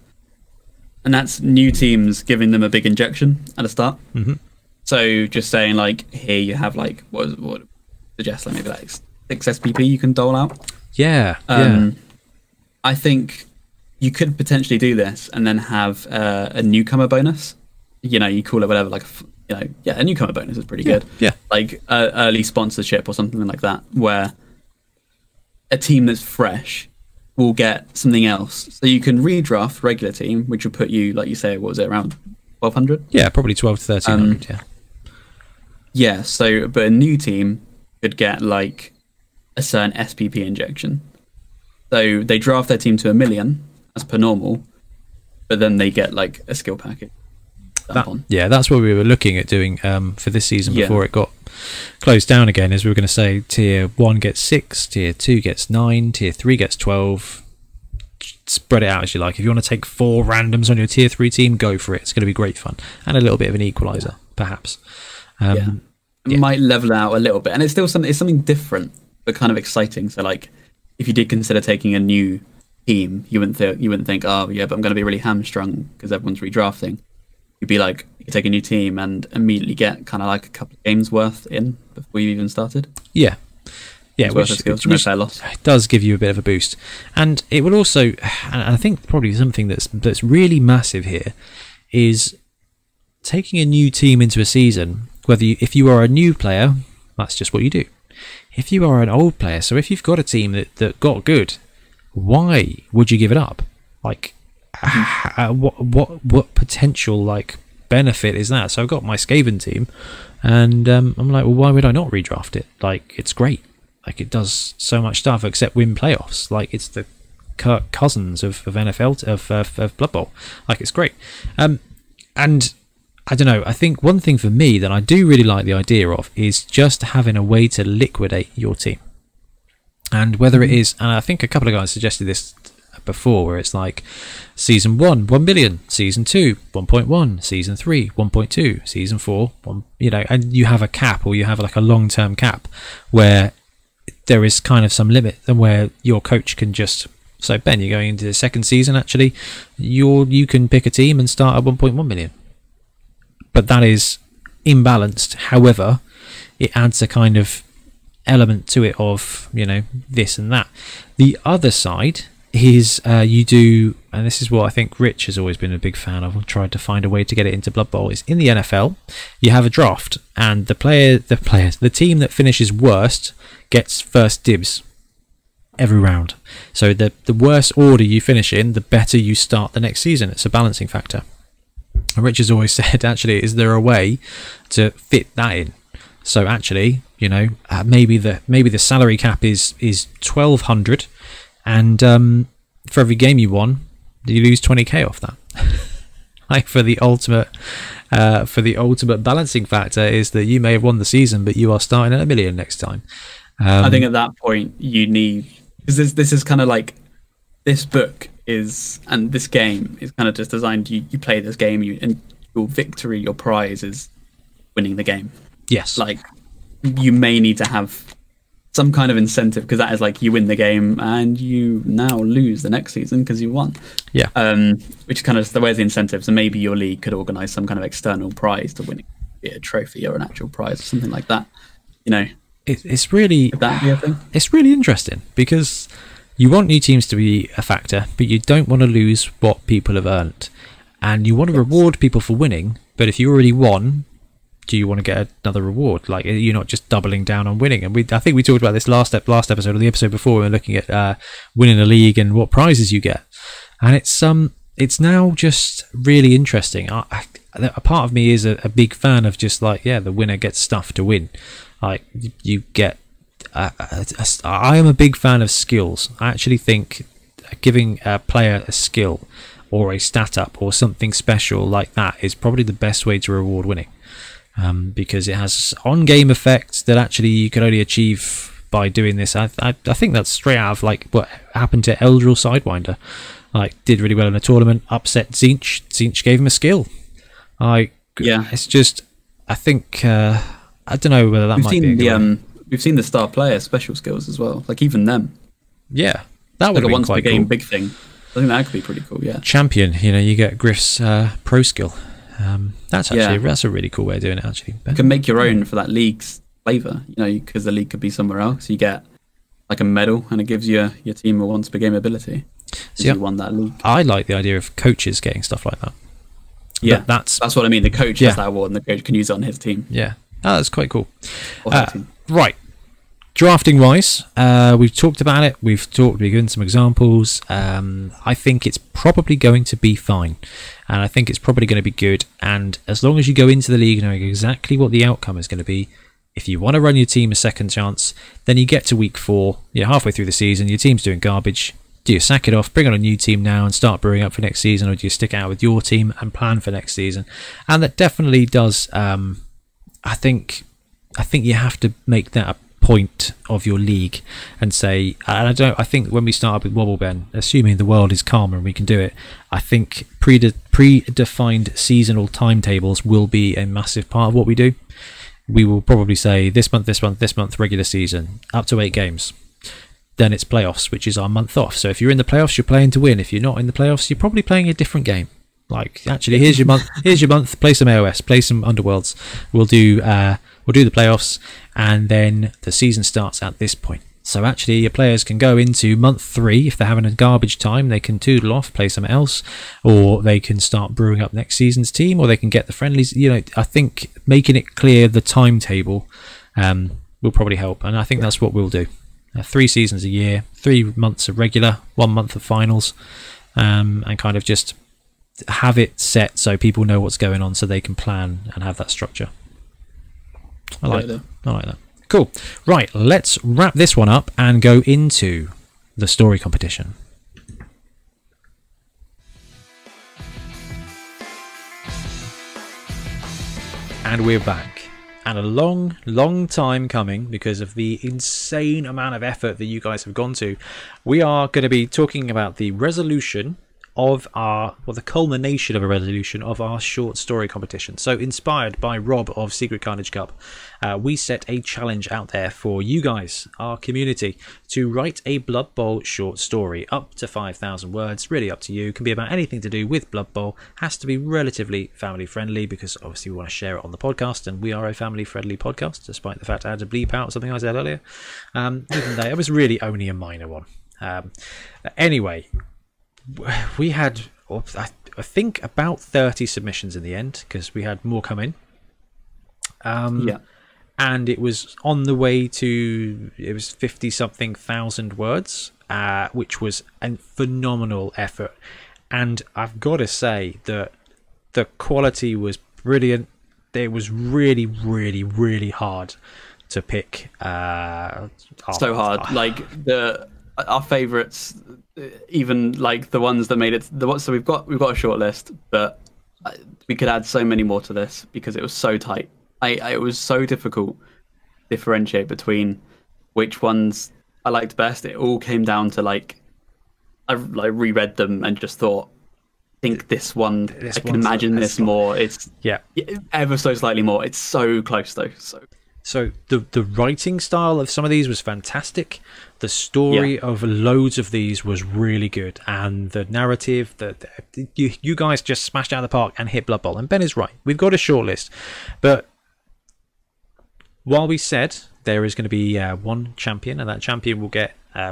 and that's new teams giving them a big injection at the start. Mm-hmm. So just saying like, here you have like what suggest like maybe like 6 SPP you can dole out. Yeah. I think you could potentially do this and then have a newcomer bonus. You call it whatever, like a newcomer bonus is pretty good. Yeah. Like early sponsorship or something like that, where a team that's fresh will get something else. So you can redraft regular team, which will put you, like you say, what was it, around 1,200? Yeah, probably 12 to 1,300. Yeah. Yeah. So, but a new team could get like a certain SPP injection. So they draft their team to 1 million as per normal, but then they get like a skill package. That's what we were looking at doing for this season before it got closed down again, is we were going to say tier 1 gets 6, tier 2 gets 9, tier 3 gets 12. Spread it out as you like. If you want to take 4 randoms on your tier 3 team, go for it. It's going to be great fun and a little bit of an equalizer, perhaps. It might level out a little bit, and it's still something different but kind of exciting. So like, if you did consider taking a new team, you wouldn't think, oh yeah, but I'm going to be really hamstrung because everyone's redrafting. You'd be like, you could take a new team and immediately get kind of like a couple of games worth in before you even started. Yeah, which it does give you a bit of a boost, and it would also, and I think probably something that's really massive here is taking a new team into a season. If you are a new player, that's just what you do. If you are an old player, so if you've got a team that got good, why would you give it up? Like, what potential like benefit is that? So I've got my Skaven team, and I'm like, well, why would I not redraft it? Like, it's great. Like, it does so much stuff except win playoffs. Like, it's the Kirk Cousins of NFL of Blood Bowl. Like, it's great. And I don't know. I think one thing for me that I do really like the idea of is just having a way to liquidate your team. And whether it is, and I think a couple of guys suggested this before, where it's like season 1, 1 million, season 2, 1.1, season 3, 1.2, season 4, 1, and you have a cap, or you have like a long-term cap where there is kind of some limit, and where your coach can just, so Ben, you're going into the second season, actually, you can pick a team and start at 1.1 million. But that is imbalanced. However, it adds a kind of element to it of, this and that. The other side is you do, and this is what I think Rich has always been a big fan of, and tried to find a way to get it into Blood Bowl, is in the NFL, you have a draft, and the team that finishes worst gets first dibs every round. So the worse order you finish in, the better you start the next season. It's a balancing factor. And Rich has always said, actually, is there a way to fit that in? So actually, maybe the salary cap is 1,200, and for every game you won, you lose 20k off that. Like for the ultimate balancing factor is that you may have won the season, but you are starting at 1 million next time. I think at that point you need, because this is kind of like, this book is, and this game is kind of just designed, you play this game, and your victory, your prize is winning the game. Yes. Like, you may need to have some kind of incentive, because that is like, you win the game and you now lose the next season because you won. Yeah. Which kind of, where's the incentive? So maybe your league could organise some kind of external prize to winning, be it a trophy or an actual prize or something like that. It's really, would that be a thing? It's really interesting, because you want new teams to be a factor, but you don't want to lose what people have earned, and you want to reward people for winning. But if you already won, do you want to get another reward? Like, you're not just doubling down on winning. And I think we talked about this last episode, or the episode before, we were looking at winning a league and what prizes you get, and it's now just really interesting. A part of me is a big fan of just like, the winner gets stuff to win. Like, you get. I am a big fan of skills. I actually think giving a player a skill or a stat up or something special like that is probably the best way to reward winning, because it has on-game effects that actually you can only achieve by doing this. I think that's straight out of like what happened to Eldril Sidewinder. Like, did really well in a tournament, upset Tzeentch. Tzeentch gave him a skill. It's just, I think, I don't know whether that might be we've seen the star player special skills as well. Like, even them. Yeah, that would be be once quite per game cool. Big thing. I think that could be pretty cool. Yeah. Champion, you get Griff's pro skill. That's a really cool way of doing it. Actually, you can make your own for that league's flavour. Because the league could be somewhere else. You get like a medal, and it gives your team a once per game ability. So you won that league. I like the idea of coaches getting stuff like that. Yeah, that's what I mean. The coach has that award, and the coach can use it on his team. Yeah, that's quite cool. Right. Drafting wise, we've talked about it. We've given some examples. I think it's probably going to be fine, and I think it's probably going to be good. And as long as you go into the league knowing exactly what the outcome is going to be, if you want to run your team a second chance, then you get to week 4. You're halfway through the season. Your team's doing garbage. Do you sack it off, bring on a new team now, and start brewing up for next season, or do you stick out with your team and plan for next season? And that definitely does. I think you have to make that a point of your league and say, and I think when we start up with Wobble Ben, assuming the world is calmer and we can do it, I think predefined seasonal timetables will be a massive part of what we do. We will probably say this month regular season, up to 8 games. Then it's playoffs, which is our month off. So if you're in the playoffs, you're playing to win. If you're not in the playoffs, you're probably playing a different game. Like, actually, here's your month. Play some AOS, play some Underworlds. We'll do the playoffs, and then the season starts at this point. So actually, your players can go into month 3 if they're having a garbage time. They can toodle off, play something else, or they can start brewing up next season's team, or they can get the friendlies. I think making it clear the timetable will probably help, and I think that's what we'll do. 3 seasons a year, 3 months of regular, 1 month of finals, and kind of just have it set so people know what's going on, so they can plan and have that structure. I like that. Cool. Right, let's wrap this one up and go into the story competition. And we're back. And a long, long time coming because of the insane amount of effort that you guys have gone to. We are going to be talking about the resolution of the culmination of a resolution of our short story competition. So inspired by Rob of Secret Carnage Cup, we set a challenge out there for you guys, our community, to write a Blood Bowl short story up to 5,000 words. Really up to you. Can be about anything to do with Blood Bowl. Has to be relatively family friendly because obviously we want to share it on the podcast, and we are a family friendly podcast, despite the fact I had to bleep out something I said earlier. Even though it was really only a minor one. Anyway, we had, I think, about 30 submissions in the end because we had more come in. And it was on the way to, it was 50-something thousand words, which was a phenomenal effort. And I've got to say that the quality was brilliant. It was really, really, really hard to pick. So hard. Like our favourites, even like the ones that made it. So we've got a short list, but we could add so many more to this because it was so tight. It was so difficult to differentiate between which ones I liked best. It all came down to I reread them and just thought, I think this one, I can imagine this more. It's ever so slightly more. It's so close though. So the writing style of some of these was fantastic. The story of loads of these was really good, and the narrative that you guys just smashed out of the park and hit Blood Bowl. And Ben is right. We've got a short list, but while we said there is going to be one champion, and that champion will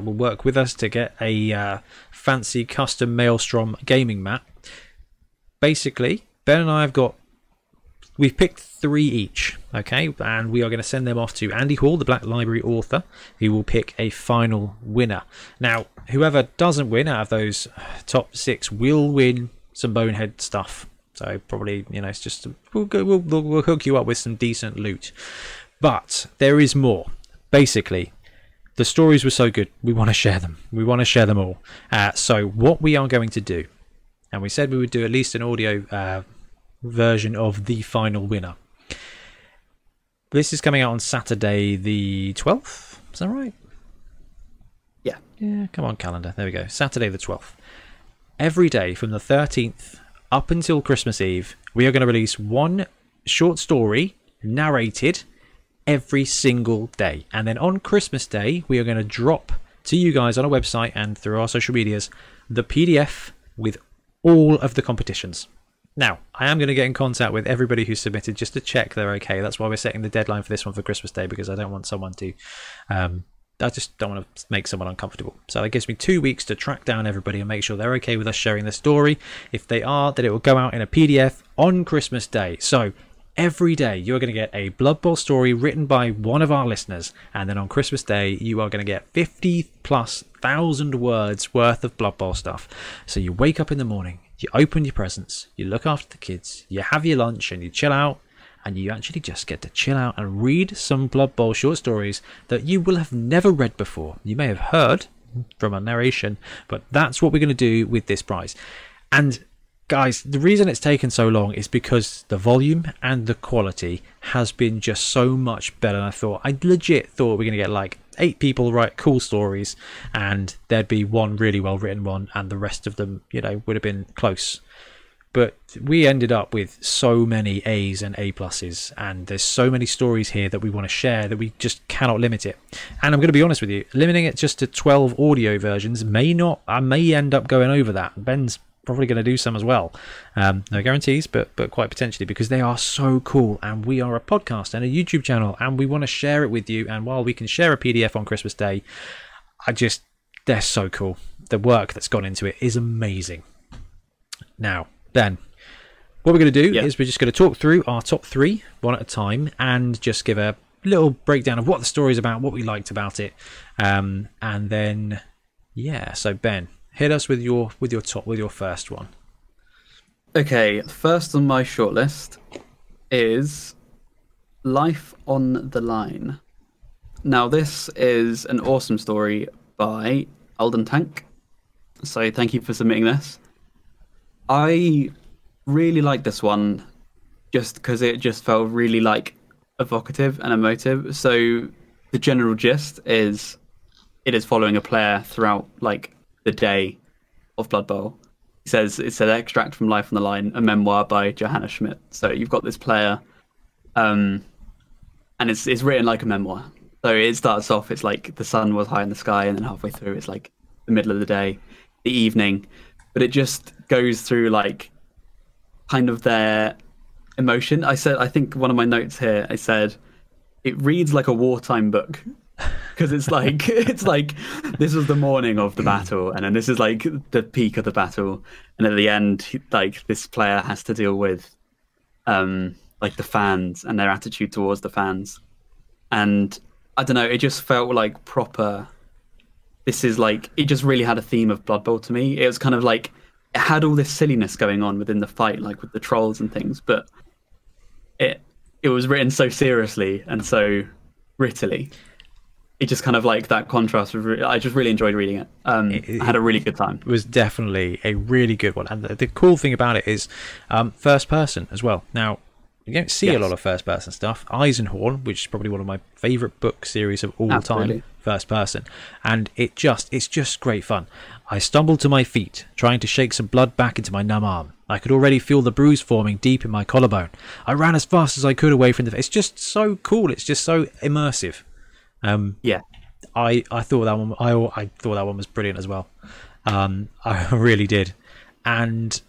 work with us to get a fancy custom Maelstrom gaming mat. Basically, Ben and I we've picked 3 each, okay, and we are going to send them off to Andy Hall, the Black Library author, who will pick a final winner. Now, whoever doesn't win out of those top 6 will win some Bonehead stuff. So probably, it's just we'll hook you up with some decent loot. But there is more. Basically, the stories were so good, we want to share them. We want to share them all. So what we are going to do, and we said we would do at least an audio version of the final winner. This is coming out on Saturday the 12th. Is that right? Yeah, come on, calendar. There we go. Saturday the 12th. Every day from the 13th up until Christmas Eve, we are going to release one short story narrated every single day. And then on Christmas Day, we are going to drop to you guys on our website and through our social medias the PDF with all of the competitions. Now, I am going to get in contact with everybody who submitted just to check they're okay. That's why we're setting the deadline for this one for Christmas Day, because I don't want someone to... I just don't want to make someone uncomfortable. So that gives me 2 weeks to track down everybody and make sure they're okay with us sharing the story. If they are, then it will go out in a PDF on Christmas Day. So every day you're going to get a Blood Bowl story written by one of our listeners, and then on Christmas Day you are going to get 50,000+ words worth of Blood Bowl stuff. So you wake up in the morning, you open your presents, you look after the kids, you have your lunch, and you chill out, and you actually just get to chill out and read some Blood Bowl short stories that you will have never read before. You may have heard from a narration, but that's what we're going to do with this prize. And guys, the reason it's taken so long is because the volume and the quality has been just so much better than I thought. I legit thought we were going to get 8 people write cool stories, and there'd be one really well written one, and the rest of them, would have been close. But we ended up with so many A's and A+, and there's so many stories here that we want to share that we just cannot limit it. And I'm going to be honest with you, limiting it just to 12 audio versions I may end up going over that. Ben's probably going to do some as well. No guarantees, but quite potentially, because they are so cool, and we are a podcast and a YouTube channel, and we want to share it with you. And while we can share a PDF on Christmas Day, they're so cool. The work that's gone into it is amazing. Now, then, what we're going to do is we're just going to talk through our top 3 one at a time, and just give a little breakdown of what the story is about, what we liked about it, and then so Ben, hit us with your first one. Okay, first on my shortlist is Life on the Line. Now, this is an awesome story by Alden Tank, so thank you for submitting this. I really like this one just because it just felt really like evocative and emotive. So the general gist is it is following a player throughout like the day of Blood Bowl. It says it's an extract from Life on the Line, a memoir by Johanna Schmidt. So you've got this player, and it's written like a memoir. So it starts off, it's like the sun was high in the sky, and then halfway through it's like the middle of the day, the evening. But it just goes through like kind of their emotion. I think one of my notes here, I said, it reads like a wartime book. Because it's like this was the morning of the battle, and then this is like the peak of the battle, and at the end, like this player has to deal with like the fans and their attitude towards the fans. And I don't know, it just felt like proper. This is like, it just really had a theme of Blood Bowl to me. It was kind of like, it had all this silliness going on within the fight, like with the trolls and things, but it was written so seriously and so grittily. It just kind of like that contrast. I just really enjoyed reading it. I had a really good time. It was definitely a really good one. And the cool thing about it is first person as well. Now, you don't see a lot of first person stuff. Eisenhorn, which is probably one of my favourite book series of all time, first person. And it's just great fun. I stumbled to my feet, trying to shake some blood back into my numb arm. I could already feel the bruise forming deep in my collarbone. I ran as fast as I could away from the... It's just so cool. It's just so immersive. I thought that one. I thought that one was brilliant as well. I really did. And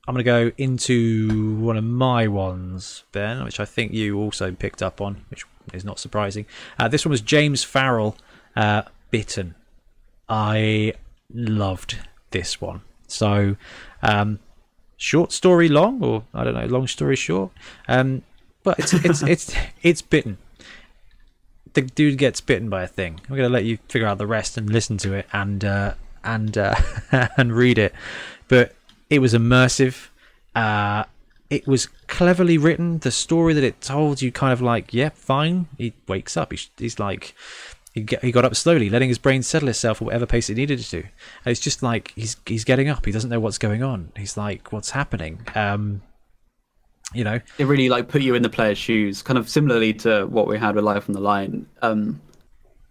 I'm going to go into one of my ones, Ben, which I think you also picked up on, which is not surprising. This one was James Farrell, Bitten. I loved this one. So, short story long, or I don't know, long story short. But it's Bitten. The dude gets bitten by a thing. I'm going to let you figure out the rest and listen to it and and read it. But it was immersive. It was cleverly written. The story that it told, you kind of like, yeah, fine. He wakes up. He's like, he got up slowly, letting his brain settle itself at whatever pace it needed to. And it's just like he's getting up. He doesn't know what's going on. He's like, what's happening? You know, it really like put you in the player's shoes, kind of similarly to what we had with Life on the Line.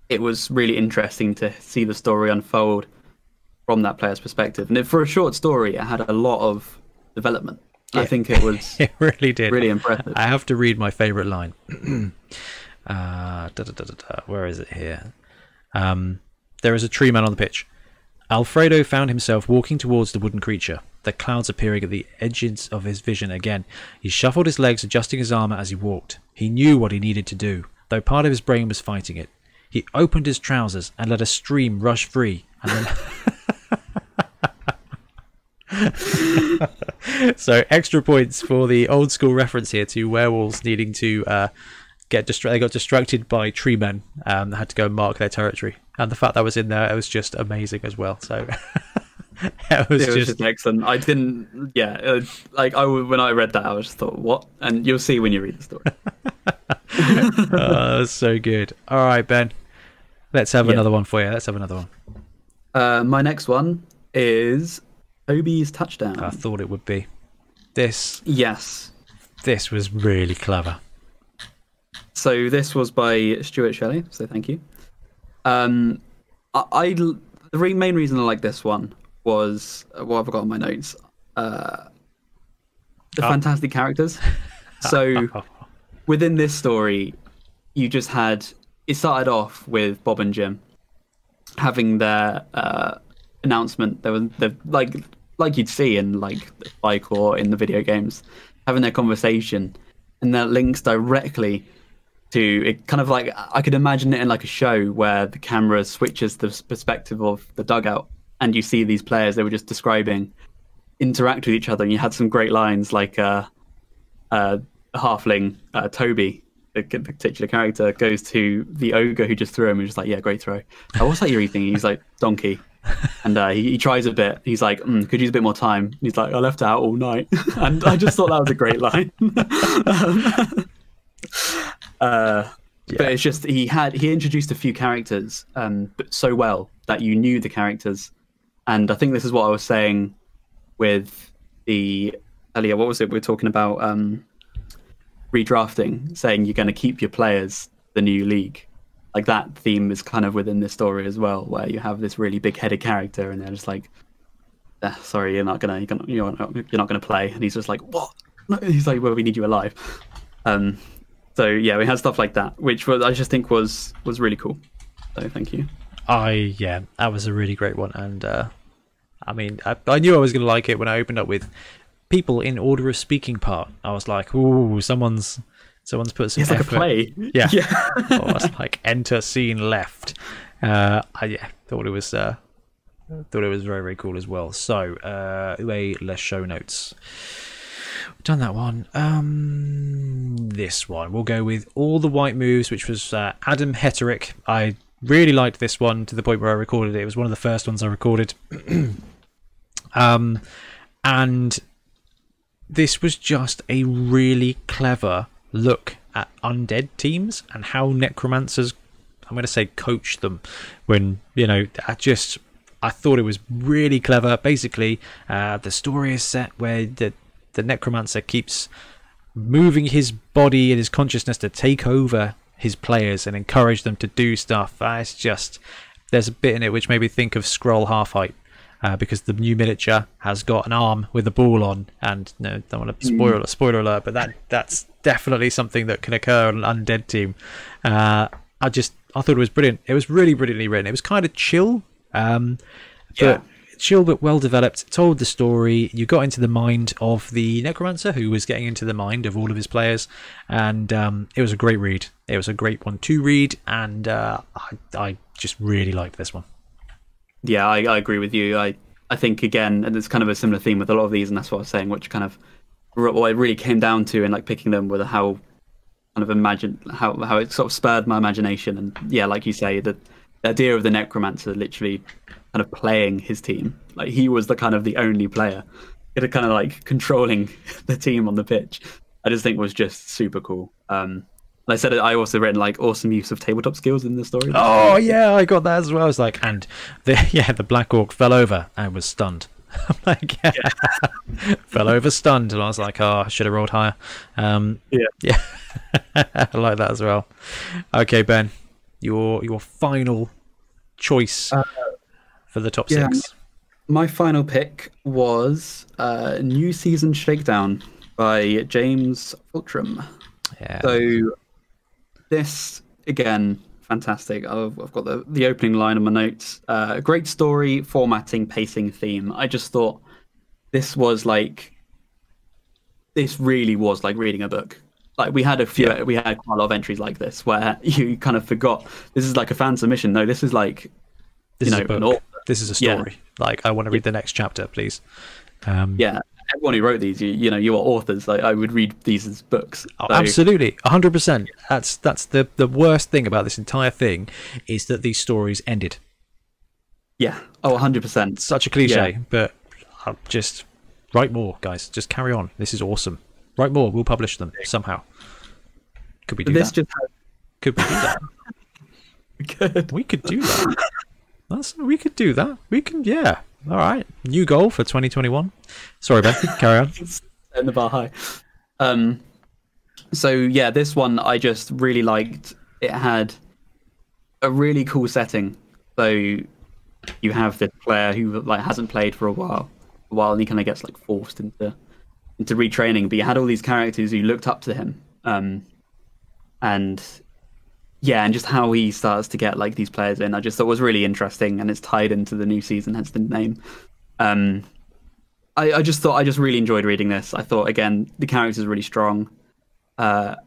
It was really interesting to see the story unfold from that player's perspective, and for a short story, it had a lot of development. I think it was it really did, really impressive. I have to read my favourite line. Where is it here? There is a tree man on the pitch. Alfredo found himself walking towards the wooden creature, the clouds appearing at the edges of his vision again. He shuffled his legs, adjusting his armour as he walked. He knew what he needed to do, though part of his brain was fighting it. He opened his trousers and let a stream rush free, and then... So, extra points for the old school reference here to werewolves needing to they got distracted by tree men that had to go and mark their territory. And the fact that was in there, it was just amazing as well. So it was just excellent. I didn't, when I read that, I was just thought, what? And you'll see when you read the story. Oh, so good. All right, Ben, let's have another one for you. Let's have another one. My next one is Toby's Touchdown. I thought it would be this. Yes. This was really clever. So this was by Stuart Shelley, so thank you. The main reason I like this one was what I've got on my notes. The fantastic characters. So within this story, you just had, it started off with Bob and Jim having their announcement. There was like you'd see in like the bike or in the video games, having their conversation, and that links directly to it. Kind of like, I could imagine it in like a show where the camera switches the perspective of the dugout and you see these players they were just describing interact with each other, and you had some great lines like halfling Toby, the titular character, goes to the ogre who just threw him and just like, yeah, great throw. What's that you're eating? He's like, donkey. And he tries a bit. He's like, could use a bit more time. And he's like, I left it out all night. And I just thought that was a great line. But it's just, he introduced a few characters but so well that you knew the characters. And I think this is what I was saying with the earlier, what was it we were talking about, redrafting, saying you're going to keep your players the new league. Like that theme is kind of within this story as well, where you have this really big-headed character, and they're just like, "Sorry, you're not gonna play," and he's just like, "What?" He's like, "Well, we need you alive." So yeah, we had stuff like that, which I just think was really cool. So thank you. That was a really great one, and I mean, I knew I was going to like it when I opened up with people in order of speaking part. I was like, "Ooh, someone's put some it's effort." Like a play. Yeah. I was like, enter scene left. Thought it was very, very cool as well. So less show notes. Done that one. This one we'll go with all the white moves, which was Adam Hetterick. I really liked this one to the point where I recorded it. It was one of the first ones I recorded. And this was just a really clever look at undead teams and how necromancers, I'm going to say, coach them. When, you know, I thought it was really clever. Basically, the story is set where the necromancer keeps moving his body and his consciousness to take over his players and encourage them to do stuff. It's just, there's a bit in it which made me think of Skrull Half-Height. Because the new miniature has got an arm with a ball on, and no, don't want to spoiler alert, but that's definitely something that can occur on an undead team. I thought it was brilliant. It was really brilliantly written. It was kind of chill, but well developed. Told the story. You got into the mind of the necromancer, who was getting into the mind of all of his players, and it was a great read. It was a great one to read, and I just really liked this one. Yeah, I agree with you. I think, again, and it's kind of a similar theme with a lot of these, and that's what I was saying, which kind of what it really came down to in like picking them with how kind of how it sort of spurred my imagination. And yeah, like you say, the idea of the necromancer literally kind of playing his team. Like he was the only player, kind of like controlling the team on the pitch. I just think was just super cool. I said I also read like awesome use of tabletop skills in the story. Oh yeah, I got that as well. I was like, and the Black Orc fell over and was stunned. I'm like, fell over stunned, and I was like, oh, I should have rolled higher. Yeah, I like that as well. Okay, Ben, your final choice for the top six. My final pick was New Season Shakedown by James Fultram. Yeah. So this, again, fantastic. I've got the opening line in my notes. Great story, formatting, pacing, theme. I just thought this really was like reading a book. Like we had we had quite a lot of entries like this where you kind of forgot this is like a fan submission. No, this is like this is a story. Yeah. Like I want to read the next chapter, please. Everyone who wrote these, you are authors. Like I would read these as books. Oh, absolutely, 100%. That's the worst thing about this entire thing is that these stories ended. Yeah. Oh, 100%. Such a cliche, but just write more, guys. Just carry on. This is awesome. Write more. We'll publish them somehow. Could we do that? Could we do that? We could do that. We could do that. We can, yeah. All right. New goal for 2021. Sorry, Ben. Carry on. Setting the bar high. So yeah, this one I just really liked. It had a really cool setting. So you have this player who like hasn't played for a while, and he kind of gets like forced into retraining. But you had all these characters who looked up to him, and just how he starts to get like these players in, I just thought was really interesting, and it's tied into the new season, hence the name. I just really enjoyed reading this. I thought, again, the characters are really strong. And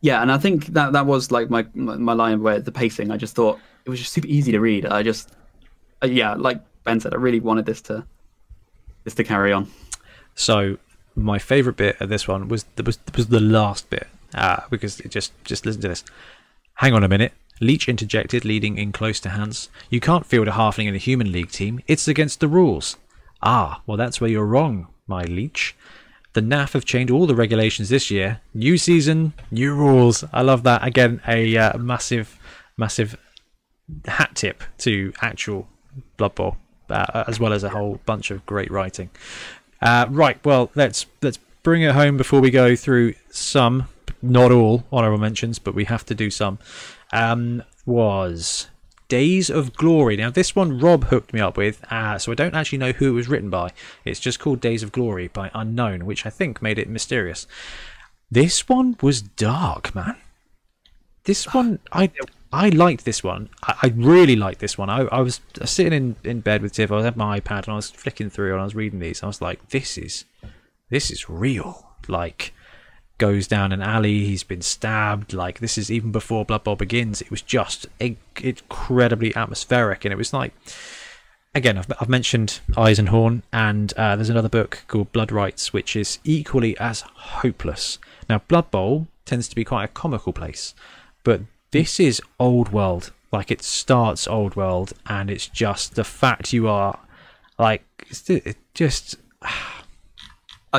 I think that was like my line where the pacing. I just thought it was just super easy to read. Like Ben said, I really wanted this to carry on. So my favorite bit of this one was the last bit, because it just listen to this. Hang on a minute. Leech interjected, leading in close to Hans. You can't field a halfling in a human league team. It's against the rules. Ah, well, that's where you're wrong, my Leech. The NAF have changed all the regulations this year. New season, new rules. I love that. Again, a massive hat tip to actual Blood Bowl, as well as a whole bunch of great writing. Right, well, let's bring it home before we go through some not all honorable mentions, but we have to do some, was Days of Glory. Now, this one Rob hooked me up with, so I don't actually know who it was written by. It's just called Days of Glory by Unknown, which I think made it mysterious. This one was dark, man. This one, I liked this one. I really liked this one. I was sitting in bed with Tiff. I had my iPad and I was flicking through and I was reading these. I was like, this is real. Like, goes down an alley, he's been stabbed. Like, this is even before Blood Bowl begins. It was just incredibly atmospheric, and it was like, again, I've mentioned Eisenhorn, and there's another book called Blood Rights, which is equally as hopeless. Now, Blood Bowl tends to be quite a comical place, but this is old world. Like, it starts old world, and it's just the fact you are like, it just.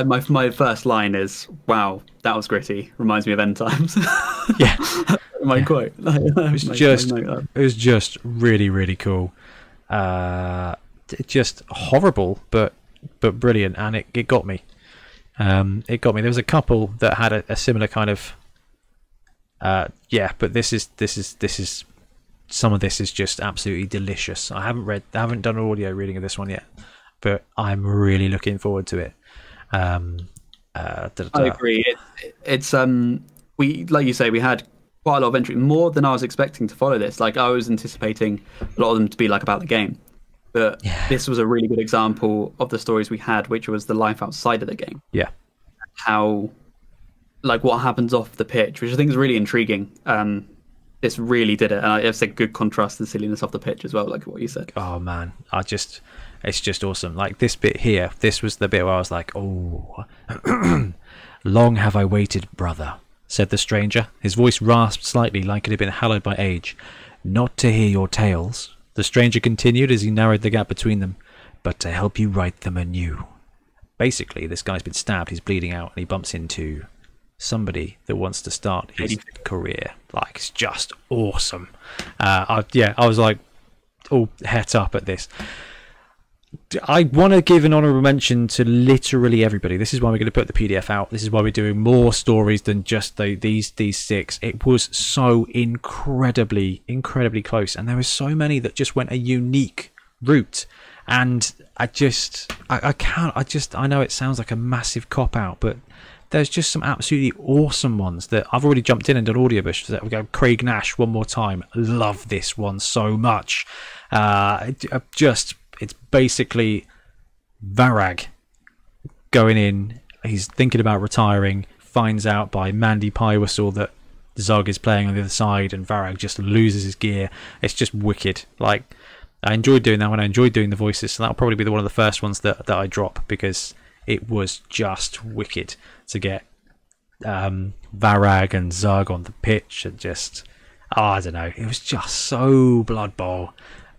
My first line is, "Wow, that was gritty. Reminds me of End Times." Yeah, my quote. It was just really, really cool. Just horrible, but brilliant, and it got me. It got me. There was a couple that had a similar kind of. But this is some of this is just absolutely delicious. I haven't done an audio reading of this one yet, but I'm really looking forward to it. I agree. It's we, like you say, we had quite a lot of entry, more than I was expecting to follow this. Like, I was anticipating a lot of them to be like about the game, but this was a really good example of the stories we had, which was the life outside of the game. Yeah, how, like, what happens off the pitch, which I think is really intriguing. This really did it, and it's a good contrast to the silliness off the pitch as well, like what you said. Oh man, it's just awesome. Like, this bit here, this was the bit where I was like, oh. Long have I waited, brother, said the stranger. His voice rasped slightly, like it had been hallowed by age. Not to hear your tales, the stranger continued as he narrowed the gap between them, but to help you write them anew. Basically, this guy's been stabbed, he's bleeding out, and he bumps into somebody that wants to start his career. Like, it's just awesome. I was like, all het up at this. I want to give an honourable mention to literally everybody. This is why we're going to put the PDF out. This is why we're doing more stories than just these 6. It was so incredibly close, and there were so many that just went a unique route. And I know it sounds like a massive cop out, but there's just some absolutely awesome ones that I've already jumped in and done audiobooks. We go Craig Nash one more time. Love this one so much. It's basically Varag going in. He's thinking about retiring. Finds out by Mandy Piewhistle that Zug is playing on the other side, and Varag just loses his gear. It's just wicked. Like, I enjoyed doing that one. I enjoyed doing the voices, so that'll probably be one of the first ones that I drop, because it was just wicked to get Varag and Zug on the pitch, and just, I don't know, it was just so Blood Bowl.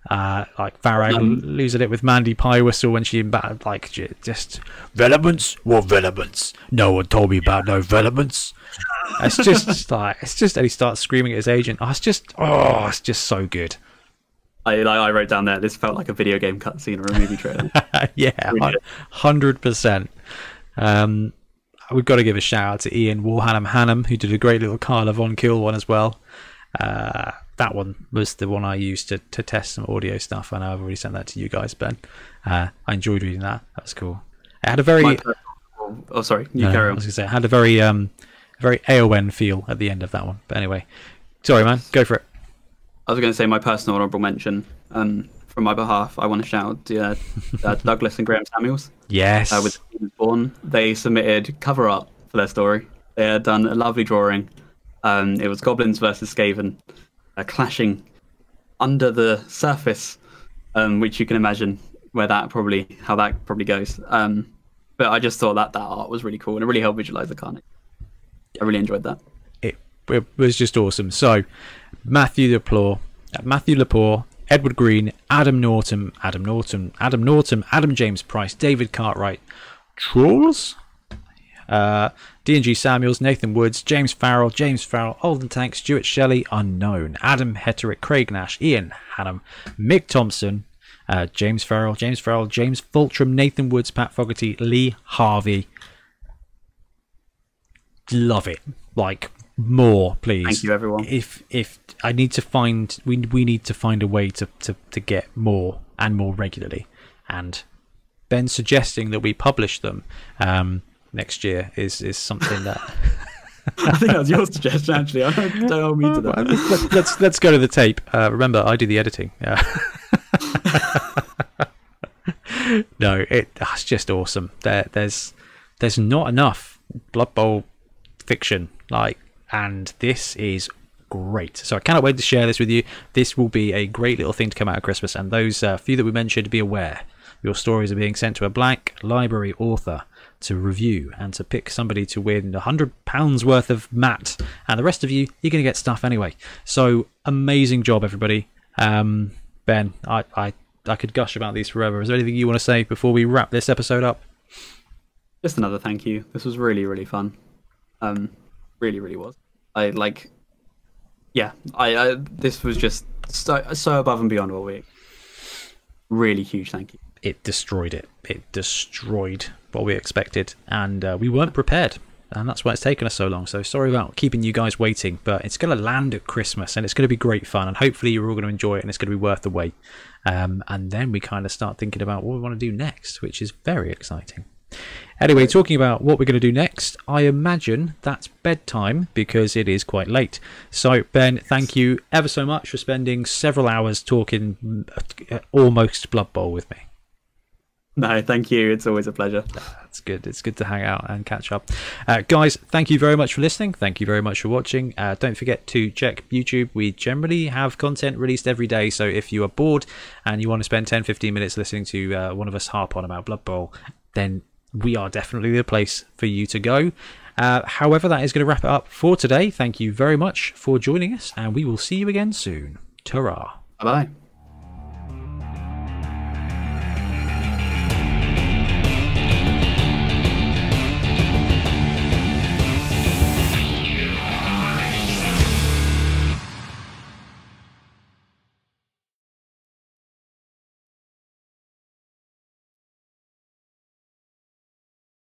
Like, Varag losing it with Mandy Piewhistle when she embattled, like, just Velements? What Velements? No one told me about no Velements. It's just like, and he starts screaming at his agent. It's just so good. I wrote down there, this felt like a video game cutscene or a movie trailer. Yeah, 100%. We've got to give a shout out to Ian Warhammer, who did a great little Carla Von Kill one as well. That one was the one I used to test some audio stuff. I know I've already sent that to you guys, Ben. I enjoyed reading that. That was cool. It had a very... carry on. I was going to say, it had a very AON feel at the end of that one. But anyway, sorry, man. Go for it. I was going to say my personal honourable mention. From my behalf, I want to shout out Douglas and Graham Samuels. Yes. With Born, they submitted cover art for their story. They had done a lovely drawing. It was goblins versus Skaven, clashing under the surface, which you can imagine how that probably goes. But I just thought that art was really cool, and it really helped visualize the carnage. I really enjoyed that. It was just awesome. So, Matthew Lepore, Edward Green, Adam Norton, Adam James Price, David Cartwright, Trolls, D&G Samuels, Nathan Woods, James Farrell, Olden Tank, Stuart Shelley, Unknown, Adam Hetterick, Craig Nash, Ian Hannam, Mick Thompson, James Farrell, James Fultram, Nathan Woods, Pat Fogarty, Lee Harvey. Love it. Like, more, please. Thank you, everyone. If I need to find, we need to find a way to get more and more regularly. And Ben suggesting that we publish them next year is something that I think that was your suggestion, actually. I don't hold me to that. let's go to the tape. Remember, I do the editing. No, it's just awesome. There's not enough Blood Bowl fiction, and this is great. So I cannot wait to share this with you. This will be a great little thing to come out of Christmas, and those few that we mentioned, be aware your stories are being sent to a blank library author to review and to pick somebody to win £100 worth of mat, and the rest of you're going to get stuff anyway. So amazing job, everybody. Ben, I could gush about these forever. Is there anything you want to say before we wrap this episode up? Just another thank you. This was really, really fun. Really, really was. This was just so above and beyond what we. Really huge thank you. It destroyed it. It destroyed what we expected, and we weren't prepared. And that's why it's taken us so long. So sorry about keeping you guys waiting, but it's going to land at Christmas and it's going to be great fun, and hopefully you're all going to enjoy it and it's going to be worth the wait. And then we kind of start thinking about what we want to do next, which is very exciting. Anyway, talking about what we're going to do next, I imagine that's bedtime because it is quite late. So Ben, thank you ever so much for spending several hours talking almost Blood Bowl with me. No, thank you. It's always a pleasure. That's good. It's good to hang out and catch up. Guys, thank you very much for listening. Thank you very much for watching. Don't forget to check YouTube. We generally have content released every day. So if you are bored and you want to spend 10-15 minutes listening to one of us harp on about Blood Bowl, then we are definitely the place for you to go. However, that is going to wrap it up for today. Thank you very much for joining us, and we will see you again soon. Ta-ra. Bye-bye.